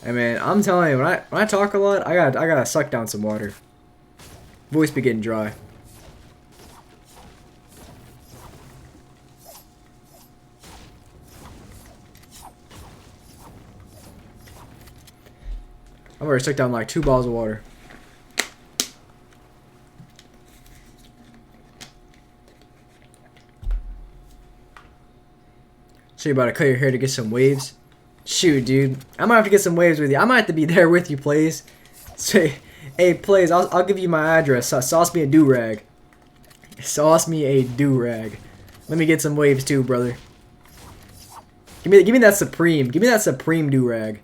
Hey man, I'm telling you, when I talk a lot, I gotta suck down some water. Voice be getting dry. I've already sucked down like 2 bottles of water. So you're about to cut your hair to get some waves? Shoot, dude. I might have to get some waves with you. I might have to be there with you, Plays. Say, hey, Plays, I'll give you my address. Sauce me a do-rag. Sauce me a do-rag. Let me get some waves too, brother. Give me that Supreme. Give me that Supreme do-rag.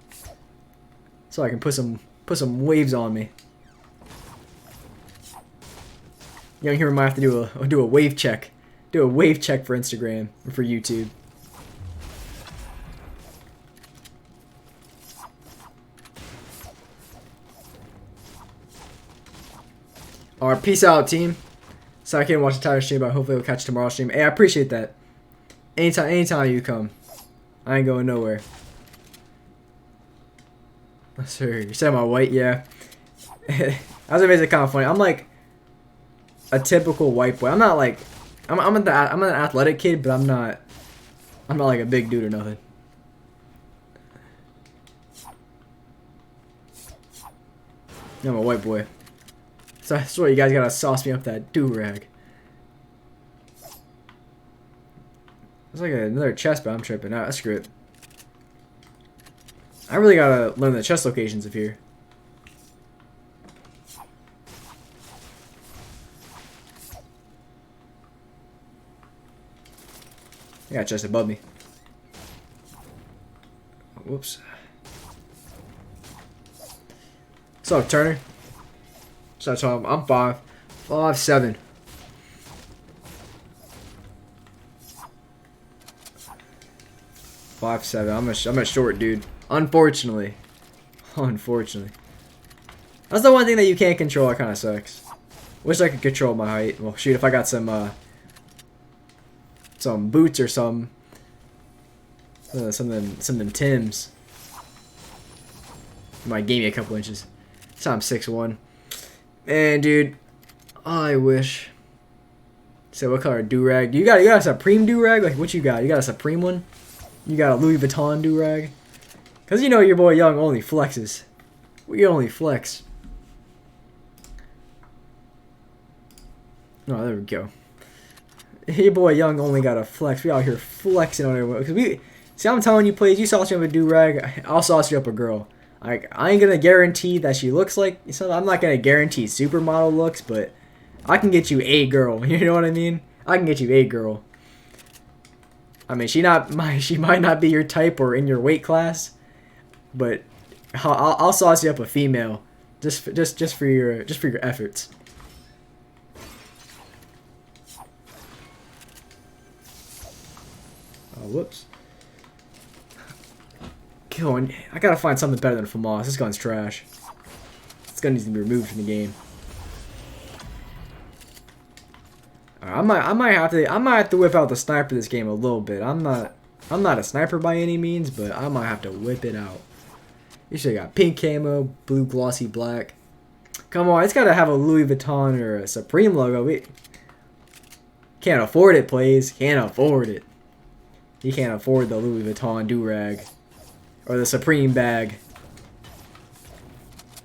So I can put some waves on me. Younghumor might have to do a wave check. Do a wave check for Instagram or for YouTube. Alright, peace out, team. So I can't watch the entire stream, but hopefully we'll catch tomorrow's stream. Hey, I appreciate that. Anytime you come. I ain't going nowhere. Sir, you said I'm white, yeah. That's what makes it kind of funny. I'm like a typical white boy. I'm not like I'm an athletic kid, but I'm not like a big dude or nothing. I'm a white boy. So I swear you guys gotta sauce me up that do-rag. There's like another chest, but I'm tripping out. Screw it. I really gotta learn the chest locations of here. I got a chest above me. Whoops. What's up, Turner? So I'm 5'7". I'm a short dude. Unfortunately. Unfortunately. That's the one thing that you can't control. That kind of sucks. Wish I could control my height. Well, shoot, if I got some boots or something Tims. Might gain me a couple inches. So I'm 6'1". Man, dude, I wish. So what color do-rag? You got a Supreme do-rag? Like what you got? You got a Supreme one? You got a Louis Vuitton do-rag? Cause you know your boy Young only flexes. We only flex. Oh, there we go. Your boy Young only got a flex. We out here flexing on everyone. Cause we see, I'm telling you, please, you sauce me up a do-rag, I'll sauce you up a girl. Like, I ain't gonna guarantee that she looks like something. I'm not gonna guarantee supermodel looks, but I can get you a girl. You know what I mean? I can get you a girl. I mean, she might not be your type or in your weight class, but I'll sauce you up a female, just for your efforts. Oh, whoops. Going. I gotta find something better than a FAMAS. This gun's trash. This gun needs to be removed from the game. I might have to whip out the sniper this game a little bit. I'm not a sniper by any means, but I might have to whip it out. You should got pink camo, blue glossy black. Come on, it's gotta have a Louis Vuitton or a Supreme logo. We can't afford it, please. Can't afford it. You can't afford the Louis Vuitton do-rag. Or the Supreme bag.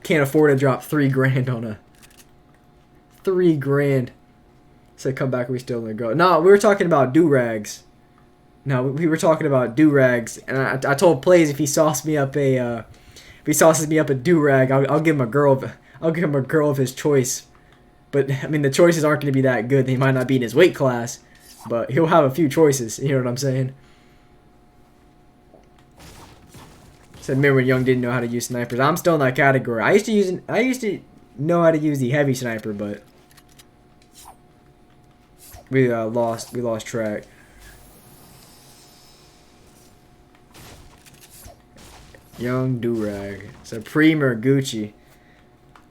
Can't afford to drop $3 grand on a... $3 grand. So come back, we still gonna go. No, we were talking about do-rags. No, we were talking about do-rags. And I told Plays if he sauces me up a... if he sauces me up a do-rag, I'll give him a girl. I'll give him a girl of his choice. But, I mean, the choices aren't going to be that good. They might not be in his weight class. But he'll have a few choices. You know what I'm saying? Said remember when Young didn't know how to use snipers. I'm still in that category. I used to know how to use the heavy sniper, but we lost track. Young do-rag, Supreme or Gucci.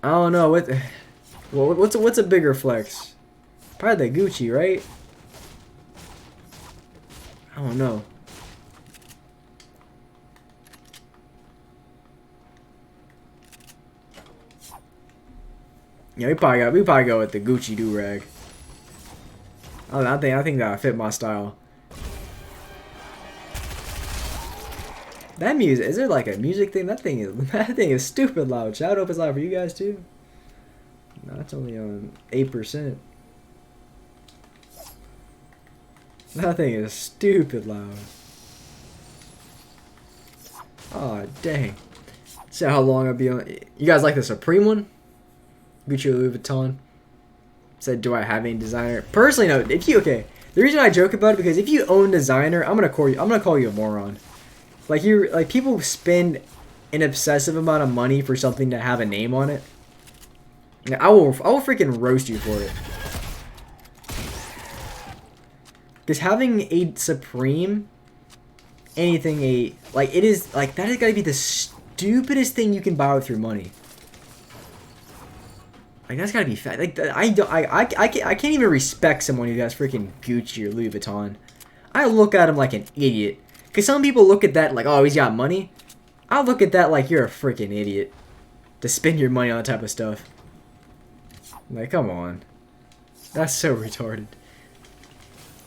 I don't know what's a bigger flex. Probably the Gucci, right? I don't know. Yeah, we probably go with the Gucci do-rag. I think that fit my style. That music, is there like a music thing? That thing is stupid loud. Shout out if it's loud for you guys too. No, it's only on 8%. That thing is stupid loud. Oh dang. See how long I'll be on. You guys like the Supreme one? Gucci or Louis Vuitton. Said, do I have any designer? Personally, no. If you the reason I joke about it because if you own designer, I'm gonna call you a moron. Like people spend an obsessive amount of money for something to have a name on it. I will freaking roast you for it. Because having a Supreme, anything it is like that has got to be the stupidest thing you can buy with your money. Like that's gotta be fat. Like I can't even respect someone who has freaking Gucci or Louis Vuitton. I look at him like an idiot. Cause some people look at that like, oh, he's got money. I look at that like you're a freaking idiot to spend your money on that type of stuff. Like, come on, that's so retarded.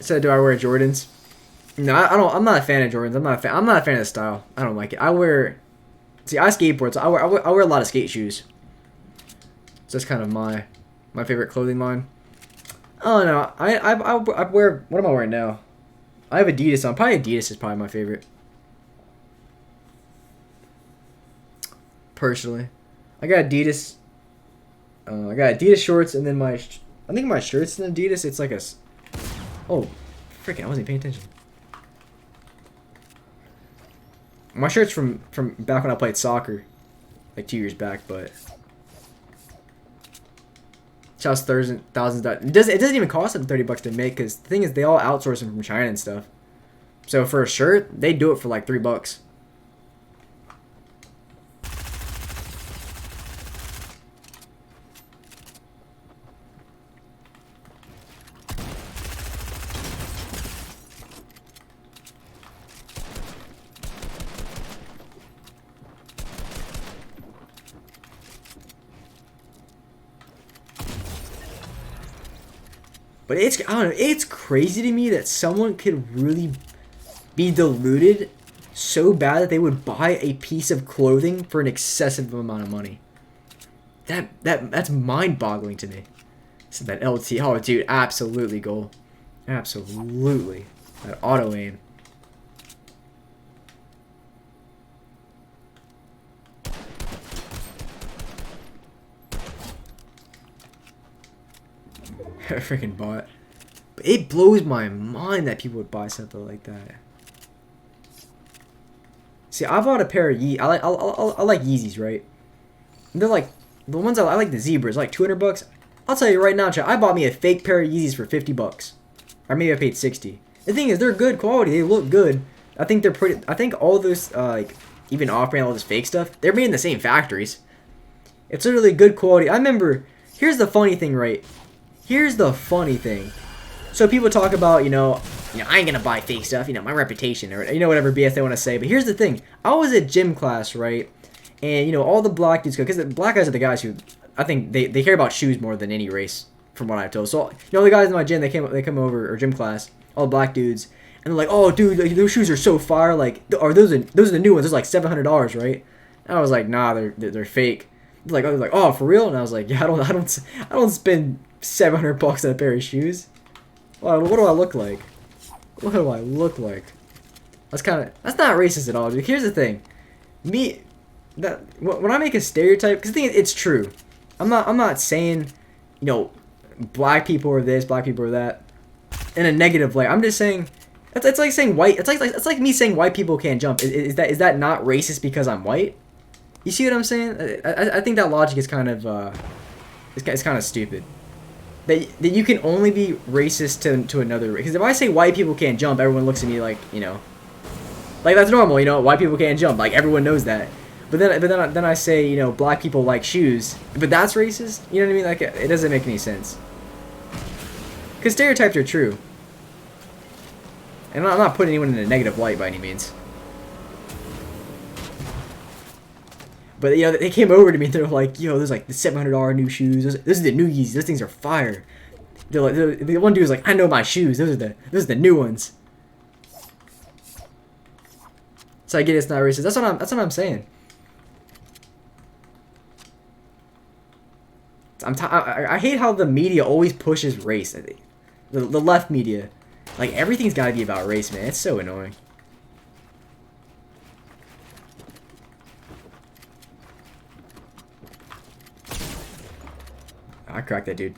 So, do I wear Jordans? No, I don't. I'm not a fan of Jordans. I'm not a fan of the style. I don't like it. I skateboard, so I wear a lot of skate shoes. just kind of my favorite clothing line. Oh no, I wear, what am I wearing now? I have Adidas on. Probably Adidas is probably my favorite. Personally, I got Adidas. I got Adidas shorts, and then I think my shirt's in Adidas. It's like a, oh, freaking! I wasn't paying attention. My shirt's from back when I played soccer, like 2 years back, but. Costs thousands. It doesn't even cost them $30 to make, because the thing is they all outsource them from China and stuff. So for a shirt, they do it for like $3. But I don't know, it's crazy to me that someone could really be deluded so bad that they would buy a piece of clothing for an excessive amount of money. That's mind-boggling to me. So that LT, oh dude, absolutely goal. Absolutely. That auto aim. Freaking bot. But it blows my mind that people would buy something like that. See, I bought a pair of I like Yeezys, right? They're like the ones I like the zebras, like $200. I'll tell you right now, chat, I bought me a fake pair of Yeezys for $50, or maybe I paid $60. The thing is, they're good quality. They look good. I think they're pretty. I think all those like even off-brand, all this fake stuff, they're made in the same factories. It's literally good quality. I remember. Here's the funny thing, right? Here's the funny thing. So people talk about, I ain't gonna buy fake stuff, my reputation, or, whatever BS they want to say. But here's the thing. I was at gym class, right? And, all the black dudes go, because the black guys are the guys who, I think, they care about shoes more than any race, from what I've told. So, the guys in my gym, they come over, or gym class, all the black dudes, and they're like, oh, dude, like, those shoes are so fire, like, those are the new ones, those are like $700, right? And I was like, nah, they're fake. I was like, oh, for real? And I was like, yeah, I don't spend $700 on a pair of shoes. Well, what do I look like? What do I look like? That's not racist at all, dude. Here's the thing. When I make a stereotype, because the thing is, it's true. I'm not saying, black people are this, black people are that, in a negative way. I'm just saying, it's like saying white. It's like me saying white people can't jump. Is that not racist because I'm white? You see what I'm saying? I think that logic is kind of it's kind of stupid. That you can only be racist to another race. Because if I say white people can't jump, everyone looks at me like, like that's normal, white people can't jump, like everyone knows that. But then I say, black people like shoes, but that's racist. You know what I mean? Like it doesn't make any sense. Because stereotypes are true, and I'm not putting anyone in a negative light by any means. But they came over to me and they're like, yo, there's like the $700 new shoes. Those are the new Yeezys. Those things are fire. They're like, the one dude was like, I know my shoes. Those are the new ones. So I get it's not racist. That's what I'm saying. I hate how the media always pushes race. The left media, like everything's got to be about race, man. It's so annoying. I cracked that dude.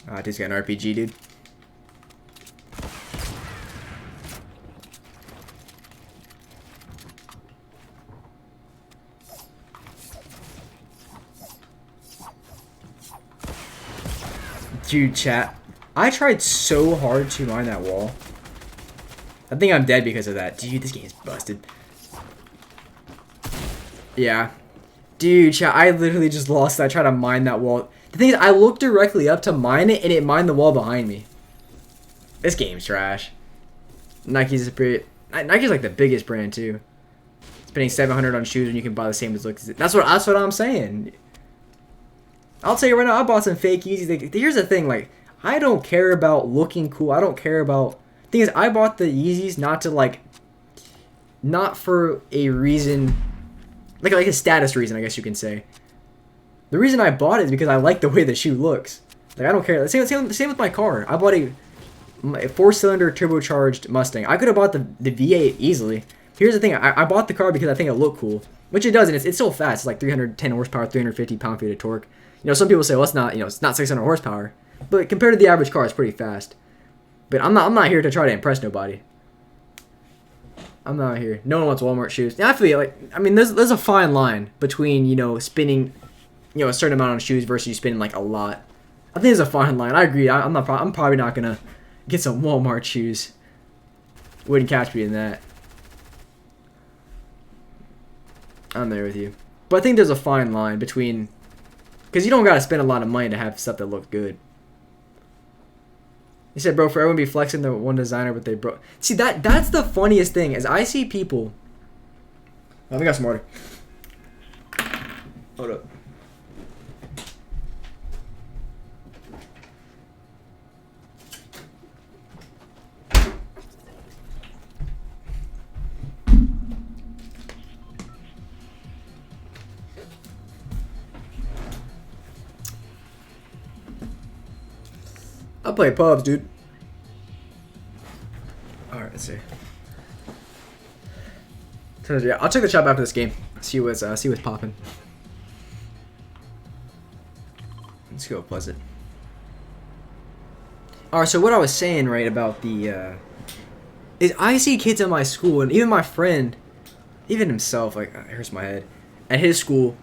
Ah, dude's got an RPG, dude. Dude, chat. I tried so hard to mine that wall. I think I'm dead because of that. Dude, this game is busted. Yeah. Dude, chat, I literally just lost. I tried to mine that wall. The thing is, I looked directly up to mine it, and it mined the wall behind me. This game's trash. Nike's a pretty... Nike's like the biggest brand too. Spending $700 on shoes when you can buy the same as looks. That's what I'm saying. I'll tell you right now, I bought some fake Yeezys. Like, here's the thing, like, I don't care about looking cool. I don't care about... Thing is, I bought the Yeezys not to, like... Not for a reason... Like a status reason, I guess you can say. The reason I bought it is because I like the way the shoe looks. Like, I don't care. Same with my car. I bought a 4-cylinder turbocharged Mustang. I could have bought the V8 easily. Here's the thing. I bought the car because I think it looked cool. Which it does, and it's still fast. It's like 310 horsepower, 350 pound-feet of torque. You know, some people say, well, it's not, you know, it's not 600 horsepower. But compared to the average car, it's pretty fast. But I'm not here to try to impress nobody. I'm not here. No one wants Walmart shoes. And I feel like, I mean, there's a fine line between, you know, spending, you know, a certain amount on shoes versus you spending like a lot. I think there's a fine line. I agree. I'm probably not gonna get some Walmart shoes. Wouldn't catch me in that. I'm there with you. But I think there's a fine line between, because you don't gotta spend a lot of money to have stuff that looks good. He said, bro, for everyone to be flexing the one designer, but they broke. See, that's the funniest thing, is I see people. Oh, we got some water. Hold up. I play pubs, dude. Alright, let's see. So, yeah, I'll check the shop after this game. See what's popping. Let's go Pleasant. Alright, so what I was saying, right, about the is I see kids at my school, and even my friend, even himself, like, it hurts my head, at his school,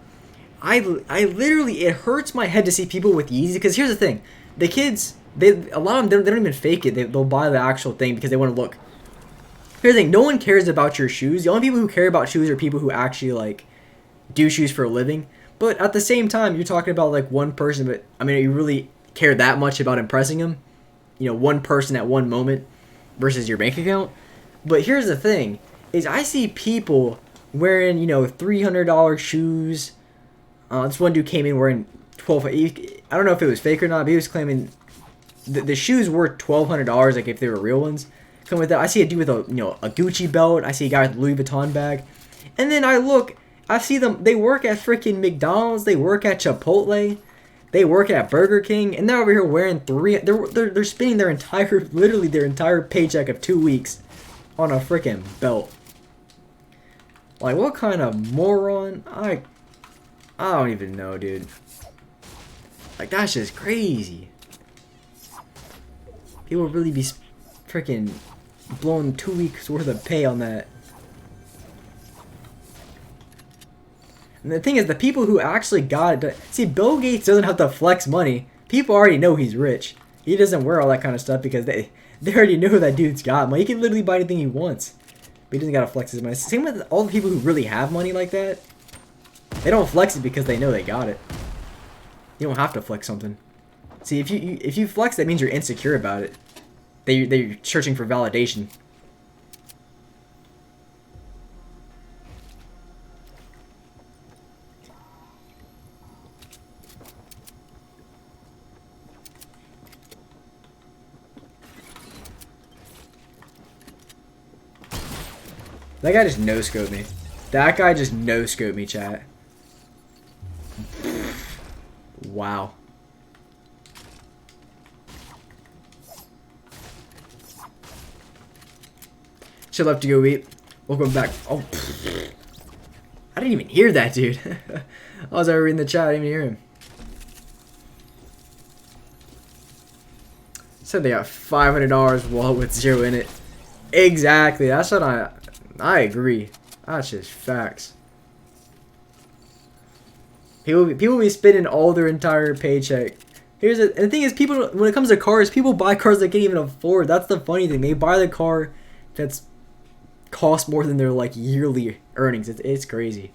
I literally, it hurts my head to see people with Yeezys, because here's the thing, the kids, a lot of them, they don't even fake it. They'll buy the actual thing because they want to look. Here's the thing. No one cares about your shoes. The only people who care about shoes are people who actually, like, do shoes for a living. But at the same time, you're talking about, like, one person. But, I mean, you really care that much about impressing them? You know, one person at one moment versus your bank account? But here's the thing. Is I see people wearing, you know, $300 shoes. This one dude came in wearing I don't know if it was fake or not, but he was claiming... The shoes were $1,200, like if they were real ones. Come with that. I see a dude with a Gucci belt. I see a guy with a Louis Vuitton bag, and then I see them. They work at freaking McDonald's. They work at Chipotle. They work at Burger King, and they're over here wearing They're spending literally their entire paycheck of 2 weeks on a freaking belt. Like, what kind of moron? I don't even know, dude. Like, that's just crazy. People really be freaking blowing 2 weeks worth of pay on that. And the thing is, the people who actually got it... See, Bill Gates doesn't have to flex money. People already know he's rich. He doesn't wear all that kind of stuff because they already know that dude's got money. He can literally buy anything he wants. But he doesn't gotta flex his money. Same with all the people who really have money like that. They don't flex it because they know they got it. You don't have to flex something. See, if you flex, that means you're insecure about it. They're searching for validation. That guy just no-scoped me. That guy just no-scoped me, chat. Wow. Should love to go eat. Welcome back. Oh, I didn't even hear that, dude. I was over reading the chat. I didn't even hear him. Said they got $500 wallet with zero in it. Exactly. That's what I agree. That's just facts. People be spending all their entire paycheck. And the thing is, people, when it comes to cars, people buy cars they can't even afford. That's the funny thing. They buy the car that's cost more than their like yearly earnings. It's crazy.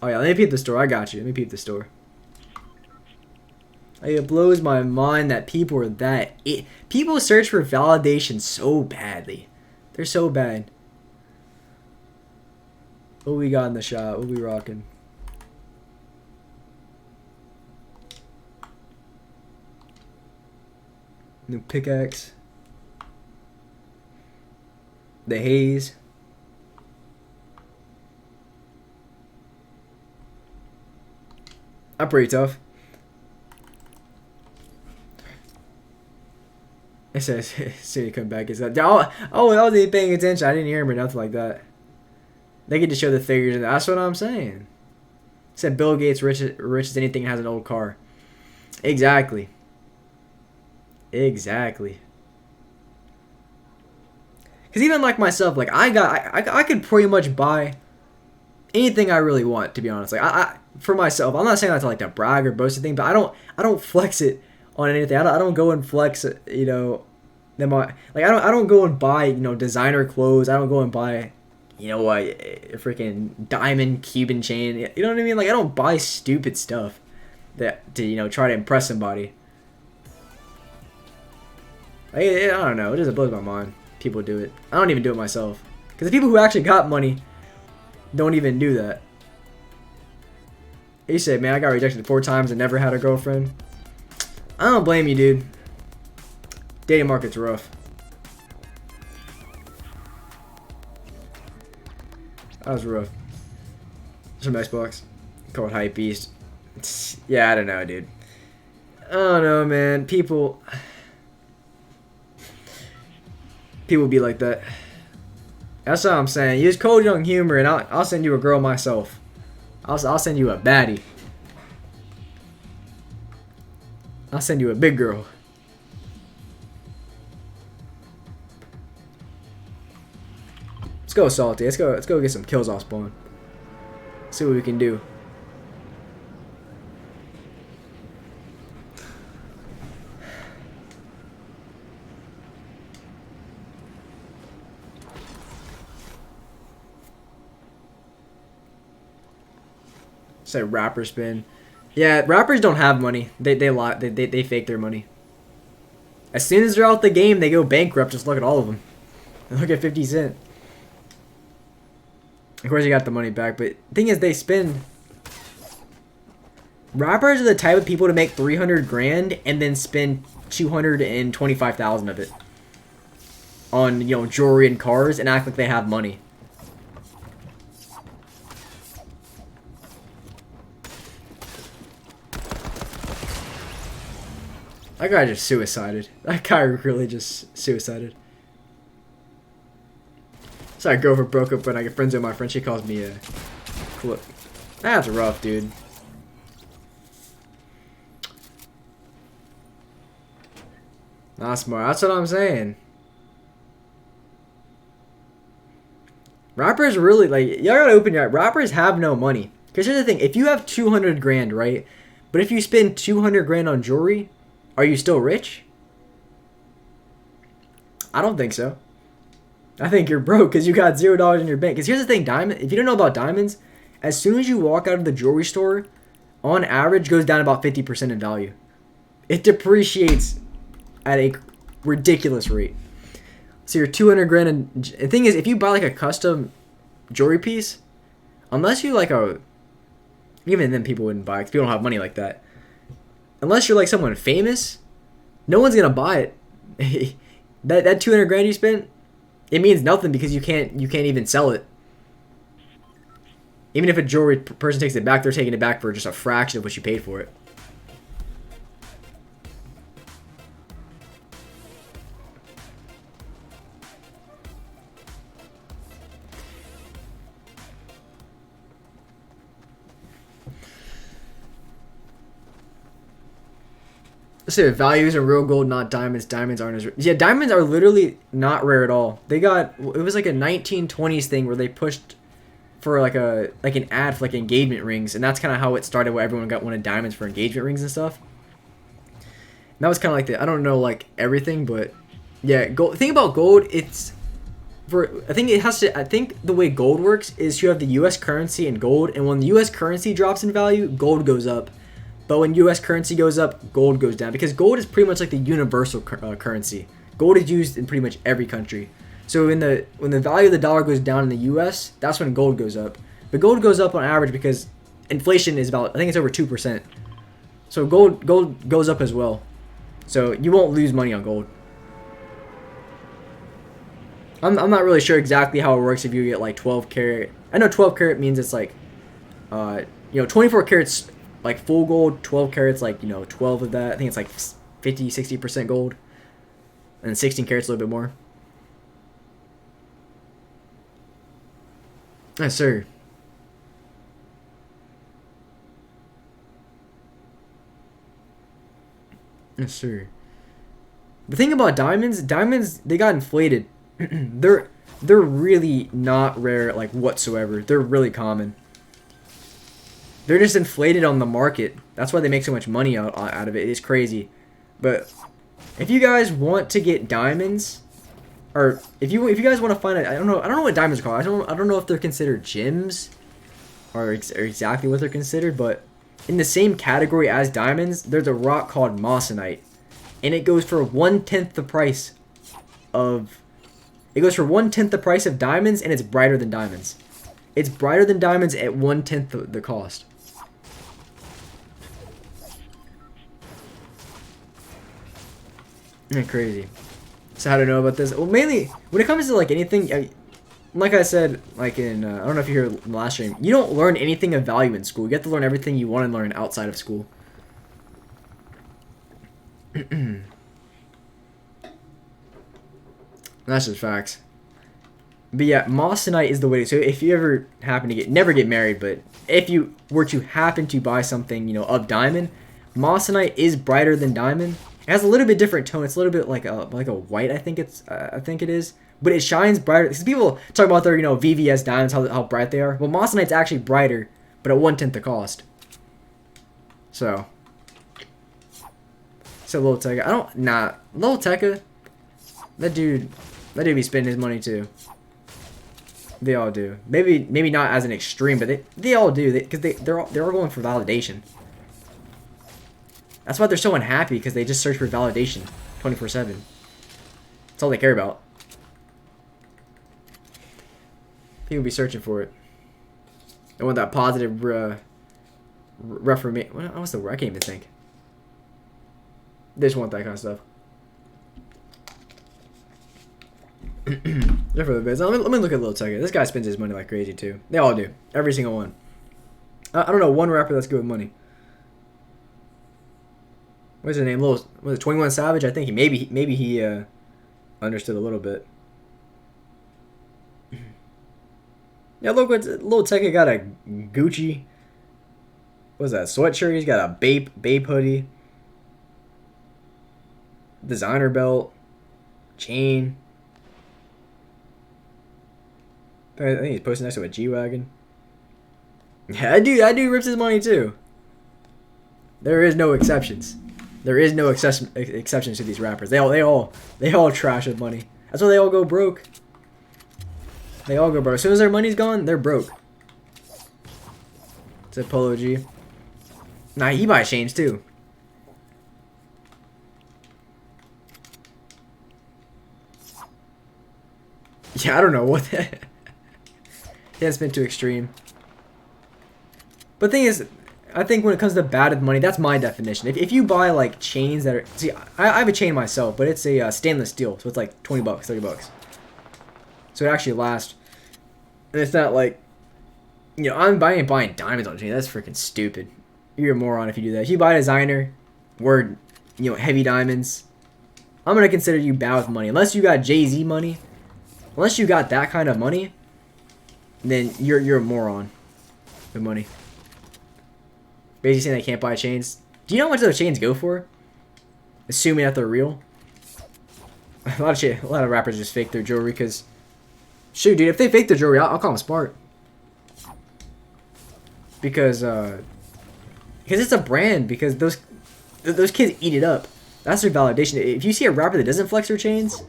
Oh yeah, let me peep the store. I got you. Let me peep the store. Like, it blows my mind that people are that. People search for validation so badly. They're so bad. What we got in the shot? What we rocking? New pickaxe. The haze. I'm pretty tough. It says, "See you come back." Is that? Oh, I wasn't even paying attention. I didn't hear him or nothing like that. They get to show the figures, and that's what I'm saying. It said Bill Gates rich as anything, has an old car. Exactly. Exactly. Because even like myself, like I could pretty much buy anything I really want, to be honest. Like I for myself, I'm not saying that to like to brag or boast anything, but I don't flex it on anything. I don't go and flex, you know, them on, like I don't go and buy, you know, designer clothes. I don't go and buy, you know, a freaking diamond Cuban chain. You know what I mean? Like I don't buy stupid stuff that to, you know, try to impress somebody. Like, I don't know. It just blows my mind. People do it. I don't even do it myself. Because the people who actually got money don't even do that. He said, "Man, I got rejected 4 times and never had a girlfriend." I don't blame you, dude. Dating market's rough. That was rough. Some Xbox called Hypebeast. Yeah, I don't know, dude. I don't know, man. People be like that. That's what I'm saying. Use code Younghumor and I'll send you a girl myself. I'll send you a baddie. I'll send you a big girl. Let's go, Salty. Let's go get some kills off spawn. See what we can do. Say rapper spin. Yeah, rappers don't have money. They lie. They fake their money. As soon as they're out the game, they go bankrupt. Just look at all of them. Look at 50 Cent. Of course, you got the money back, but the thing is, they spend. Rappers are the type of people to make 300 grand and then spend 225,000 of it on, you know, jewelry and cars and act like they have money. That guy just suicided. That guy really just suicided. So I girlfriend broke up when I get friends with my friend. She calls me a clip. That's rough, dude. Not smart. That's what I'm saying. Rappers really, like, y'all gotta open your eyes. Rappers have no money. Because here's the thing. If you have 200 grand, right? But if you spend 200 grand on jewelry, are you still rich? I don't think so. I think you're broke because you got $0 in your bank. Because here's the thing, if you don't know about diamonds, as soon as you walk out of the jewelry store, on average goes down about 50% in value. It depreciates at a ridiculous rate. So you're 200 grand, and the thing is, if you buy like a custom jewelry piece, unless you like even then people wouldn't buy it because people don't have money like that. Unless you're like someone famous, no one's gonna buy it. that 200 grand you spent, it means nothing because you can't even sell it. Even if a jewelry person takes it back, they're taking it back for just a fraction of what you paid for it. So values are real gold, not diamonds. Diamonds aren't as rare. Yeah, diamonds are literally not rare at all. They got, it was like a 1920s thing where they pushed for like an ad for like engagement rings, and that's kind of how it started, where everyone wanted diamonds for engagement rings and stuff. And that was kind of like I don't know like everything, but yeah, gold. The thing about gold, it's I think the way gold works is you have the U.S. currency and gold, and when the U.S. currency drops in value, gold goes up. But when U.S. currency goes up, gold goes down because gold is pretty much like the universal currency. Gold is used in pretty much every country. So when the value of the dollar goes down in the U.S., that's when gold goes up. But gold goes up on average because inflation is about, I think it's over 2%. So gold goes up as well. So you won't lose money on gold. I'm not really sure exactly how it works if you get like 12 karat. I know 12 karat means it's like, 24 carats like full gold, 12 carats like, 12 of that. I think it's like 50, 60% gold. And 16 carats a little bit more. Yes, sir. Yes, sir. The thing about diamonds, they got inflated. they're really not rare like whatsoever. They're really common. They're just inflated on the market. That's why they make so much money out of it. It's crazy. But if you guys want to get diamonds, or if you guys want to find it, I don't know what diamonds are called. I don't know if they're considered gems or exactly what they're considered, but in the same category as diamonds, there's a rock called moissanite, and it goes for 1/10 the price of. It goes for 1/10 the price of diamonds, and it's brighter than diamonds. It's brighter than diamonds at 1/10 the cost. Isn't that crazy? So how to know about this? Well, mainly when it comes to like anything, like I said, like in I don't know if you heard in the last stream, you don't learn anything of value in school. You have to learn everything you want to learn outside of school. That's just facts. But yeah, moissanite is the way. So if you ever happen to never get married, but if you were to happen to buy something, of diamond, moissanite is brighter than diamond. It has a little bit different tone. It's a little bit like a white. I think it is, but it shines brighter. Because people talk about their VVS diamonds, how bright they are. Well, moissanite's actually brighter, but at 1/10 the cost. So Lil Tecca. Lil Tecca. That dude be spending his money too. They all do. Maybe not as an extreme, but they all do. Because they're all going for validation. That's why they're so unhappy, because they just search for validation 24/7. That's all they care about. People be searching for it. They want that positive reformation. What's the word? I can't even think. They just want that kind of stuff. Just for the biz. Let me look at Lil Tecca. This guy spends his money like crazy too. They all do. Every single one. I don't know one rapper that's good with money. What's his name? Was it 21 Savage? I think maybe he understood a little bit. Yeah, look what Lil Tecca got, a Gucci. What's that? Sweatshirt. He's got a Bape hoodie. Designer belt. Chain. I think he's posting next to a G-Wagon. Yeah, that dude rips his money too. There is no exceptions. There is no exceptions to these rappers. They all trash with money. That's why they all go broke. They all go broke. As soon as their money's gone, they're broke. It's a Polo G. Nah, he buys chains too. Yeah, I don't know what that. That's been too extreme. But the thing is, I think when it comes to bad with money, that's my definition. If you buy like chains that are, see, I have a chain myself, but it's a stainless steel, so it's like 20 bucks, 30 bucks. So it actually lasts, and it's not like, I'm buying diamonds on a chain. That's freaking stupid. You're a moron if you do that. If you buy a designer, heavy diamonds, I'm gonna consider you bad with money. Unless you got Jay-Z money, unless you got that kind of money, then you're a moron with money. Basically saying they can't buy chains. Do you know how much those chains go for? Assuming that they're real. A lot of rappers just fake their jewelry because, shoot, dude, if they fake their jewelry, I'll call them smart. Because it's a brand. Because those kids eat it up. That's their validation. If you see a rapper that doesn't flex their chains,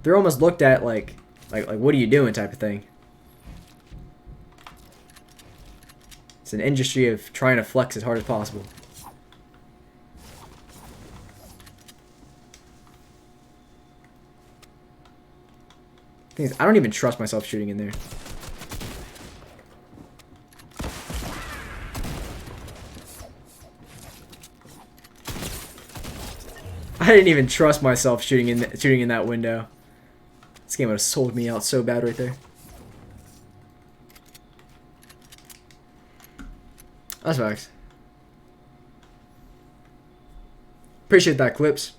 they're almost looked at like what are you doing type of thing. It's an industry of trying to flex as hard as possible. Thing is, I don't even trust myself shooting in there. I didn't even trust myself shooting in that window. This game would have sold me out so bad right there. That's facts. Appreciate that, Clips.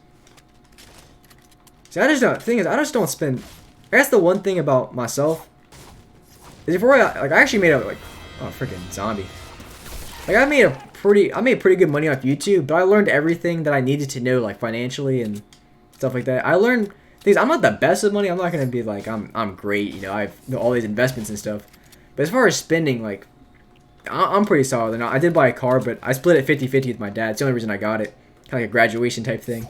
See, I just don't. The thing is, I just don't spend. I guess the one thing about myself is before I actually made a freaking zombie. Like I made pretty good money off YouTube, but I learned everything that I needed to know, like financially and stuff like that. I learned things. I'm not the best with money. I'm not gonna be like I'm great. You know, I have all these investments and stuff. But as far as spending, like I'm pretty solid. And I did buy a car, but I split it 50-50 with my dad. It's the only reason I got it, kind of like a graduation type thing.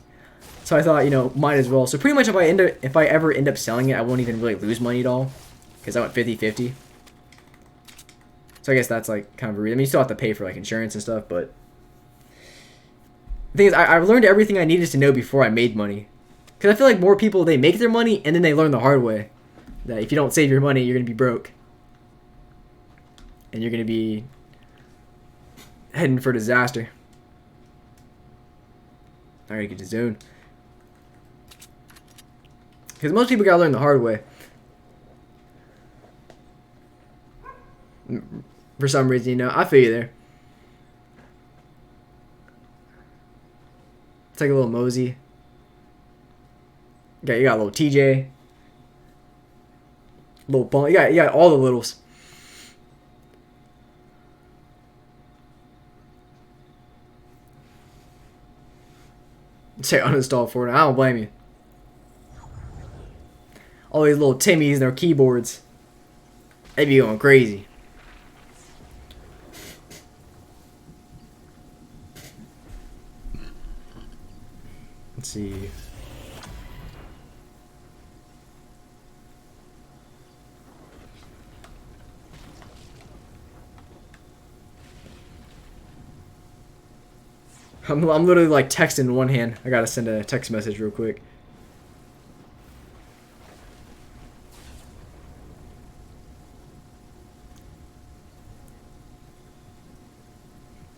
So I thought, you know, might as well. So pretty much if I ever end up selling it, I won't even really lose money at all, because I went 50-50. So I guess that's like kind of a reason. I mean, you still have to pay for like insurance and stuff, but the thing is, I've learned everything I needed to know before I made money. Because I feel like more people, they make their money and then they learn the hard way that if you don't save your money, you're gonna be broke, and you're gonna be heading for disaster. I gotta get to zone. Because most people gotta learn the hard way. For some reason, you know, I feel you there. It's like a little Mosey. Okay, you got a little TJ. Little Bump. You got all the littles. Say uninstall Fortnite. I don't blame you. All these little Timmies and their keyboards. They be going crazy. Let's see. I'm literally like texting in one hand. I gotta send a text message real quick.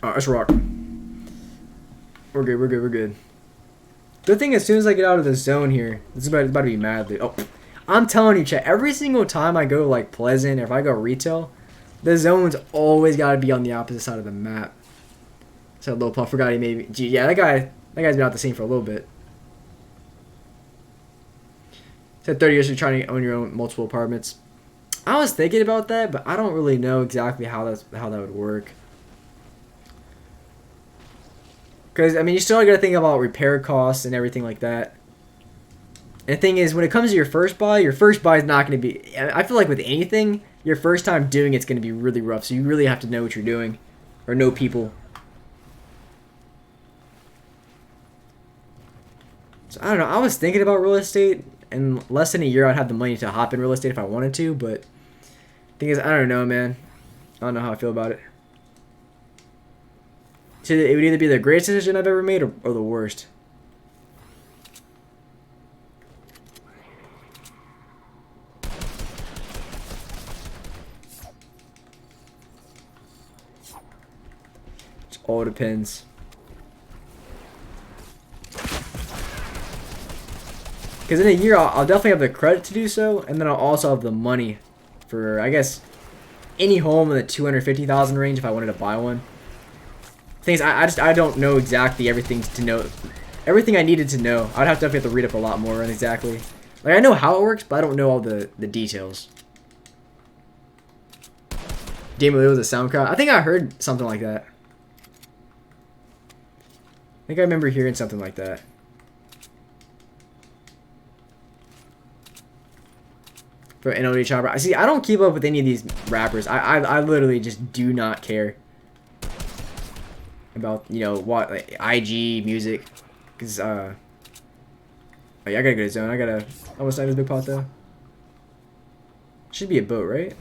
Alright, let's rock. We're good, we're good, we're good. Good thing, as soon as I get out of the zone here, this is about to be mad. Oh, I'm telling you, chat, every single time I go like Pleasant or if I go retail, the zone's always gotta be on the opposite side of the map. So Lil Puff forgot he maybe. Gee, yeah, that guy's been out the scene for a little bit. Said 30 years you're trying to own your own multiple apartments. I was thinking about that, but I don't really know exactly how that would work. Because I mean, you still got to think about repair costs and everything like that. And the thing is, when it comes to your first buy is not going to be. I feel like with anything, your first time doing it's going to be really rough. So you really have to know what you're doing, or know people. So I don't know. I was thinking about real estate. In less than a year, I'd have the money to hop in real estate if I wanted to. But the thing is, I don't know, man. I don't know how I feel about it. So it would either be the greatest decision I've ever made or the worst. It all depends. Because in a year, I'll definitely have the credit to do so, and then I'll also have the money for, I guess, any home in the 250,000 range if I wanted to buy one. Things I don't know exactly everything to know, everything I needed to know. I'd have to read up a lot more on exactly. Like I know how it works, but I don't know all the details. Damon Lee was a SoundCloud. I think I heard something like that. I think I remember hearing something like that. For NLD Chopper. See, I don't keep up with any of these rappers. I literally just do not care about, you know, what, like, IG music. Because, oh yeah, I gotta go to zone. I gotta almost find this big pot, though. Should be a boat, right?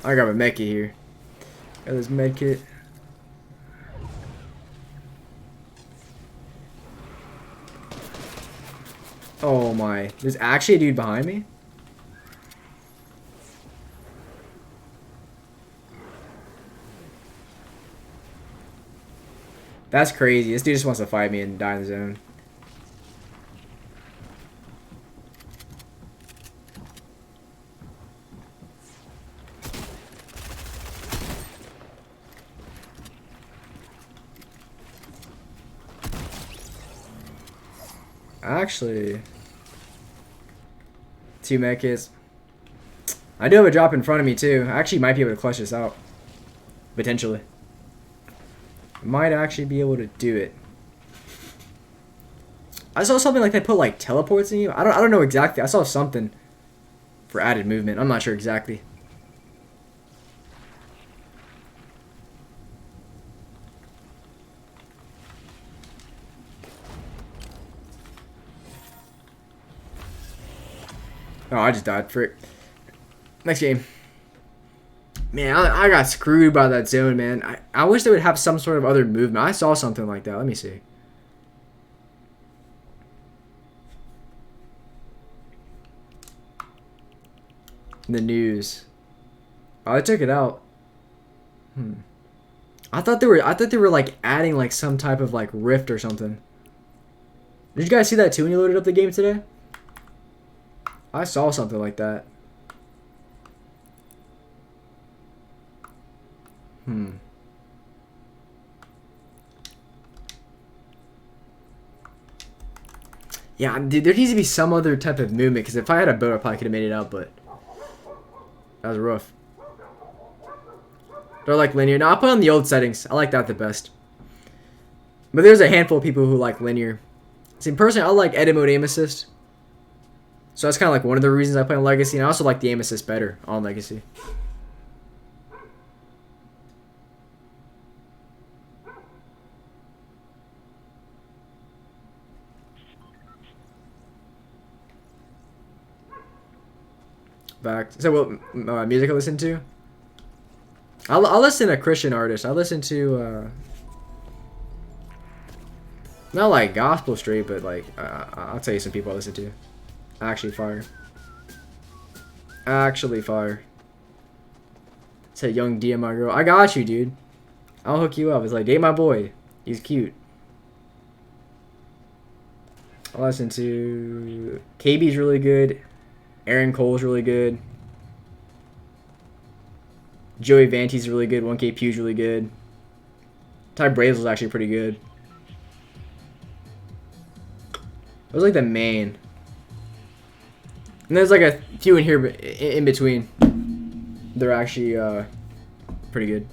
I got a med kit here. Got this med kit. Oh my. There's actually a dude behind me? That's crazy. This dude just wants to fight me and die in the zone. Actually, 2 medkits. I do have a drop in front of me too. I actually might be able to clutch this out. Potentially. Might actually be able to do it. I saw something like they put like teleports in you. I don't know exactly. I saw something for added movement. I'm not sure exactly. Oh, I just died. Frick. Next game. Man, I got screwed by that zone, man. I wish they would have some sort of other movement. I saw something like that. Let me see. The news. Oh, I took it out. I thought they were like adding like some type of like rift or something. Did you guys see that too when you loaded up the game today? I saw something like that. Yeah, dude, there needs to be some other type of movement, because if I had a boat, I probably could have made it out, but that was rough. They're like linear. No, I'll put on the old settings. I like that the best. But there's a handful of people who like linear. See, personally, I like edit mode aim assist. So that's kind of like one of the reasons I play on Legacy, and I also like the aim assist better on Legacy. Back. So what music I listen to? I'll listen to Christian artists. I listen to not like gospel straight, but like I'll tell you some people I listen to. Actually fire. Actually fire. Say young DM my girl. I got you, dude. I'll hook you up. It's like, date my boy. He's cute. I'll listen to KB's really good. Aaron Cole's really good. Joey Vante's really good. 1K Pew's really good. Ty Brazel's actually pretty good. It was like the main. And there's like a few in here in between. They're actually pretty good.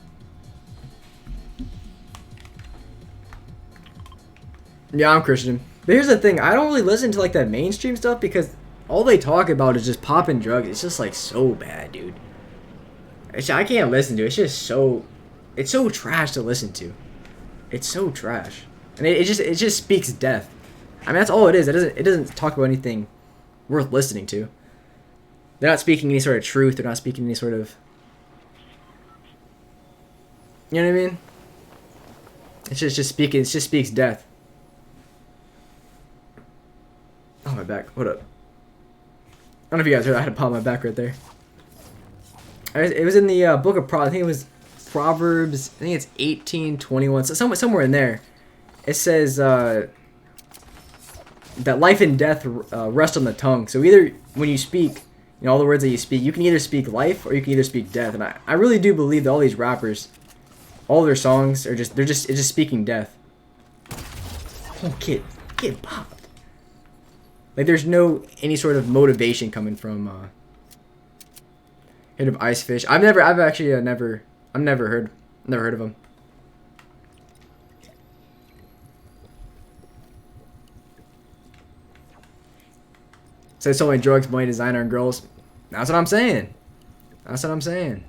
Yeah, I'm Christian. But here's the thing. I don't really listen to like that mainstream stuff because all they talk about is just popping drugs. It's just like so bad, dude. I can't listen to it. It's just so... It's so trash to listen to. It's so trash. And it just speaks death. I mean, that's all it is. It doesn't talk about anything worth listening to. They're not speaking any sort of truth. They're not speaking any sort of... You know what I mean? It just speaks death. Oh, my back. What up? I don't know if you guys heard. I had to pop my back right there. It was in the book of Proverbs. I think it was Proverbs. I think it's 18:21. So somewhere in there, it says that life and death rest on the tongue. So either when you speak, you know, all the words that you speak, you can either speak life or you can either speak death. And I really do believe that all these rappers, all their songs are it's just speaking death. Oh, kid popped. Like there's no any sort of motivation coming from. Heard of Ice Fish? I've actually never heard of him. So it's only drugs, money, designer, and girls. That's what I'm saying. That's what I'm saying.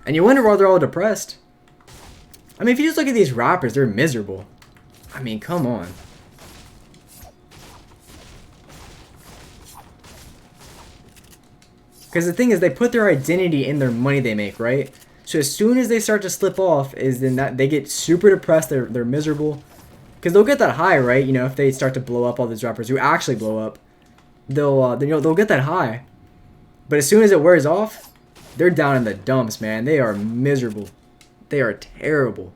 And you wonder why they're all depressed. I mean, if you just look at these rappers, they're miserable. I mean, come on. Because the thing is, they put their identity in their money they make, right? So as soon as they start to slip off, is then that they get super depressed. They're miserable. Because they'll get that high, right? You know, if they start to blow up, all these rappers who actually blow up, they'll get that high. But as soon as it wears off, they're down in the dumps, man. They are miserable. They are terrible.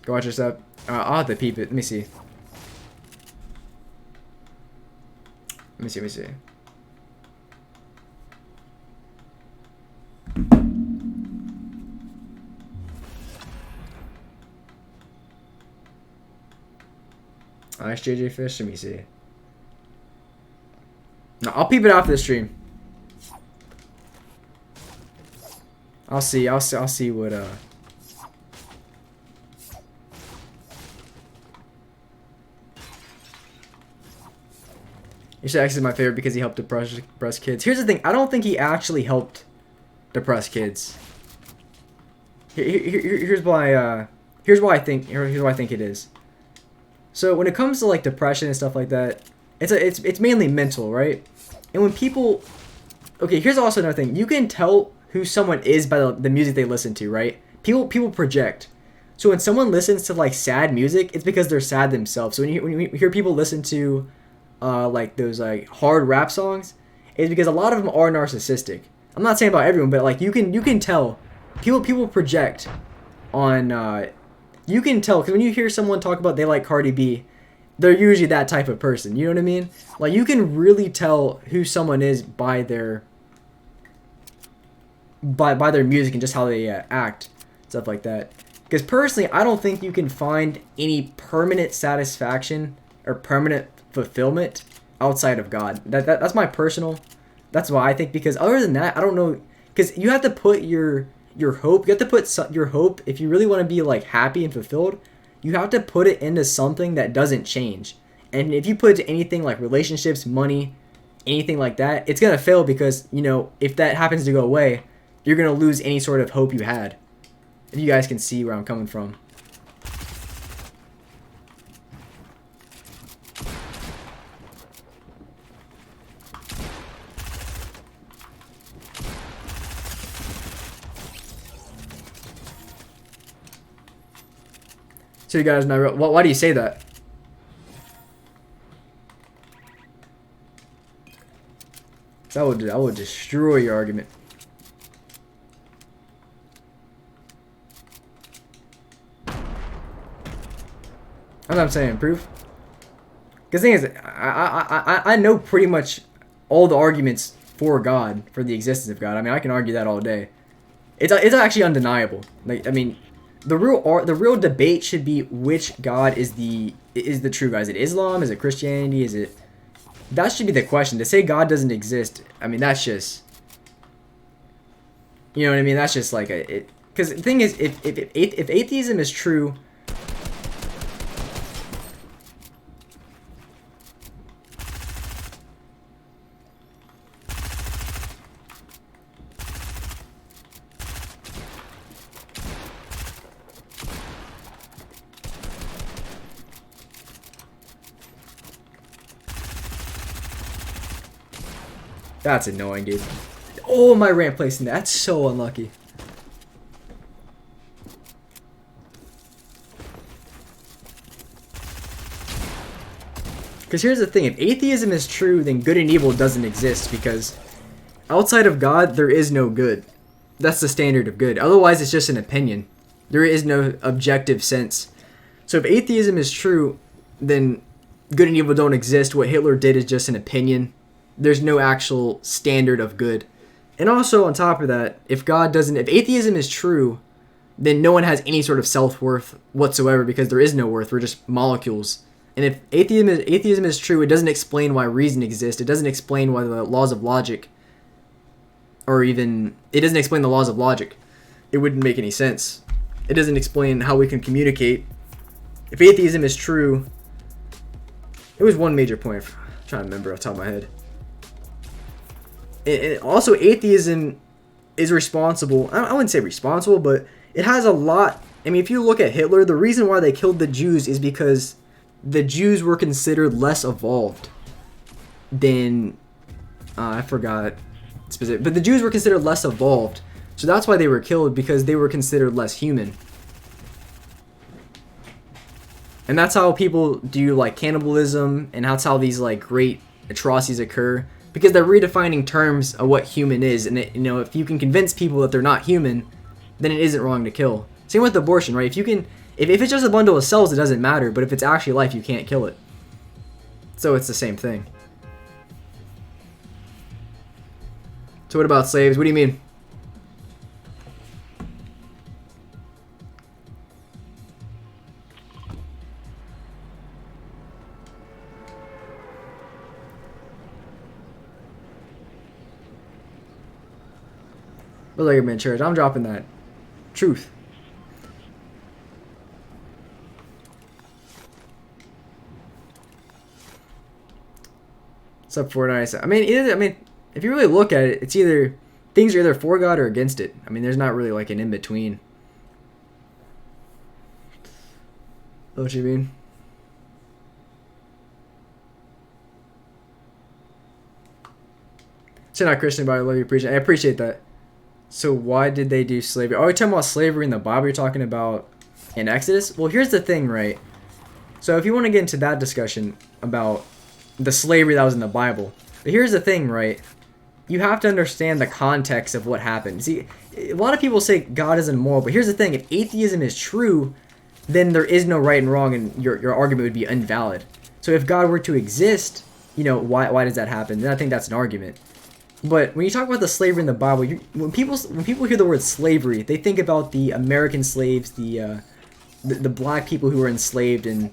Go watch this up. I'll have to peep it. Let me see. Let me see. Nice JJ Fish. Let me see. No, I'll peep it after the stream. I'll see what X is my favorite because he helped depress kids. Here's the thing, I don't think he actually helped depress kids. Here's why I think it is. So when it comes to like depression and stuff like that, it's mainly mental, right? And when people, okay, here's also another thing. You can tell who someone is by the music they listen to, right? People project. So when someone listens to like sad music, it's because they're sad themselves. So when you hear people listen to like those like hard rap songs, it's because a lot of them are narcissistic. I'm not saying about everyone, but like you can tell people project on you can tell, because when you hear someone talk about they like Cardi B, they're usually that type of person. You know what I mean? Like you can really tell who someone is by their music and just how they act, stuff like that. Because personally, I don't think you can find any permanent satisfaction or permanent fulfillment outside of God. That's my personal. That's why I think. Because other than that, I don't know. Because you have to put your hope. You have to put your hope, if you really want to be like happy and fulfilled. You have to put it into something that doesn't change. And if you put it to anything like relationships, money, anything like that, it's gonna fail because, you know, if that happens to go away, you're gonna lose any sort of hope you had. If you guys can see where I'm coming from. So you guys know, why do you say that? I would destroy your argument. That's what I'm saying, proof. Because the thing is, I know pretty much all the arguments for God, for the existence of God. I mean, I can argue that all day. It's actually undeniable. Like, I mean, the real debate should be which God is the true God. Is it Islam? Is it Christianity? Is it? That should be the question. To say God doesn't exist, I mean, that's just, you know what I mean? That's just like a, because the thing is, if atheism is true, that's annoying, dude. Oh, my ramp placing. That's so unlucky. Because here's the thing. If atheism is true, then good and evil doesn't exist. Because outside of God, there is no good. That's the standard of good. Otherwise, it's just an opinion. There is no objective sense. So if atheism is true, then good and evil don't exist. What Hitler did is just an opinion. There's no actual standard of good. And also, on top of that, if atheism is true, then no one has any sort of self-worth whatsoever because there is no worth. We're just molecules. And if atheism is true, it doesn't explain why reason exists. It doesn't explain why the laws of logic, it doesn't explain the laws of logic. It wouldn't make any sense. It doesn't explain how we can communicate. If atheism is true, it was one major point. I'm trying to remember off the top of my head. And also, atheism is responsible. I wouldn't say responsible, but it has a lot. I mean, if you look at Hitler, the reason why they killed the Jews is because the Jews were considered less evolved. than I forgot specific, but the Jews were considered less evolved, so that's why they were killed, because they were considered less human. And that's how people do like cannibalism, and that's how these like great atrocities occur, because they're redefining terms of what human is. And it, you know, if you can convince people that they're not human, then it isn't wrong to kill. Same with abortion, right? If you can, if it's just a bundle of cells, it doesn't matter. But if it's actually life, you can't kill it. So it's the same thing. So what about slaves? What do you mean? But like in church, I'm dropping that truth. What's up, Fortnite? I mean, if you really look at it, it's either things are either for God or against it. I mean, there's not really like an in between. Know what you mean? You're not Christian, but I love you. I appreciate that. So why did they do slavery? Oh, you're talking about slavery in the Bible? You're talking about in Exodus? Well, here's the thing, right? So if you want to get into that discussion about the slavery that was in the Bible, but here's the thing, right? You have to understand the context of what happened. See, a lot of people say God isn't moral, but here's the thing: if atheism is true, then there is no right and wrong, and your argument would be invalid. So if God were to exist, you know, why does that happen? Then I think that's an argument. But when you talk about the slavery in the Bible, when people hear the word slavery, they think about the American slaves, the black people who were enslaved, and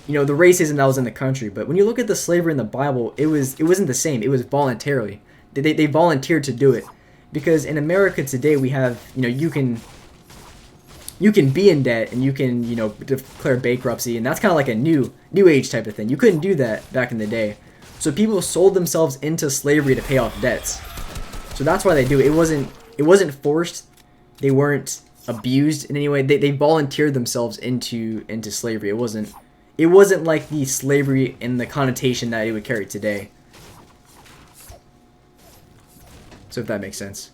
you know the racism that was in the country. But when you look at the slavery in the Bible, it wasn't the same. It was voluntarily. They volunteered to do it, because in America today we have, you know, you can be in debt and you can, you know, declare bankruptcy, and that's kind of like a new age type of thing. You couldn't do that back in the day. So people sold themselves into slavery to pay off debts. So that's why they do it. It wasn't forced. They weren't abused in any way. They volunteered themselves into slavery. It wasn't like the slavery in the connotation that it would carry today. So if that makes sense.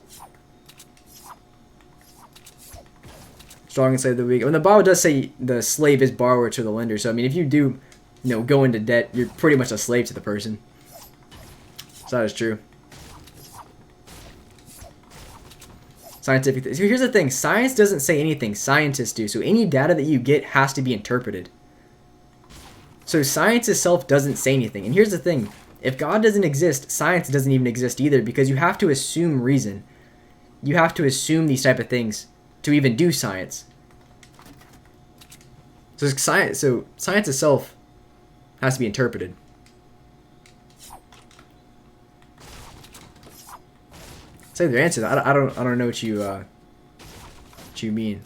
Strong and slave of the weak. I mean, the Bible does say the slave is borrower to the lender. So I mean, if you do, you know, go into debt, you're pretty much a slave to the person. So that is true. Scientific. So here's the thing: science doesn't say anything. Scientists do. So any data that you get has to be interpreted. So science itself doesn't say anything. And here's the thing: if God doesn't exist, science doesn't even exist either, because you have to assume reason. You have to assume these type of things to even do science. So science itself has to be interpreted. Say the answer. I don't know what you mean.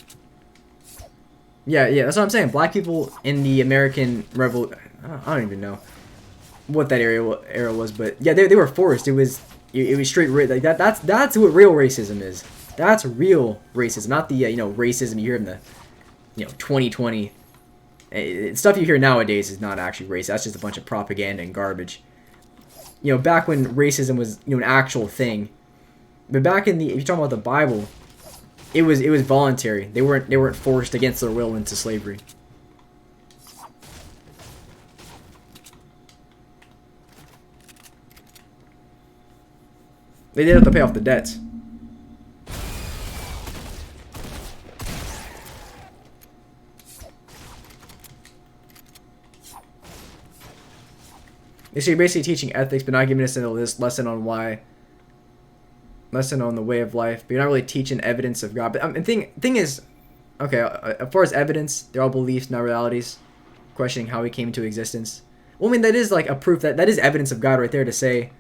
Yeah, that's what I'm saying. Black people in the American Revolution. I don't even know what that era was, but yeah, they were forced. It was straight like that. That's what real racism is. That's real racism, not the you know, racism you hear in the, you know, 2020. Stuff you hear nowadays is not actually racist. That's just a bunch of propaganda and garbage. You know, back when racism was, you know, an actual thing. But back in the, if you're talking about the Bible, it was voluntary. They weren't forced against their will into slavery. They did have to pay off the debts. So you're basically teaching ethics, but not giving us this lesson on the way of life. But you're not really teaching evidence of God. But thing is, okay, as far as evidence, they're all beliefs, not realities. Questioning how he came into existence. Well, I mean, that is like a proof that is evidence of God right there to say,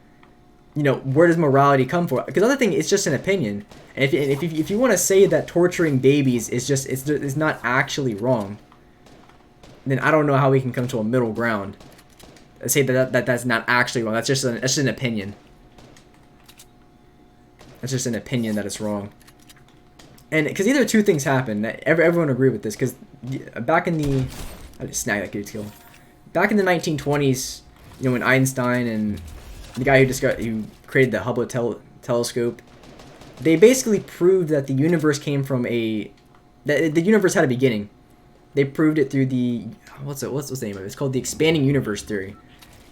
you know, where does morality come from? Because the other thing, it's just an opinion. And if you want to say that torturing babies is just it's not actually wrong, then I don't know how we can come to a middle ground. Say that's not actually wrong. That's just an opinion. That's just an opinion that it's wrong. And because either two things happen. Everyone agree with this. Because back in the, I just snagged that dude's kill. Back in the 1920s, you know, when Einstein and the guy who created the Hubble telescope, they basically proved that the universe came from that the universe had a beginning. They proved it through the what's the name of it? It's called the expanding universe theory.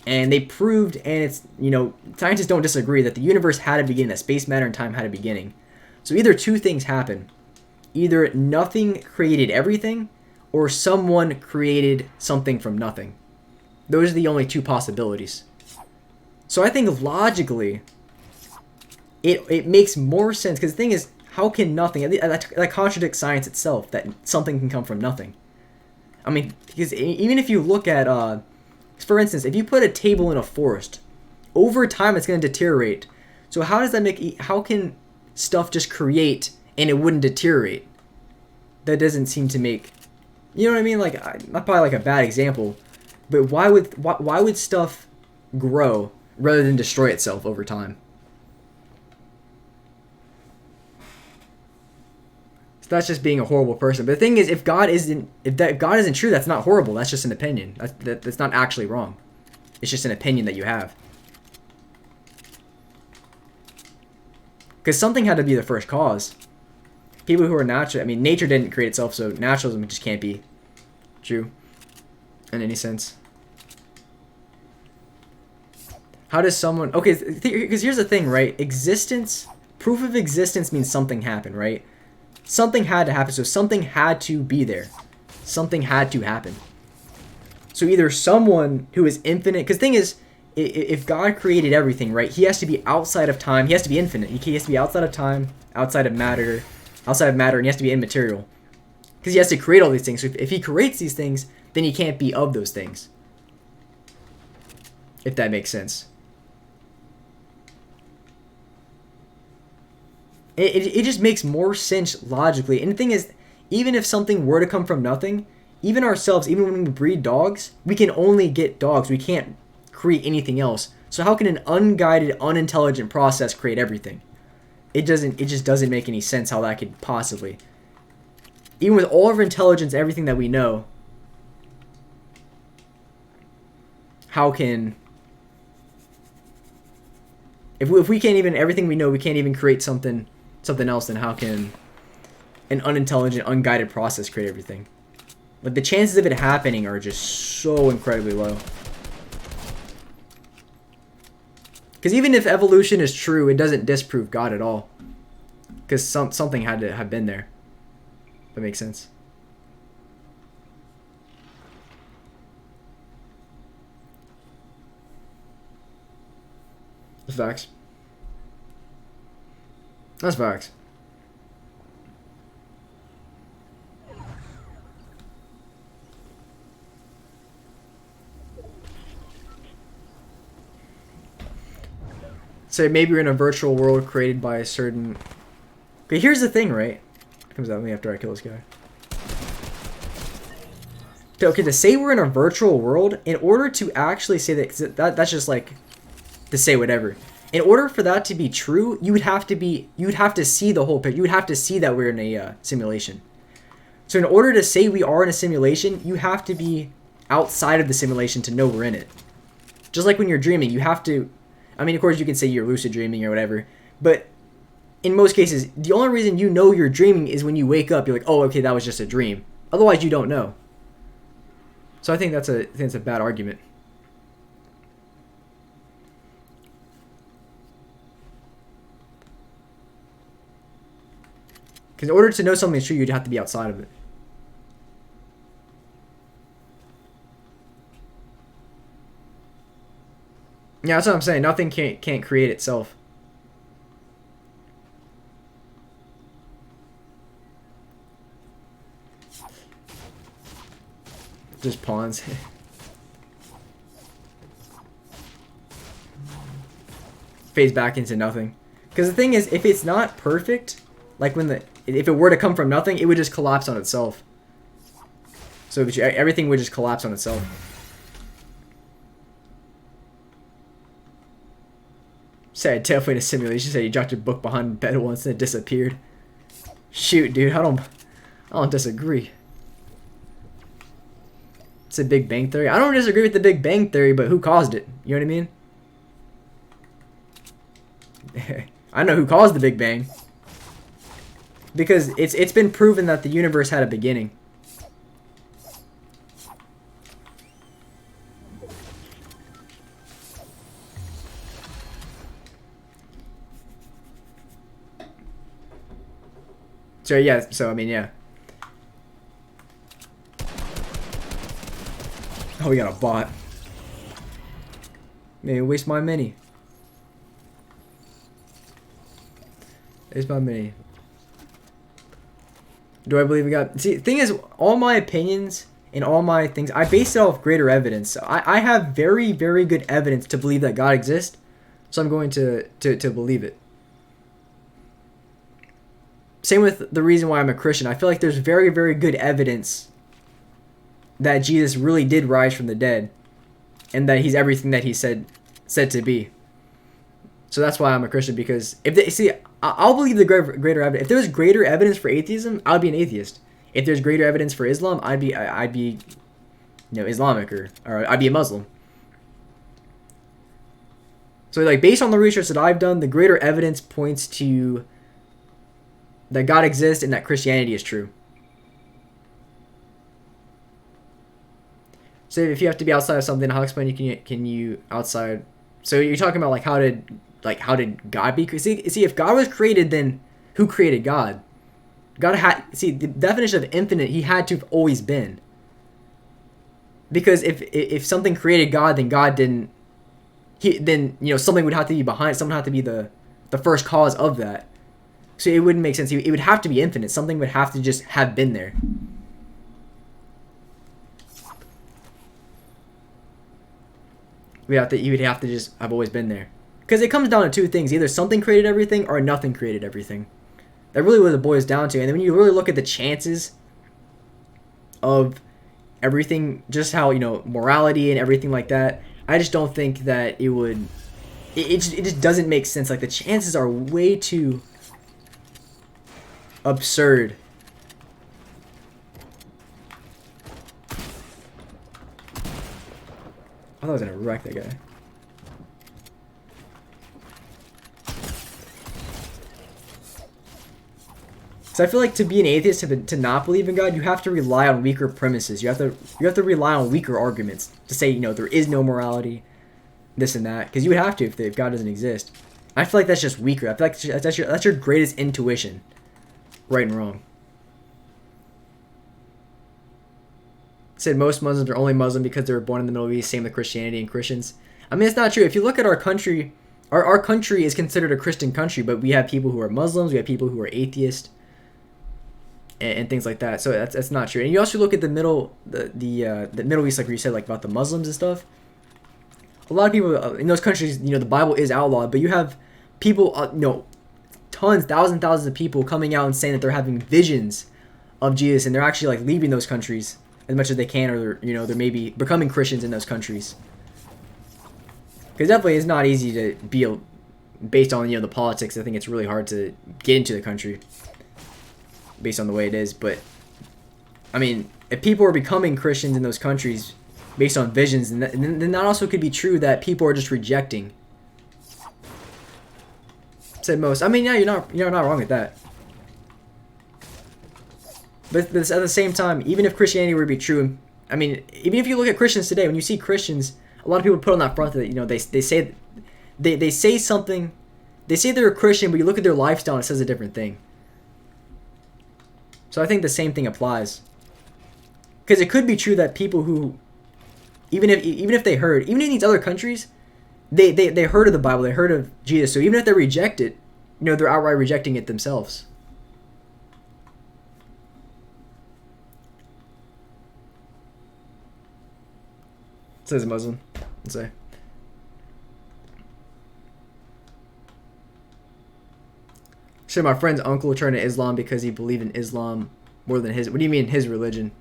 And they proved, and it's, scientists don't disagree, that the universe had a beginning, that space, matter, and time had a beginning. So either two things happen. Either nothing created everything, or someone created something from nothing. Those are the only two possibilities. So I think logically, it makes more sense, because the thing is, how can nothing, that contradicts science itself, that something can come from nothing. I mean, because even if you look at, for instance, if you put a table in a forest, over time it's going to deteriorate. So how can stuff just create and it wouldn't deteriorate? That doesn't seem to make, you know what I mean? Like, not probably like a bad example, but why would stuff grow rather than destroy itself over time? So that's just being a horrible person. But the thing is, if God isn't true, that's not horrible. That's just an opinion. That's not actually wrong. It's just an opinion that you have. Because something had to be the first cause. People who are natural, I mean, nature didn't create itself, so naturalism just can't be true in any sense. How does someone... Okay, because here's the thing, right? Proof of existence means something happened, right? Something had to happen, so something had to be there. Something had to happen. So either someone who is infinite... Because the thing is, if God created everything, right? He has to be outside of time. He has to be infinite. He has to be outside of time, outside of matter, and he has to be immaterial. Because he has to create all these things. So if he creates these things, then he can't be of those things. If that makes sense. It just makes more sense logically. And the thing is, even if something were to come from nothing, even ourselves, even when we breed dogs, we can only get dogs. We can't create anything else. So how can an unguided, unintelligent process create everything? It just doesn't make any sense how that could possibly. Even with all of our intelligence, everything that we know, how can... If we can't even, everything we know, we can't even create something else, then how can an unintelligent, unguided process create everything? Like, the chances of it happening are just so incredibly low. Because even if evolution is true, it doesn't disprove God at all. Because something had to have been there. That makes sense. That's facts. That's facts. So maybe we're in a virtual world created by a certain... Okay, here's the thing, right? It comes out of me after I kill this guy. Okay, to say we're in a virtual world, in order to actually say that, that's just like to say whatever. In order for that to be true, you would have to see the whole picture. You would have to see that we're in a simulation. So in order to say we are in a simulation, you have to be outside of the simulation to know we're in it. Just like when you're dreaming, you have to... I mean, of course, you can say you're lucid dreaming or whatever, but in most cases, the only reason you know you're dreaming is when you wake up. You're like, oh, okay, that was just a dream. Otherwise, you don't know. So I think that's a bad argument. Because in order to know something is true, you'd have to be outside of it. Yeah, that's what I'm saying. Nothing can't create itself. Just pawns. Fades back into nothing. Because the thing is, if it's not perfect, like if it were to come from nothing, it would just collapse on itself. So everything would just collapse on itself. Said definitely in a simulation. Said you dropped your book behind bed once and it disappeared. Shoot, dude, I don't disagree. It's a Big Bang Theory. I don't disagree with the Big Bang Theory, but who caused it? You know what I mean? I know who caused the Big Bang. Because it's been proven that the universe had a beginning. So yeah, so I mean, yeah. Oh, we got a bot. Man, waste my mini. Waste my mini. Do I believe in God? See, the thing is, all my opinions and all my things, I base it off greater evidence. I have very, very good evidence to believe that God exists, so I'm going to believe it. Same with the reason why I'm a Christian. I feel like there's very, very good evidence that Jesus really did rise from the dead, and that he's everything that he said to be. So that's why I'm a Christian, because if they see, I'll believe the greater evidence. If there was greater evidence for atheism, I would be an atheist. If there's greater evidence for Islam, I'd be you know, Islamic, or I'd be a Muslim. So like, based on the research that I've done, the greater evidence points to that God exists and that Christianity is true. So if you have to be outside of something, how explain can you outside? So you're talking about like how did God be created? See, if God was created, then who created God? God had, see, the definition of infinite, he had to have always been. Because if something created God, then God didn't. Then you know, something would have to be behind. Something would have to be the first cause of that. So it wouldn't make sense. It would have to be infinite. Something would have to just have been there. You would have to just have always been there. Because it comes down to two things. Either something created everything or nothing created everything. That really what it boils down to. And then when you really look at the chances of everything, just how, you know, morality and everything like that, I just don't think that it would... It just doesn't make sense. Like, the chances are way too absurd. I thought I was gonna wreck that guy. So I feel like to be an atheist, to not believe in God, you have to rely on weaker premises. You have to rely on weaker arguments to say, you know, there is no morality, this and that, because you would have to if God doesn't exist. I feel like that's just weaker. I feel like that's your greatest intuition, right and wrong. Said most Muslims are only Muslim because they were born in the Middle East, same with Christianity and Christians. I mean, it's not true. If you look at our country, our country is considered a Christian country, but we have people who are Muslims, we have people who are atheists, and things like that. So that's not true. And you also look at the Middle East, like you said, like about the Muslims and stuff. A lot of people in those countries, you know, the Bible is outlawed, but you have people, you know, thousands of people coming out and saying that they're having visions of Jesus, and they're actually like leaving those countries as much as they can, or you know, they're maybe becoming Christians in those countries. Because definitely it's not easy to be based on, you know, the politics. I think it's really hard to get into the country based on the way it is. But I mean, if people are becoming Christians in those countries based on visions, then that also could be true, that people are just rejecting. Said most. I mean, yeah, you're not wrong with that. But at the same time, even if Christianity were to be true, I mean, even if you look at Christians today, when you see Christians, a lot of people put on that front that, you know, they say something, they say they're a Christian, but you look at their lifestyle and it says a different thing. So I think the same thing applies. Because it could be true that people who, even if they heard, even in these other countries, they heard of the Bible, they heard of Jesus. So even if they reject it, you know, they're outright rejecting it themselves. Says a Muslim. Let's say. So my friend's uncle turned to Islam because he believed in Islam more than his. What do you mean his religion?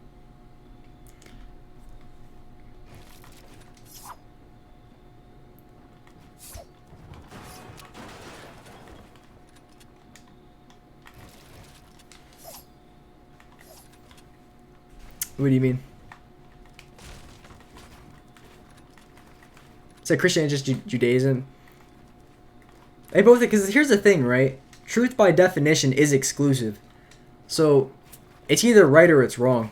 What do you mean? It's like Christianity is just Judaism. They both, because here's the thing, right? Truth by definition is exclusive. So it's either right or it's wrong.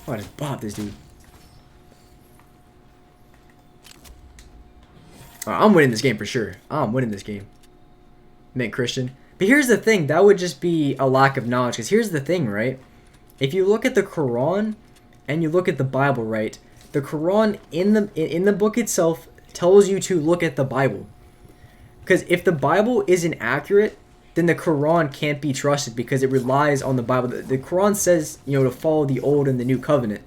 Oh, I just bopped this dude. I'm winning this game for sure. I'm winning this game. Mint Christian. But here's the thing. That would just be a lack of knowledge. Because here's the thing, right? If you look at the Quran and you look at the Bible, right? The Quran in the book itself tells you to look at the Bible. Because if the Bible isn't accurate, then the Quran can't be trusted because it relies on the Bible. The Quran says, you know, to follow the Old and the New Covenant.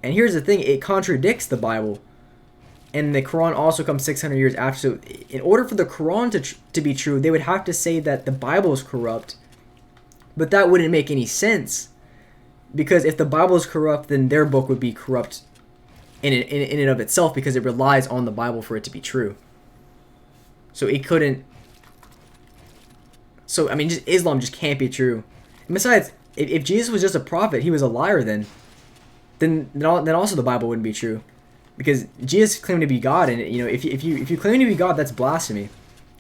And here's the thing. It contradicts the Bible. And the Quran also comes 600 years after. So in order for the Quran to be true, they would have to say that the Bible is corrupt. But that wouldn't make any sense. Because if the Bible is corrupt, then their book would be corrupt in and of itself because it relies on the Bible for it to be true. So it couldn't... So, I mean, Islam just can't be true. And besides, if Jesus was just a prophet, he was a liar then also the Bible wouldn't be true. Because Jesus claimed to be God, and you know, if you claim to be God, that's blasphemy.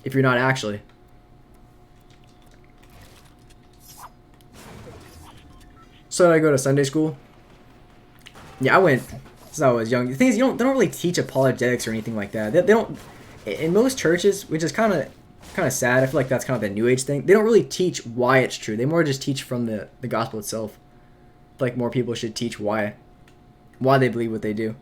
If you're not actually. So did I go to Sunday school? Yeah, I went since I was young. The thing is, they don't really teach apologetics or anything like that. They don't. In most churches, which is kind of sad. I feel like that's kind of the New Age thing. They don't really teach why it's true. They more just teach from the gospel itself. Like more people should teach why they believe what they do.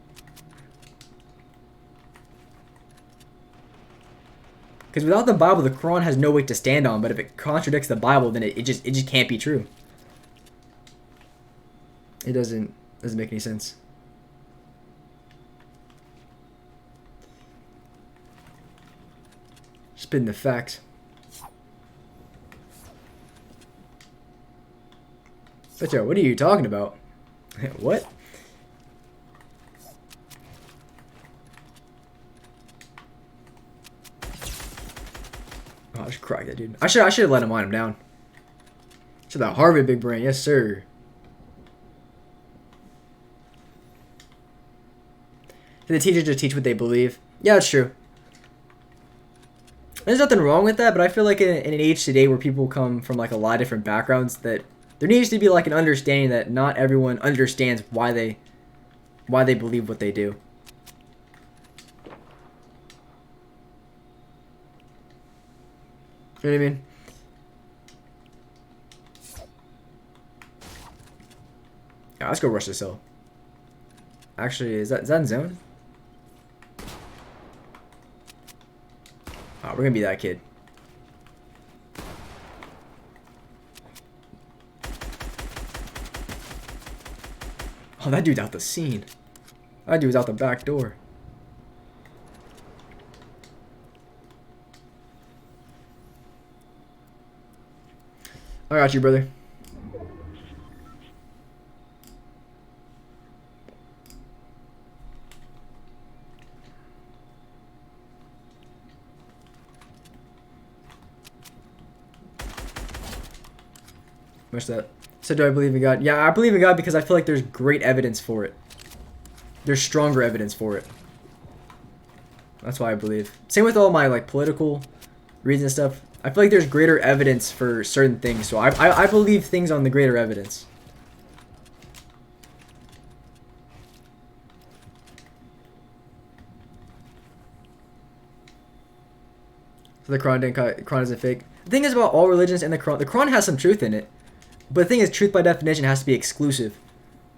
Because without the Bible, the Quran has no weight to stand on. But if it contradicts the Bible, then it just can't be true. It doesn't make any sense. Spitting the facts. But yo, what are you talking about? What? Oh, I should crack that dude. I should have let him line him down. So that Harvard big brain, yes sir. The teachers just teach what they believe. Yeah, that's true. There's nothing wrong with that, but I feel like in an age today where people come from like a lot of different backgrounds, that there needs to be like an understanding that not everyone understands why they believe what they do. You know what I mean? Yeah, let's go rush this hill. Actually, is that in zone? Oh, we're gonna be that kid. Oh, that dude's out the scene. That dude's out the back door. I got you, brother. What's that? So do I believe in God? Yeah, I believe in God because I feel like there's great evidence for it. There's stronger evidence for it. That's why I believe. Same with all my like political reasons and stuff. I feel like there's greater evidence for certain things, so I believe things on the greater evidence. So the Quran isn't fake. The thing is about all religions and the Quran has some truth in it. But the thing is, truth by definition has to be exclusive.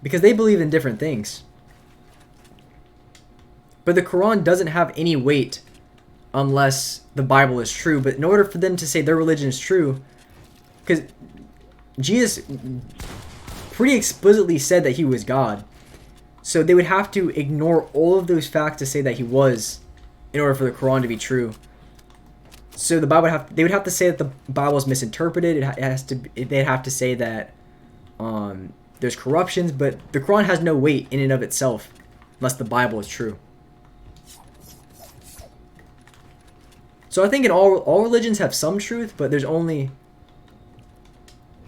Because they believe in different things. But the Quran doesn't have any weight unless the Bible is true. But in order for them to say their religion is true, because Jesus pretty explicitly said that he was God. So they would have to ignore all of those facts to say that he was in order for the Quran to be true. So the Bible they would have to say that the Bible is misinterpreted. They'd have to say that there's corruptions, but the Quran has no weight in and of itself unless the Bible is true. So I think in all religions have some truth, but there's only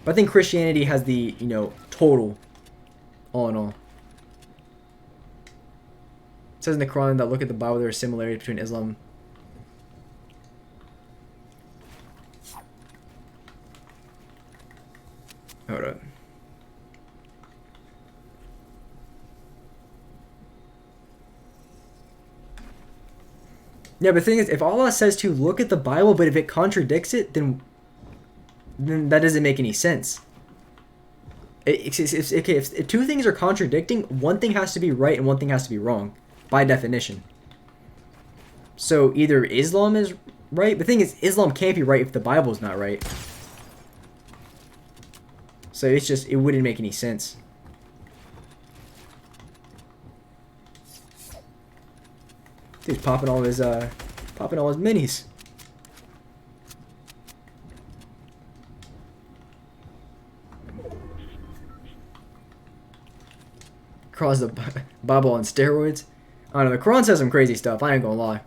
But I think Christianity has the, you know, total, all in all. It says in the Quran that look at the Bible, there are similarities between Islam. Hold up. Yeah, but the thing is, if Allah says to look at the Bible, but if it contradicts it, then that doesn't make any sense. If two things are contradicting, one thing has to be right and one thing has to be wrong, by definition. So either Islam is right. The thing is, Islam can't be right if the Bible's not right. So it's just, it wouldn't make any sense. Dude's popping all his minis. Cross the Bible on steroids. I don't know, the Quran says some crazy stuff, I ain't gonna lie.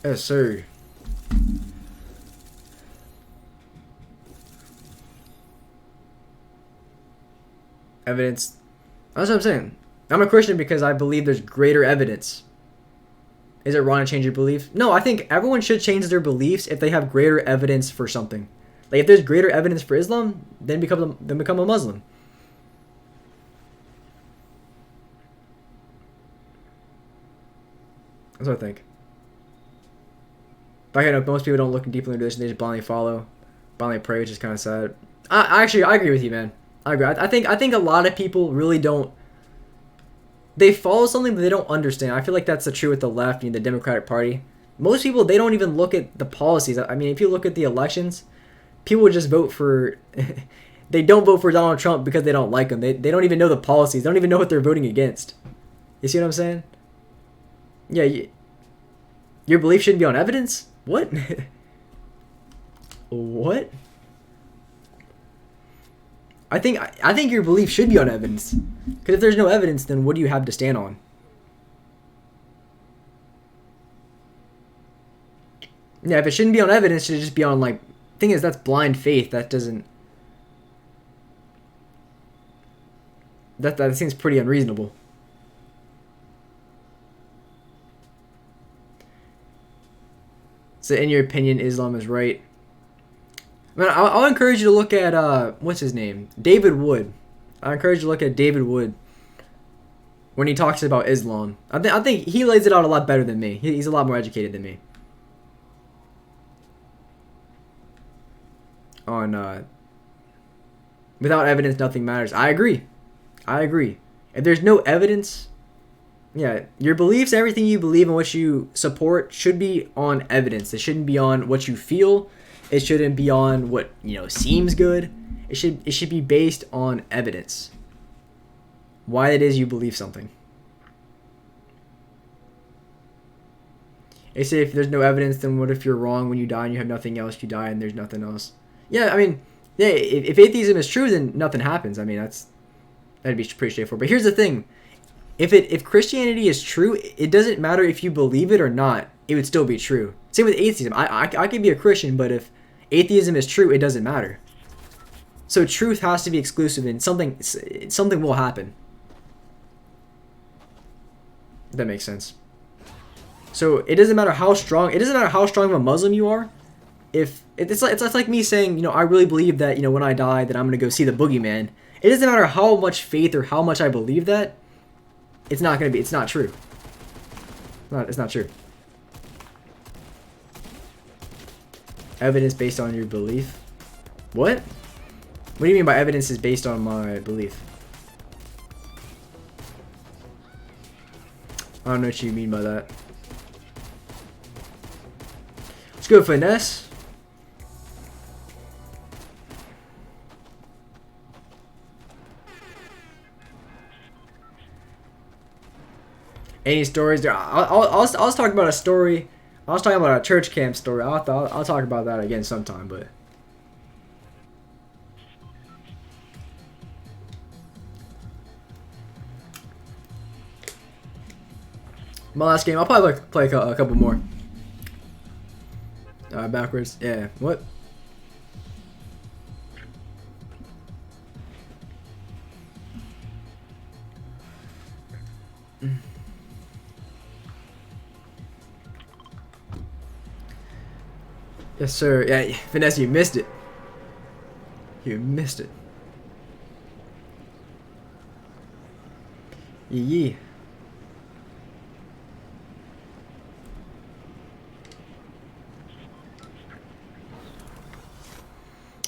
Yes, sir. Evidence. That's what I'm saying. I'm a Christian because I believe there's greater evidence. Is it wrong to change your belief? No, I think everyone should change their beliefs if they have greater evidence for something. Like if there's greater evidence for Islam, then become a Muslim. That's what I think. But I know most people don't look deeply into this; they just blindly follow, blindly pray, which is kind of sad. I agree with you, man. I agree. I think a lot of people really don't. They follow something, but they don't understand. I feel like that's the true with the left and the Democratic Party. Most people, they don't even look at the policies. I mean, if you look at the elections, people just vote for. They don't vote for Donald Trump because they don't like him. They don't even know the policies. They don't even know what they're voting against. You see what I'm saying? Yeah. Your belief shouldn't be on evidence? What? What? I think your belief should be on evidence. Because if there's no evidence, then what do you have to stand on? Yeah, if it shouldn't be on evidence, it should just be on, like... Thing is, that's blind faith. That doesn't... That seems pretty unreasonable. So, in your opinion, Islam is right. Man, I'll encourage you to look at, what's his name? David Wood. I encourage you to look at David Wood when he talks about Islam. I think he lays it out a lot better than me. He's a lot more educated than me. On, without evidence, nothing matters. I agree. If there's no evidence... Yeah, your beliefs, everything you believe and what you support should be on evidence. It shouldn't be on what you feel. It shouldn't be on what, seems good. It should be based on evidence. Why it is you believe something. They say if there's no evidence, then what if you're wrong when you die and you have nothing else, you die and there's nothing else. Yeah, I mean, yeah, if atheism is true, then nothing happens. I mean, that'd be pretty straightforward. But here's the thing. If Christianity is true, it doesn't matter if you believe it or not. It would still be true. Same with atheism. I could be a Christian, but if atheism is true, it doesn't matter. So truth has to be exclusive, and something will happen. If that makes sense. So it doesn't matter how strong. It doesn't matter how strong of a Muslim you are. If it's like me saying, I really believe that when I die that I'm gonna go see the boogeyman. It doesn't matter how much faith or how much I believe that. It's not true. It's not true. Evidence based on your belief? What? What do you mean by evidence is based on my belief? I don't know what you mean by that. Let's go finesse. Any stories there? I'll talk about a story I was talking about a church camp story. I'll talk about that again sometime, but. My last game, I'll probably play a couple more. Backwards. Yeah. What? Yes, sir. Yeah, Vanessa, you missed it. You missed it. Yee.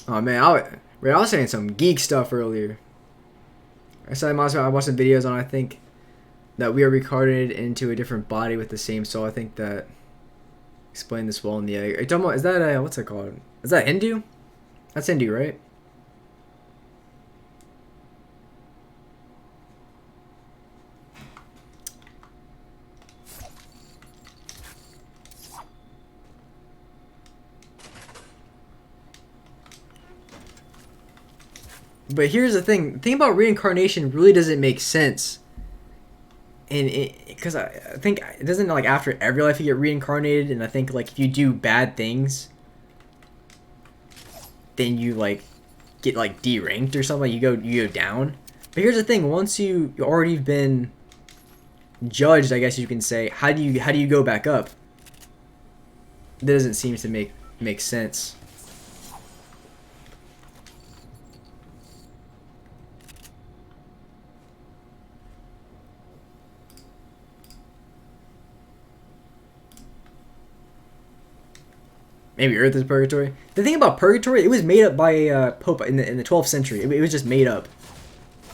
Oh man, I was saying some geek stuff earlier. I said I watched some videos on, I think, that we are reincarnated into a different body with the same soul. I think that explained this well in the egg. Are you talking about, is that what's it called? Is that Hindu? That's Hindu, right? But here's the thing. The thing about reincarnation really doesn't make sense. And because I think it doesn't, like, after every life you get reincarnated, and I think, like, if you do bad things, then you, like, get, like, deranked or something. You go down. But here's the thing. Once you already been judged, I guess you can say, how do you go back up? That doesn't seem to make sense. Maybe Earth is purgatory. The thing about purgatory, it was made up by a pope in the 12th century. It was just made up.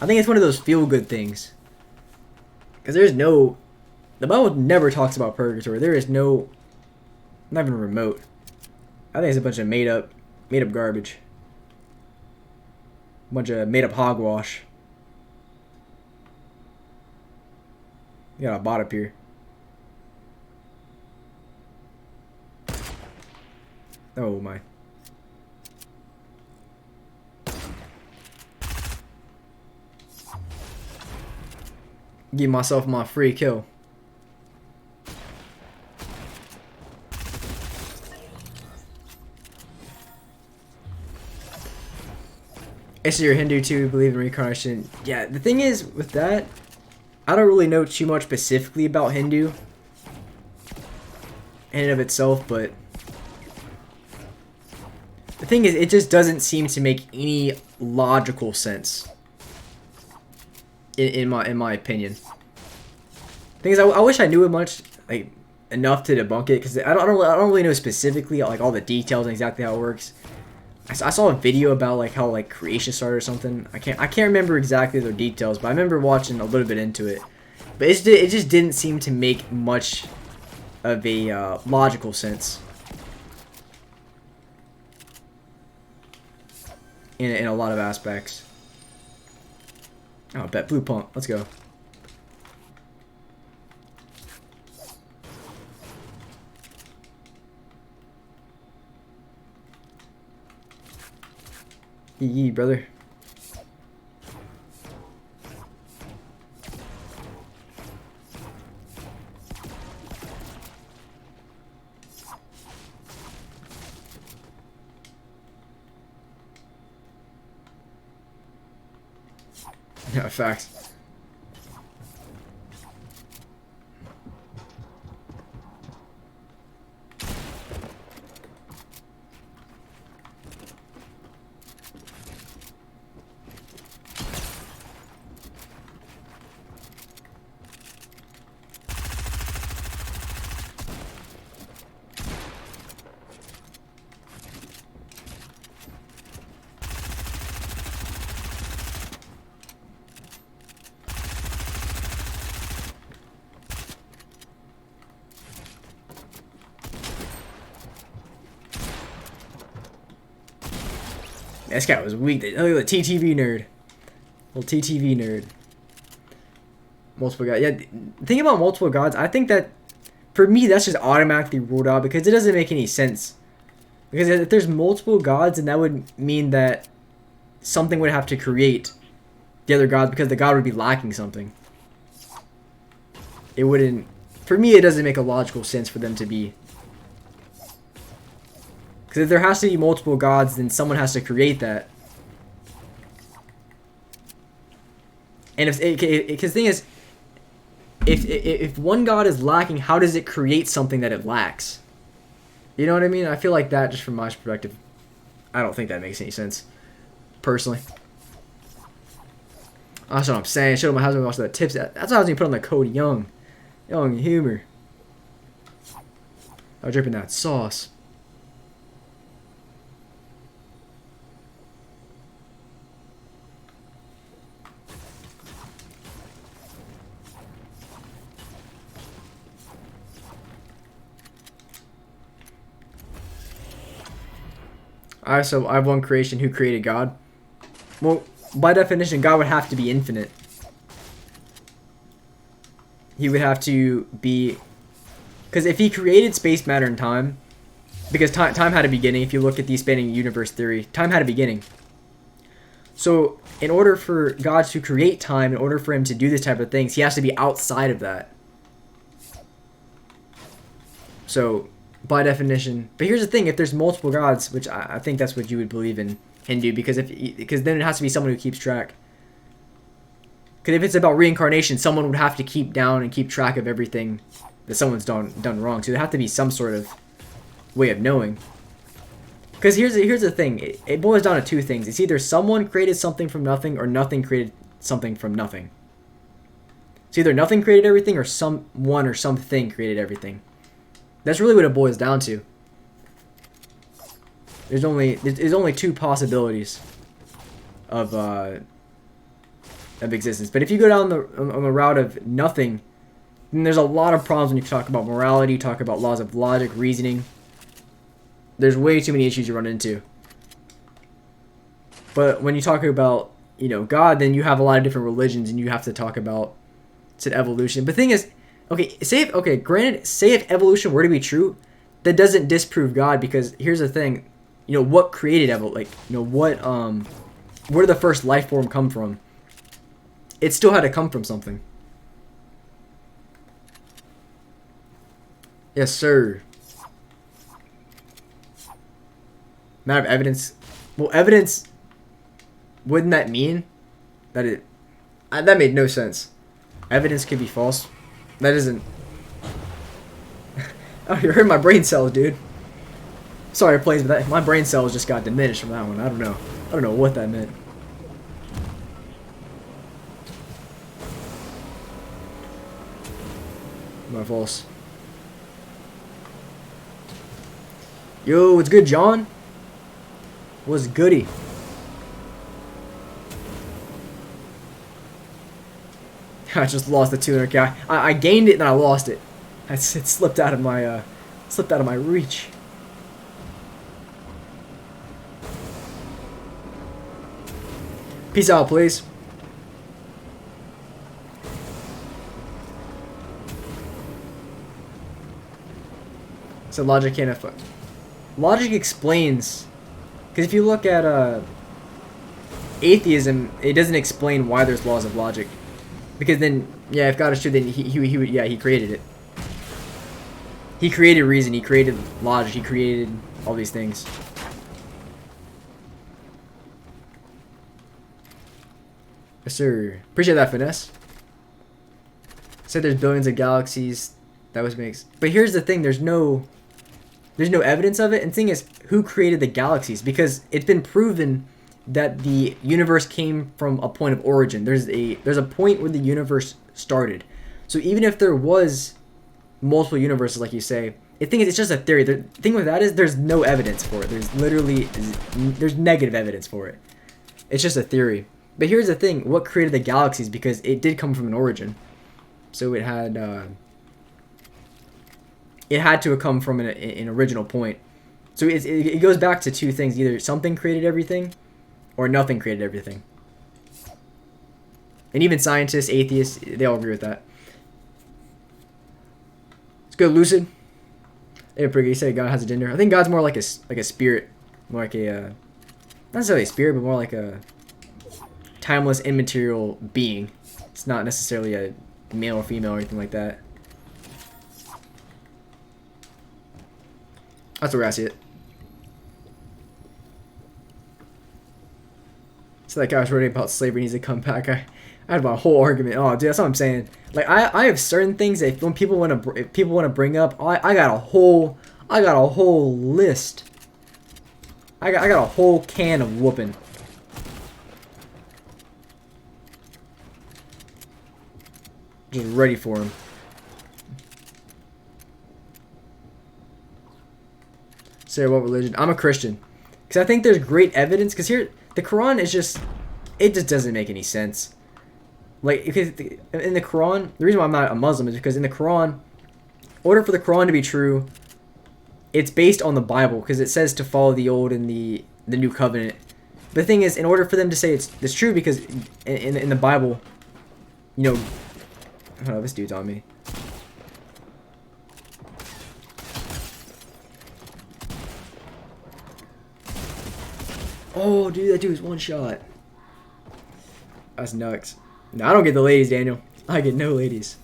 I think it's one of those feel-good things. Because there's no... The Bible never talks about purgatory. There is no... Not even remote. I think it's a bunch of made-up garbage. A bunch of made-up hogwash. You got a bot up here. Oh my. Give myself my free kill. I see you're Hindu too, believe in reincarnation. Yeah, the thing is with that, I don't really know too much specifically about Hindu in and of itself, but the thing is, it just doesn't seem to make any logical sense, in my opinion. The thing is, I wish I knew enough to debunk it, because I don't really know specifically like all the details and exactly how it works. I saw a video about like how like creation started or something. I can't remember exactly the details, but I remember watching a little bit into it. But it just didn't seem to make much of a logical sense. In a lot of aspects. Oh, bet blue pump. Let's go. Yee, brother. Yeah, facts. This guy was weak. Look at the TTV nerd. Little TTV nerd. Multiple gods. Yeah, the thing about multiple gods, I think that for me, that's just automatically ruled out because it doesn't make any sense. Because if there's multiple gods, then that would mean that something would have to create the other gods because the god would be lacking something. It wouldn't... For me, it doesn't make a logical sense for them to be... Because if there has to be multiple gods, then someone has to create that. And if... Because the thing is... If one god is lacking, how does it create something that it lacks? You know what I mean? I feel like that, just from my perspective, I don't think that makes any sense. Personally. That's what I'm saying. I showed my husband watch the tips. That's why I was going to put on the code Younghumor. I was dripping that sauce. Alright, so I have one creation. Who created God? Well, by definition, God would have to be infinite. He would have to be... Because if he created space, matter, and time... Because time had a beginning. If you look at the expanding universe theory, time had a beginning. So, in order for God to create time, in order for him to do this type of things, he has to be outside of that. So... By definition, but here's the thing: if there's multiple gods, which I think that's what you would believe in Hindu, because then it has to be someone who keeps track. Because if it's about reincarnation, someone would have to keep down and keep track of everything that someone's done wrong. So there have to be some sort of way of knowing. Because here's the thing: it boils down to two things. It's either someone created something from nothing, or nothing created something from nothing. It's either nothing created everything, or someone or something created everything. That's really what it boils down to. There's only two possibilities of existence. But if you go down on the route of nothing, then there's a lot of problems when you talk about morality, talk about laws of logic, reasoning. There's way too many issues you run into. But when you talk about, God, then you have a lot of different religions, and you have to talk about said evolution. But the thing is, granted, say if evolution were to be true, that doesn't disprove God, because here's the thing, what created evolution? Where did the first life form come from? It still had to come from something. Yes, sir. Matter of evidence. Well, evidence, wouldn't that mean that it... that made no sense. Evidence could be false. That isn't... Oh, you hurt my brain cells, dude. Sorry, plays, but my brain cells just got diminished from that one. I don't know what that meant. My false. Yo, what's good, John? What's goody? I just lost the 200k. I gained it and I lost it. It slipped out of my reach. Peace out, please. So logic can't affect. Logic explains, because if you look at atheism, it doesn't explain why there's laws of logic. Because then, yeah, if God is true, then he created it. He created reason, he created logic, he created all these things. Yes, sir. Appreciate that, Finesse. Said there's billions of galaxies. That was makes. But here's the thing: there's no evidence of it. And the thing is, who created the galaxies? Because it's been proven that the universe came from a point of origin. There's a point where the universe started. So even if there was multiple universes, like you say, the thing is, it's just a theory. The thing with that is there's no evidence for it. There's negative evidence for it. It's just a theory. But here's the thing: what created the galaxies? Because it did come from an origin. So it had to have come from an original point. So it goes back to two things: either something created everything, or nothing created everything. And even scientists, atheists, they all agree with that. Let's go, Lucid. Yeah, pretty good. You say God has a gender. I think God's more like a spirit, more like a not necessarily a spirit, but more like a timeless, immaterial being. It's not necessarily a male or female or anything like that. That's where I see it. So that guy was ready about slavery needs to come back. I had about a whole argument. Oh, dude, that's what I'm saying. Like I have certain things that when people want to bring up, I got a whole list. I got a whole can of whooping. Just ready for him. Say what religion? I'm a Christian. Because I think there's great evidence. Because here, the Quran is just... It just doesn't make any sense. Like, because in the Quran... The reason why I'm not a Muslim is because in the Quran... In order for the Quran to be true... It's based on the Bible. Because it says to follow the Old and the New Covenant. But the thing is, in order for them to say it's true... Because in the Bible... You know... Oh, this dude's on me. Oh, dude, that dude's one shot. That's nuts. No, I don't get the ladies, Daniel. I get no ladies.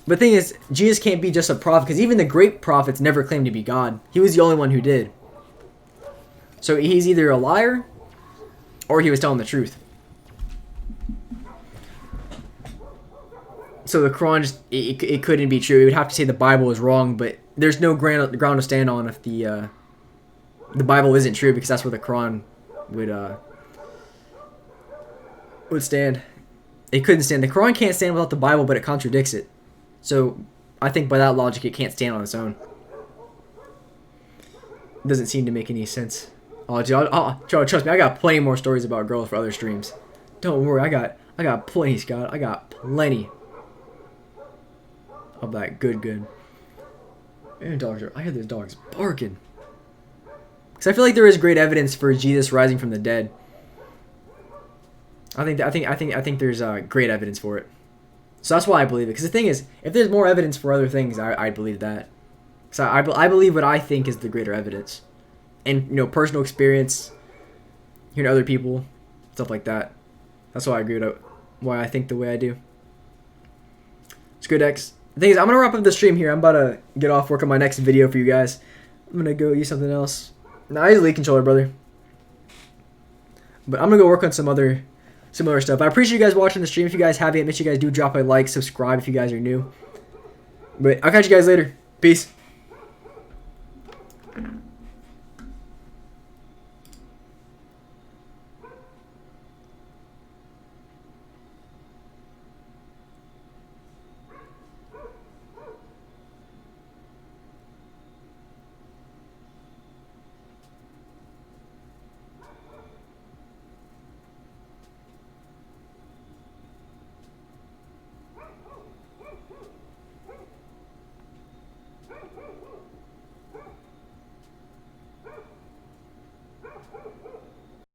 But the thing is, Jesus can't be just a prophet, because even the great prophets never claimed to be God. He was the only one who did. So he's either a liar, or he was telling the truth. So the Quran just, it couldn't be true. It would have to say the Bible is wrong, but there's no ground to stand on if the Bible isn't true, because that's where the Quran would stand. It couldn't stand. The Quran can't stand without the Bible, but it contradicts it. So I think by that logic, it can't stand on its own. It doesn't seem to make any sense. Oh, dude, trust me, I got plenty more stories about girls for other streams. Don't worry, I got plenty, Scott. I got plenty of that good. And dogs I hear those dogs barking. Because I feel like there is great evidence for Jesus rising from the dead. I think there's great evidence for it. So that's why I believe it. Because the thing is, if there's more evidence for other things, I believe that. So I believe what I think is the greater evidence, and personal experience, hearing other people, stuff like that. That's why I agree with why I think the way I do. It's good, X. The thing is, I'm gonna wrap up the stream here. I'm about to get off, work on my next video for you guys. I'm gonna go use something else. Nah, he's a lead controller, brother. But I'm gonna go work on some other stuff. I appreciate you guys watching the stream. If you guys haven't, make sure you guys do drop a like, subscribe if you guys are new. But I'll catch you guys later. Peace.